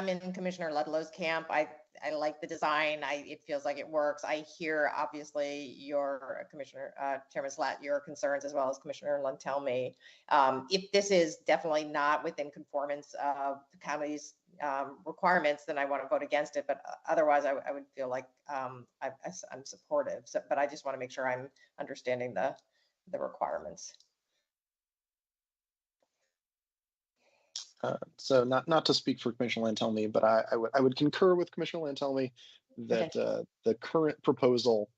in Commissioner Ludlow's camp. I like the design. It feels like it works. I hear obviously your Commissioner, Chairman Slatt, your concerns as well as Commissioner Lund tell me. If this is definitely not within conformance of the county's requirements, then I want to vote against it. But otherwise, I would feel like I'm supportive. So, but I just want to make sure I'm understanding the requirements. So not to speak for Commissioner Lantelmi, but I would concur with Commissioner Lantelmi that the current proposal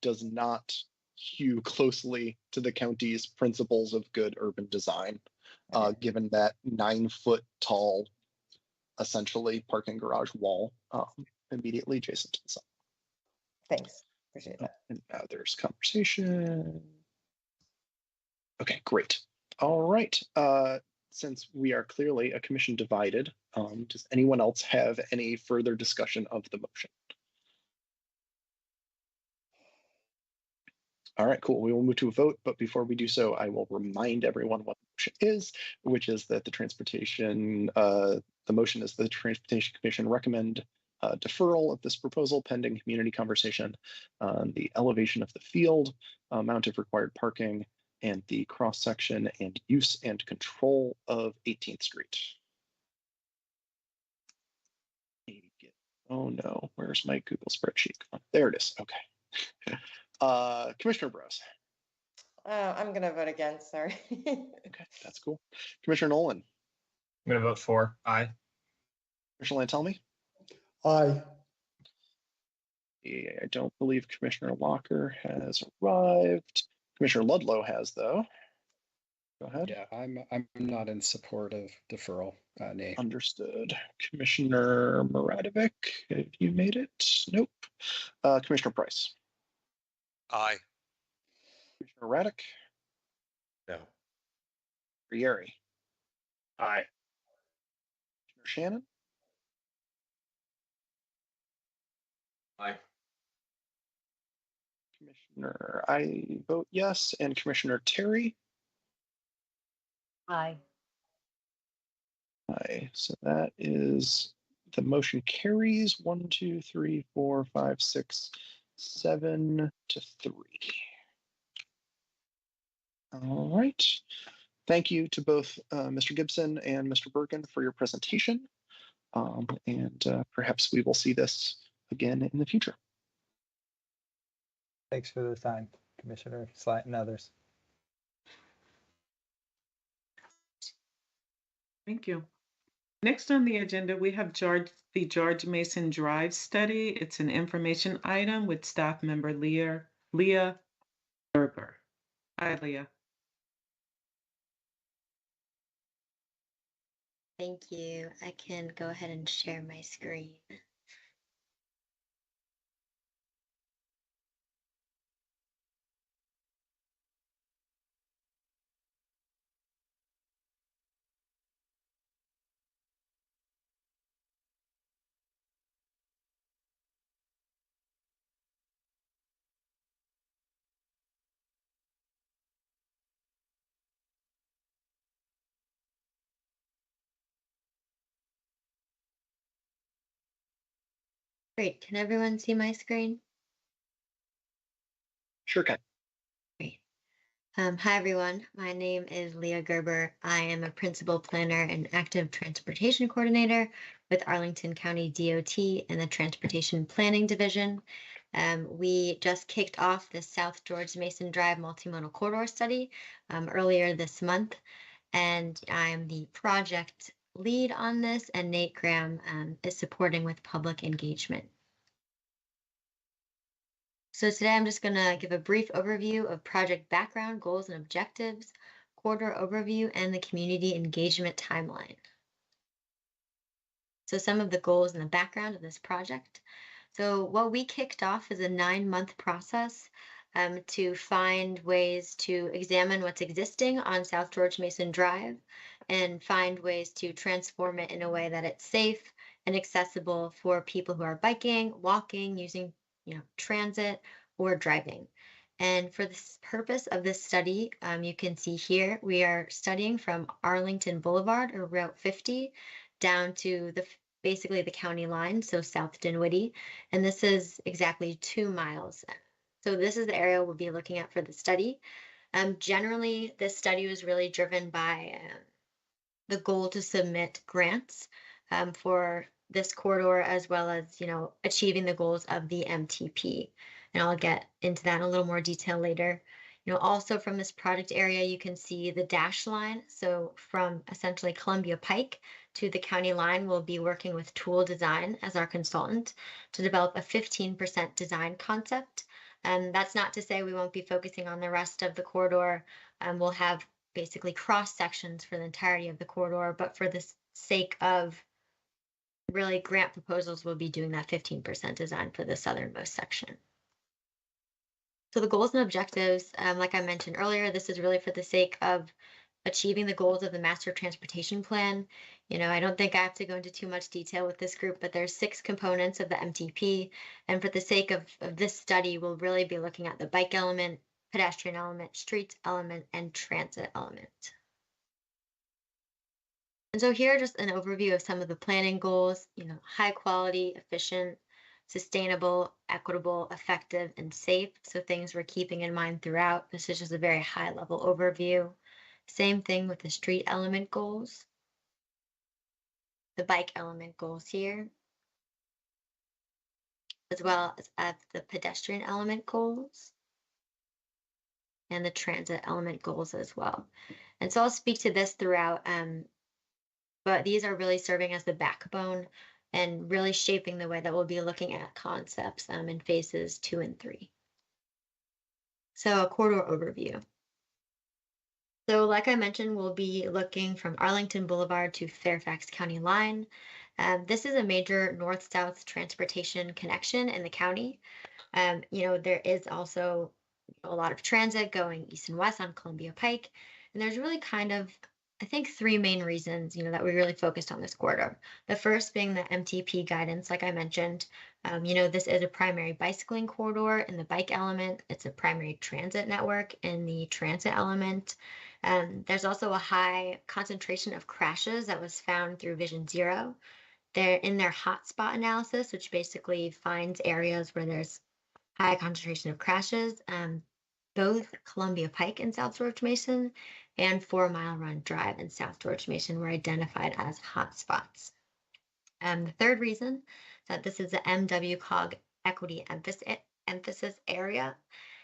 does not hew closely to the county's principles of good urban design, given that 9-foot tall, essentially parking garage wall immediately adjacent to the site. Thanks, appreciate that. And now there's conversation. Okay, great. All right. Since we are clearly a commission divided, does anyone else have any further discussion of the motion? All right, cool. We will move to a vote, but before we do so, I will remind everyone what the motion is, which is that the motion is the Transportation Commission recommend deferral of this proposal pending community conversation on the elevation of the field, amount of required parking, and the cross-section and use and control of 18th Street. Oh no, where's my Google spreadsheet? There it is, okay. Commissioner Bros. I'm gonna vote against, sorry. Okay, that's cool. Commissioner Nolan. I'm gonna vote for, aye. Commissioner Lantelmi? Aye. I don't believe Commissioner Locker has arrived. Commissioner Ludlow has, though. Go ahead. Yeah, I'm not in support of deferral. Nay. Understood. Commissioner Maradovic, have you made it? Nope. Commissioner Price. Aye. Commissioner Raddick. No. Rieri. Aye. Commissioner Shannon. Aye. Commissioner, I vote yes. And Commissioner Terry. Aye. Aye. So that is the motion carries 1, 2, 3, 4, 5, 6, 7 to 3. All right. Thank you to both Mr. Gibson and Mr. Bergen for your presentation. And perhaps we will see this again in the future. Thanks for the time, Commissioner Slatt and others. Thank you. Next on the agenda, we have the George Mason Drive study. It's an information item with staff member Leah Gerber. Hi, Leah. Thank you. I can go ahead and share my screen. Great. Can everyone see my screen? Sure can. Great. Hi, everyone. My name is Leah Gerber. I am a principal planner and active transportation coordinator with Arlington County DOT and the Transportation Planning Division. We just kicked off the South George Mason Drive multimodal corridor study earlier this month, and I'm the project lead on this, and Nate Graham is supporting with public engagement. So today I'm just going to give a brief overview of project background, goals and objectives, corridor overview, and the community engagement timeline. So some of the goals and the background of this project. So what we kicked off is a 9-month process to find ways to examine what's existing on South George Mason Drive and find ways to transform it in a way that it's safe and accessible for people who are biking, walking, using, transit, or driving. And for this purpose of this study, you can see here, we are studying from Arlington Boulevard, or Route 50, down to basically the county line, so South Dinwiddie. And this is exactly 2 miles. So this is the area we'll be looking at for the study. Generally, this study was really driven by the goal to submit grants for this corridor, as well as, achieving the goals of the MTP. And I'll get into that in a little more detail later. Also from this project area, you can see the dash line. So from essentially Columbia Pike to the county line, we'll be working with Tool Design as our consultant to develop a 15% design concept. And that's not to say we won't be focusing on the rest of the corridor. We'll have basically cross sections for the entirety of the corridor, but for the sake of really grant proposals, we'll be doing that 15% design for the southernmost section. So the goals and objectives, like I mentioned earlier, this is really for the sake of achieving the goals of the Master Transportation Plan. I don't think I have to go into too much detail with this group, but there's 6 components of the MTP. And for the sake of this study, we'll really be looking at the bike element, pedestrian element, streets element, and transit element. And so here, just an overview of some of the planning goals, high quality, efficient, sustainable, equitable, effective, and safe. So things we're keeping in mind throughout. This is just a very high level overview. Same thing with the street element goals. The bike element goals here, as well as the pedestrian element goals and the transit element goals as well. And so I'll speak to this throughout, but these are really serving as the backbone and really shaping the way that we'll be looking at concepts in phases 2 and 3. So a corridor overview. So like I mentioned, we'll be looking from Arlington Boulevard to Fairfax County line. This is a major north-south transportation connection in the county. There is also a lot of transit going east and west on Columbia Pike. And there's really kind of, I think, 3 main reasons, that we really focused on this corridor. The first being the MTP guidance, like I mentioned. This is a primary bicycling corridor in the bike element. It's a primary transit network in the transit element. There's also a high concentration of crashes that was found through Vision Zero. They're in their hotspot analysis, which basically finds areas where there's high concentration of crashes. Both Columbia Pike in South George Mason and 4 Mile Run Drive in South George Mason were identified as hotspots. The third reason that this is the MWCOG equity emphasis area.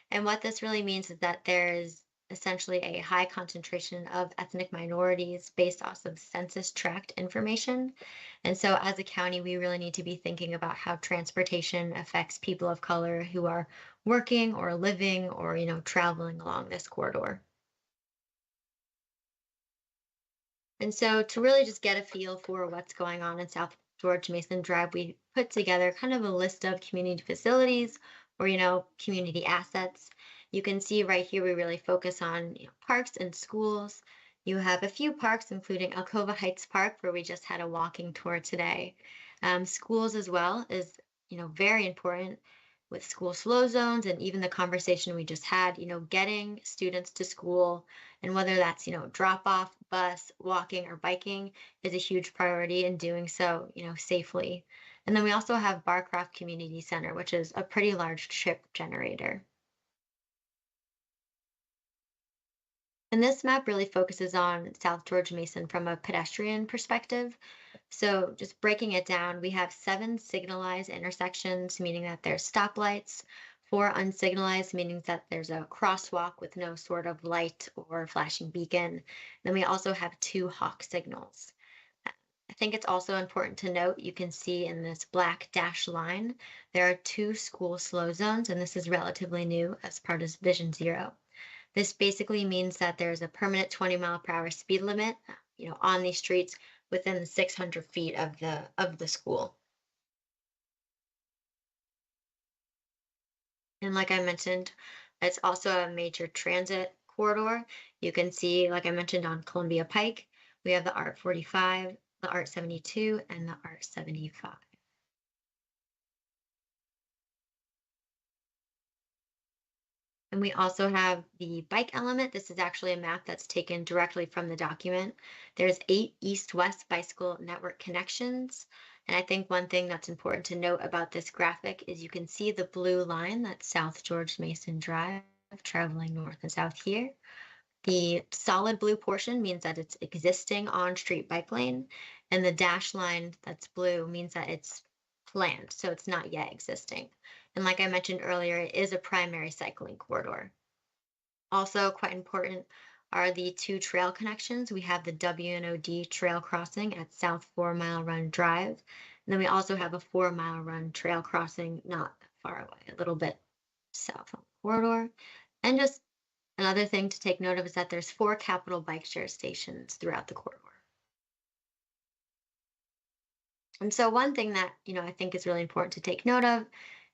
And what this really means is that there is essentially a high concentration of ethnic minorities based off of census tract information. And so as a county, we really need to be thinking about how transportation affects people of color who are working or living or, traveling along this corridor. And so to really just get a feel for what's going on in South George Mason Drive, we put together kind of a list of community facilities or, community assets. You can see right here, we really focus on parks and schools. You have a few parks, including Alcova Heights Park, where we just had a walking tour today. Schools as well is, very important with school slow zones and even the conversation we just had, getting students to school and whether that's, drop off, bus, walking, or biking is a huge priority in doing so, safely. And then we also have Barcroft Community Center, which is a pretty large trip generator. And this map really focuses on South George Mason from a pedestrian perspective. So just breaking it down, we have 7 signalized intersections, meaning that there's stoplights, 4 unsignalized, meaning that there's a crosswalk with no sort of light or flashing beacon. Then we also have 2 hawk signals. I think it's also important to note, you can see in this black dashed line, there are 2 school slow zones, and this is relatively new as part of Vision Zero. This basically means that there's a permanent 20-mile-per-hour speed limit, on these streets within 600 feet of the school. And like I mentioned, it's also a major transit corridor. You can see, like I mentioned, on Columbia Pike, we have the Art 45, the Art 72, and the Art 75. And we also have the bike element. This is actually a map that's taken directly from the document. There's 8 east-west bicycle network connections. And I think one thing that's important to note about this graphic is you can see the blue line that's South George Mason Drive traveling north and south here. The solid blue portion means that it's existing on-street bike lane, and the dashed line that's blue means that it's planned, so it's not yet existing. And like I mentioned earlier, it is a primary cycling corridor. Also quite important are the 2 trail connections. We have the W&OD trail crossing at South 4 Mile Run Drive. And then we also have a 4 Mile Run trail crossing not far away, a little bit south on the corridor. And just another thing to take note of is that there's 4 capital bike share stations throughout the corridor. And so one thing that, I think is really important to take note of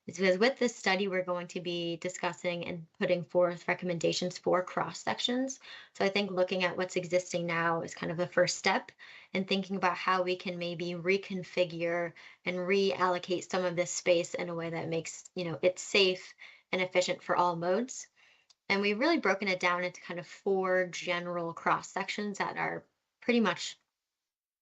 is because with this study, we're going to be discussing and putting forth recommendations for cross sections. So I think looking at what's existing now is kind of the first step, and thinking about how we can maybe reconfigure and reallocate some of this space in a way that makes, it safe and efficient for all modes. And we've really broken it down into kind of 4 general cross sections that are pretty much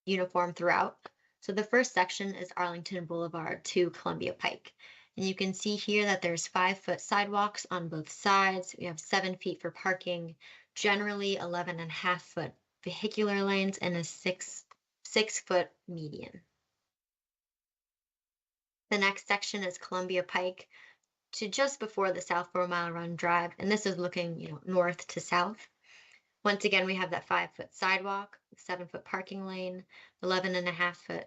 uniform throughout. So the first section is Arlington Boulevard to Columbia Pike. And you can see here that there's 5-foot sidewalks on both sides. We have 7 feet for parking, generally 11.5-foot vehicular lanes, and a 6-foot median. The next section is Columbia Pike to just before the South 4 Mile Run Drive. And this is looking, north to south. Once again, we have that 5-foot sidewalk, 7-foot parking lane, 11.5-foot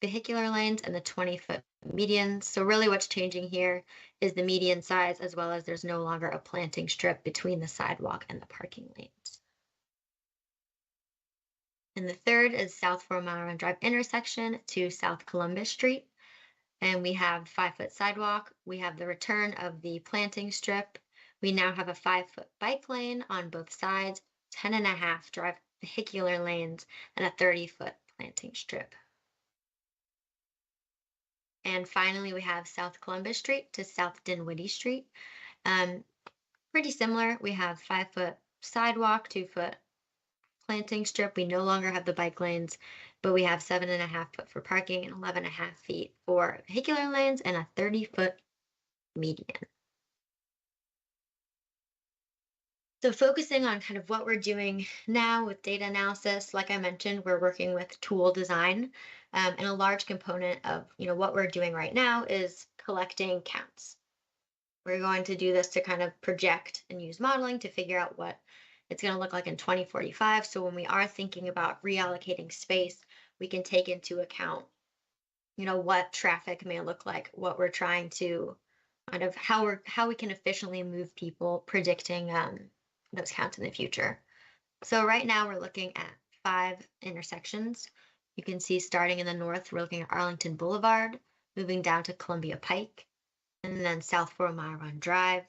vehicular lanes, and the 20-foot median. So really what's changing here is the median size, as well as there's no longer a planting strip between the sidewalk and the parking lanes. And the third is South 4 Mile Run Drive intersection to South Columbus Street. And we have 5-foot sidewalk. We have the return of the planting strip. We now have a 5-foot bike lane on both sides, 10.5 drive vehicular lanes, and a 30-foot planting strip. And finally, we have South Columbus Street to South Dinwiddie Street. Pretty similar. We have 5-foot sidewalk, 2-foot planting strip. We no longer have the bike lanes, but we have 7.5 foot for parking and 11.5 feet for vehicular lanes and a 30-foot median. So focusing on kind of what we're doing now with data analysis, like I mentioned, we're working with tool design, and a large component of what we're doing right now is collecting counts. We're going to do this to kind of project and use modeling to figure out what it's going to look like in 2045. So when we are thinking about reallocating space, we can take into account, what traffic may look like, what we're trying to kind of how we can efficiently move people, predicting those counts in the future. So right now we're looking at 5 intersections. You can see starting in the north, we're looking at Arlington Boulevard, moving down to Columbia Pike, and then South 4 Mile Run Drive,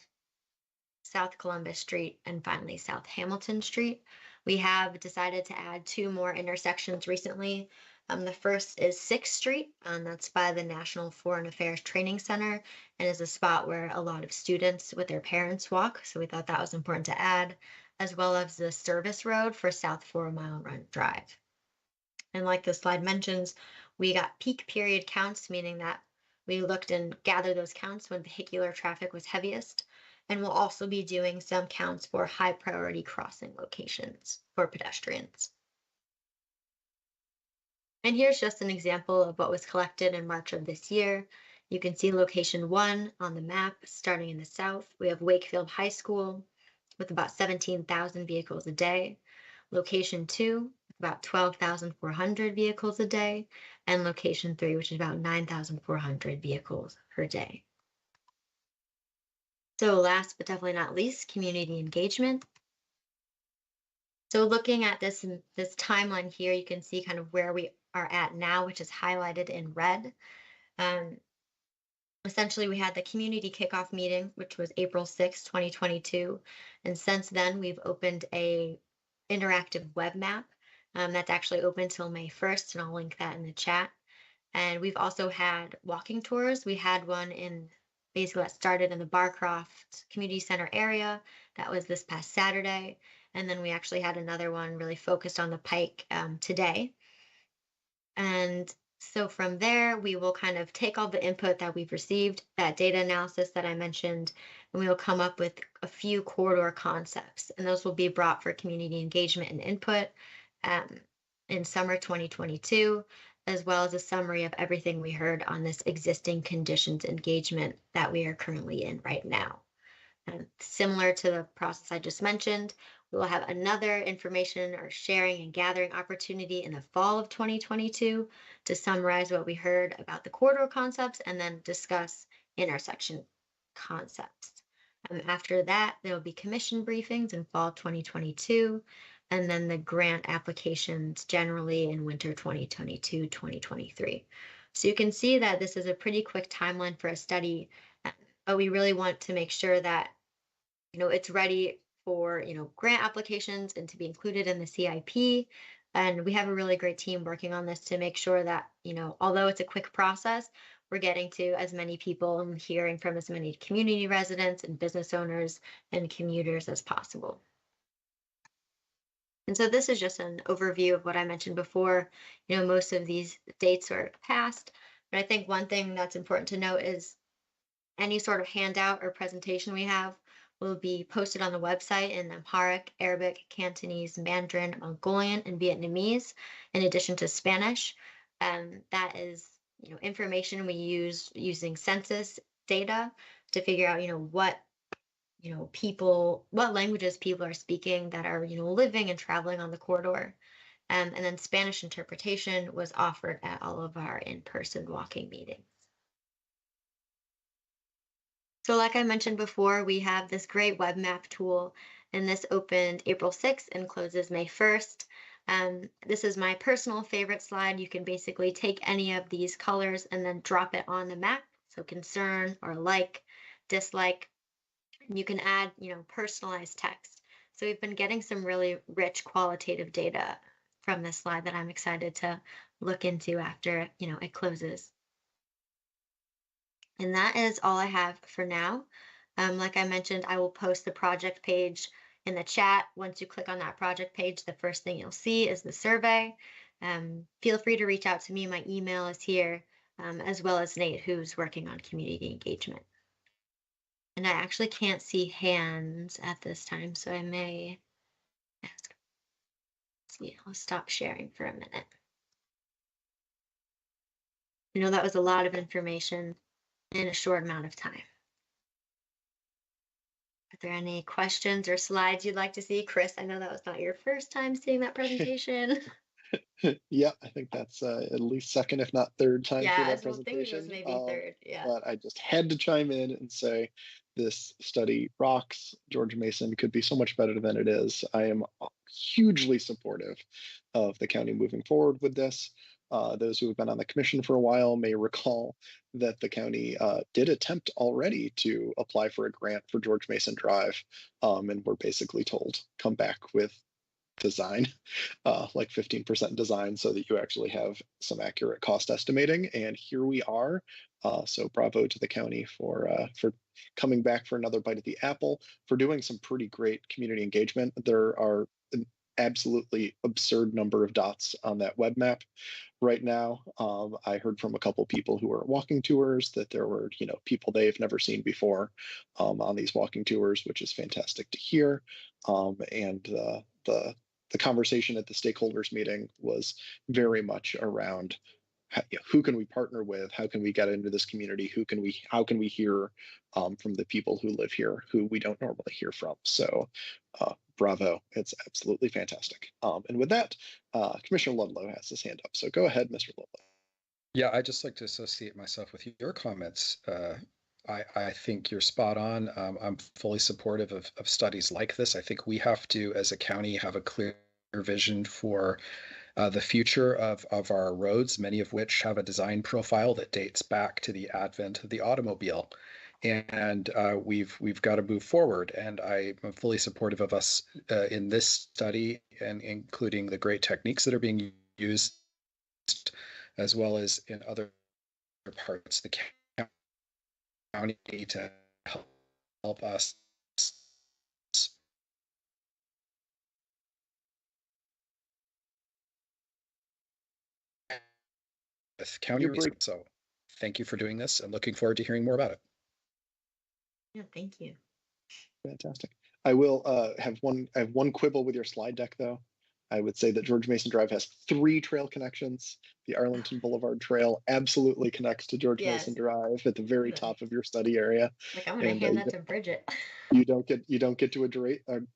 South Columbus Street, and finally South Hamilton Street. We have decided to add 2 more intersections recently. The first is 6th Street, and that's by the National Foreign Affairs Training Center, and is a spot where a lot of students with their parents walk. So we thought that was important to add, as well as the service road for South 4 Mile Run Drive. And like the slide mentions, we got peak period counts, meaning that we looked and gathered those counts when vehicular traffic was heaviest. And we'll also be doing some counts for high priority crossing locations for pedestrians. And here's just an example of what was collected in March of this year. You can see location 1 on the map, starting in the south. We have Wakefield High School with about 17,000 vehicles a day. Location 2, about 12,400 vehicles a day. And location 3, which is about 9,400 vehicles per day. So last but definitely not least, community engagement. So looking at this timeline here, you can see kind of where we are at now, which is highlighted in red. Essentially, we had the community kickoff meeting, which was April 6, 2022. And since then, we've opened a interactive web map That's actually open till May 1st, and I'll link that in the chat. And we've also had walking tours. We had one basically that started in the Barcroft Community Center area. That was this past Saturday. And then we actually had another one really focused on the Pike today. And so from there, we will kind of take all the input that we've received, that data analysis that I mentioned, and we will come up with a few corridor concepts. And those will be brought for community engagement and input in summer 2022, as well as a summary of everything we heard on this existing conditions engagement that we are currently in right now. And similar to the process I just mentioned, we will have another information or sharing and gathering opportunity in the fall of 2022 to summarize what we heard about the corridor concepts and then discuss intersection concepts. After that, there will be commission briefings in fall 2022, and then the grant applications generally in winter 2022, 2023. So you can see that this is a pretty quick timeline for a study, but we really want to make sure that it's ready for grant applications and to be included in the CIP. And we have a really great team working on this to make sure that although it's a quick process, we're getting to as many people and hearing from as many community residents and business owners and commuters as possible. And so this is just an overview of what I mentioned before. Most of these dates are past, but I think one thing that's important to note is any sort of handout or presentation we have will be posted on the website in Amharic, Arabic, Cantonese, Mandarin, Mongolian, and Vietnamese, in addition to Spanish. That is, information we use using census data to figure out, what languages people are speaking that are, living and traveling on the corridor. And then Spanish interpretation was offered at all of our in-person walking meetings. So like I mentioned before, we have this great web map tool, and this opened April 6th and closes May 1st. This is my personal favorite slide. You can basically take any of these colors and then drop it on the map. So concern or like, dislike, and you can add, personalized text. So we've been getting some really rich qualitative data from this slide that I'm excited to look into after, it closes. And that is all I have for now. Like I mentioned, I will post the project page in the chat. Once you click on that project page, the first thing you'll see is the survey. Feel free to reach out to me. My email is here, as well as Nate, who's working on community engagement. And I actually can't see hands at this time, so I may ask. See, I'll stop sharing for a minute. That was a lot of information in a short amount of time. Are there any questions or slides you'd like to see? Chris, I know that was not your first time seeing that presentation. Yeah, I think that's at least second, if not third time Yeah, for I that was thinking presentation. it was maybe third, yeah. But I just had to chime in and say this study rocks. George Mason could be so much better than it is. I am hugely supportive of the county moving forward with this. Those who have been on the commission for a while may recall that the county did attempt already to apply for a grant for George Mason Drive, and were basically told, come back with design, like 15% design, so that you actually have some accurate cost estimating. And here we are. So bravo to the county for coming back for another bite at the apple, for doing some pretty great community engagement. There are an absolutely absurd number of dots on that web map right now. I heard from a couple people who were walking tours that there were, people they've never seen before on these walking tours, which is fantastic to hear. And the conversation at the stakeholders meeting was very much around who can we partner with, how can we get into this community, how can we hear from the people who live here who we don't normally hear from. So bravo, it's absolutely fantastic. And with that, Commissioner Ludlow has his hand up, so go ahead, Mr. Ludlow. Yeah, I'd just like to associate myself with your comments. I think you're spot on. I'm fully supportive of studies like this. I think we have to, as a county, have a clear vision for the future of our roads, many of which have a design profile that dates back to the advent of the automobile. and we've got to move forward. And I'm fully supportive of us in this study, and including the great techniques that are being used, as well as in other parts of the county to help us with county resources. So thank you for doing this, and looking forward to hearing more about it. Yeah, thank you. Fantastic. I will have one quibble with your slide deck, though. I would say that George Mason Drive has 3 trail connections. The Arlington Boulevard Trail absolutely connects to George Yes. Mason Drive at the very top of your study area. Like, I'm gonna hand that to Bridget. You don't get to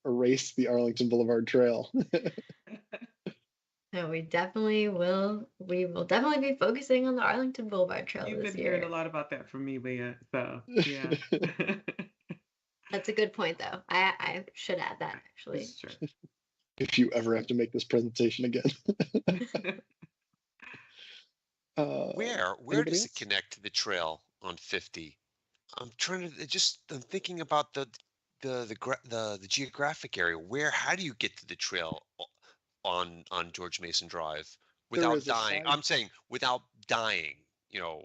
erase the Arlington Boulevard Trail. No, we definitely will. We will definitely be focusing on the Arlington Boulevard Trail You've this been year. hearing a lot about that from me, Leah. So yeah. That's a good point, though. I should add that, actually. It's true. If you ever have to make this presentation again. Where anybody does else? it connect to the trail on 50? I'm thinking about the geographic area. How do you get to the trail on George Mason Drive without dying? I'm saying without dying.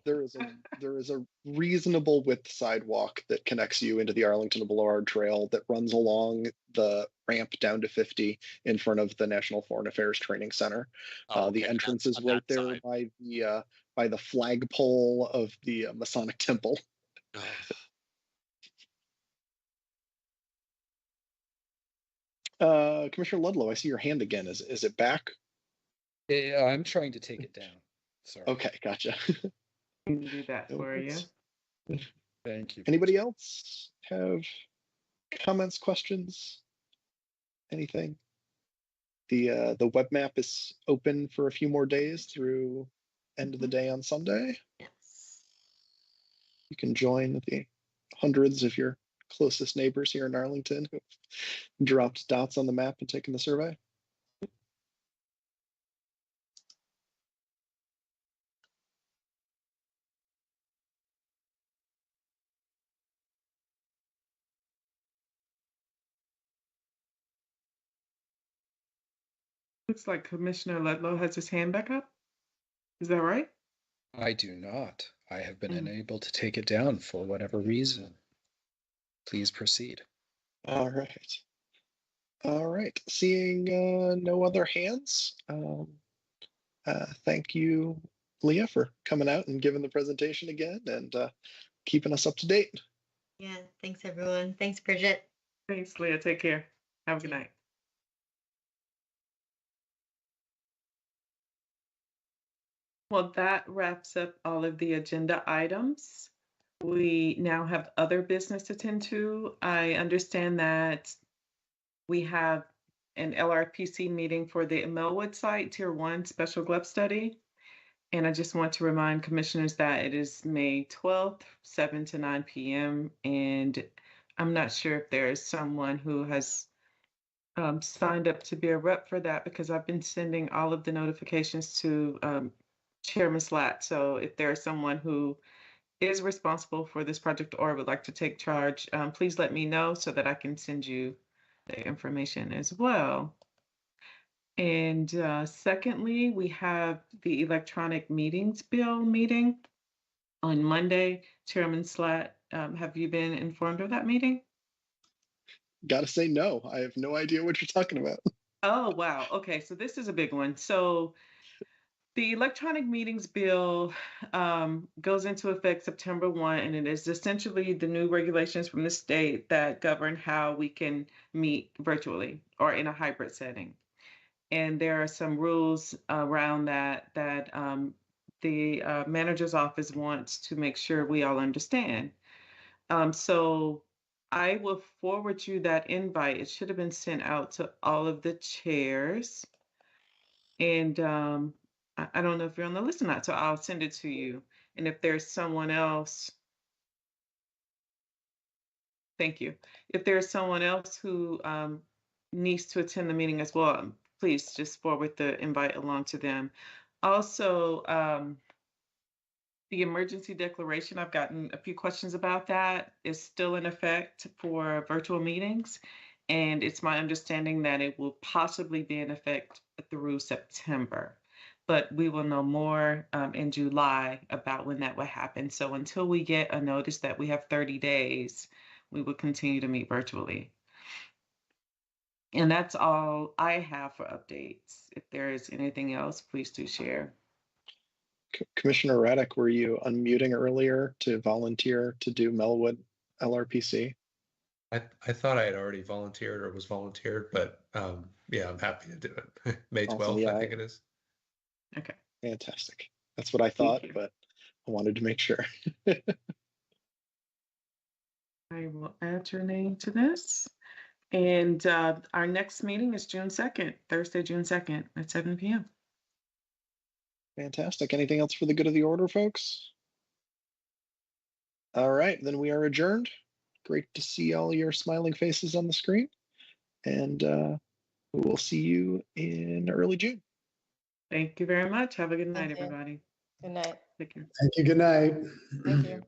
There is a reasonable width sidewalk that connects you into the Arlington Boulevard Trail that runs along the ramp down to 50 in front of the National Foreign Affairs Training Center. The entrance is right there by the flagpole of the Masonic Temple. Commissioner Ludlow, I see your hand again. Is it back? I'm trying to take it down. Sorry. Okay, gotcha. Can do that for you. Thank you. Anybody else have comments, questions, anything? The web map is open for a few more days through end of the day on Sunday. Yes. You can join the hundreds of your closest neighbors here in Arlington who dropped dots on the map and taken the survey. Looks like Commissioner Ludlow has his hand back up. Is that right? I do not. I have been unable to take it down for whatever reason. Please proceed. All right. All right. Seeing no other hands, thank you, Leah, for coming out and giving the presentation again and keeping us up to date. Yeah, thanks, everyone. Thanks, Bridget. Thanks, Leah. Take care. Have a good night. Well, that wraps up all of the agenda items. We now have other business to attend to. I understand that we have an LRPC meeting for the Millwood site, Tier 1 Special GLEP study. And I just want to remind commissioners that it is May 12th, 7 to 9 p.m. And I'm not sure if there is someone who has signed up to be a rep for that, because I've been sending all of the notifications to Chairman Slatt. So if there's someone who is responsible for this project or would like to take charge, please let me know so that I can send you the information as well. And secondly, we have the electronic meetings bill meeting on Monday. Chairman Slatt, have you been informed of that meeting? Gotta say no. I have no idea what you're talking about. Oh, wow. Okay, so this is a big one. So the electronic meetings bill goes into effect September 1, and it is essentially the new regulations from the state that govern how we can meet virtually or in a hybrid setting. And there are some rules around that the manager's office wants to make sure we all understand. So I will forward you that invite. It should have been sent out to all of the chairs. And I don't know if you're on the list or not, so I'll send it to you. And if there's someone else, thank you. If there's someone else who needs to attend the meeting as well, please just forward the invite along to them. Also, The emergency declaration, I've gotten a few questions about that, is still in effect for virtual meetings. And it's my understanding that it will possibly be in effect through September. But we will know more in July about when that will happen. So until we get a notice that we have 30 days, we will continue to meet virtually. And that's all I have for updates. If there is anything else, please do share. Commissioner Raddick, were you unmuting earlier to volunteer to do Melwood LRPC? I thought I had already volunteered or was volunteered, but yeah, I'm happy to do it. May 12th, Awesome, yeah, I think it is. Okay. Fantastic. That's what I thought, but I wanted to make sure. I will add your name to this. And our next meeting is June 2nd, Thursday, June 2nd at 7 p.m. Fantastic. Anything else for the good of the order, folks? All right, then we are adjourned. Great to see all your smiling faces on the screen. And we will see you in early June. Thank you very much. Have a good night, Thank you. everybody. Good night. Take care. Thank you. Good night. Thank you.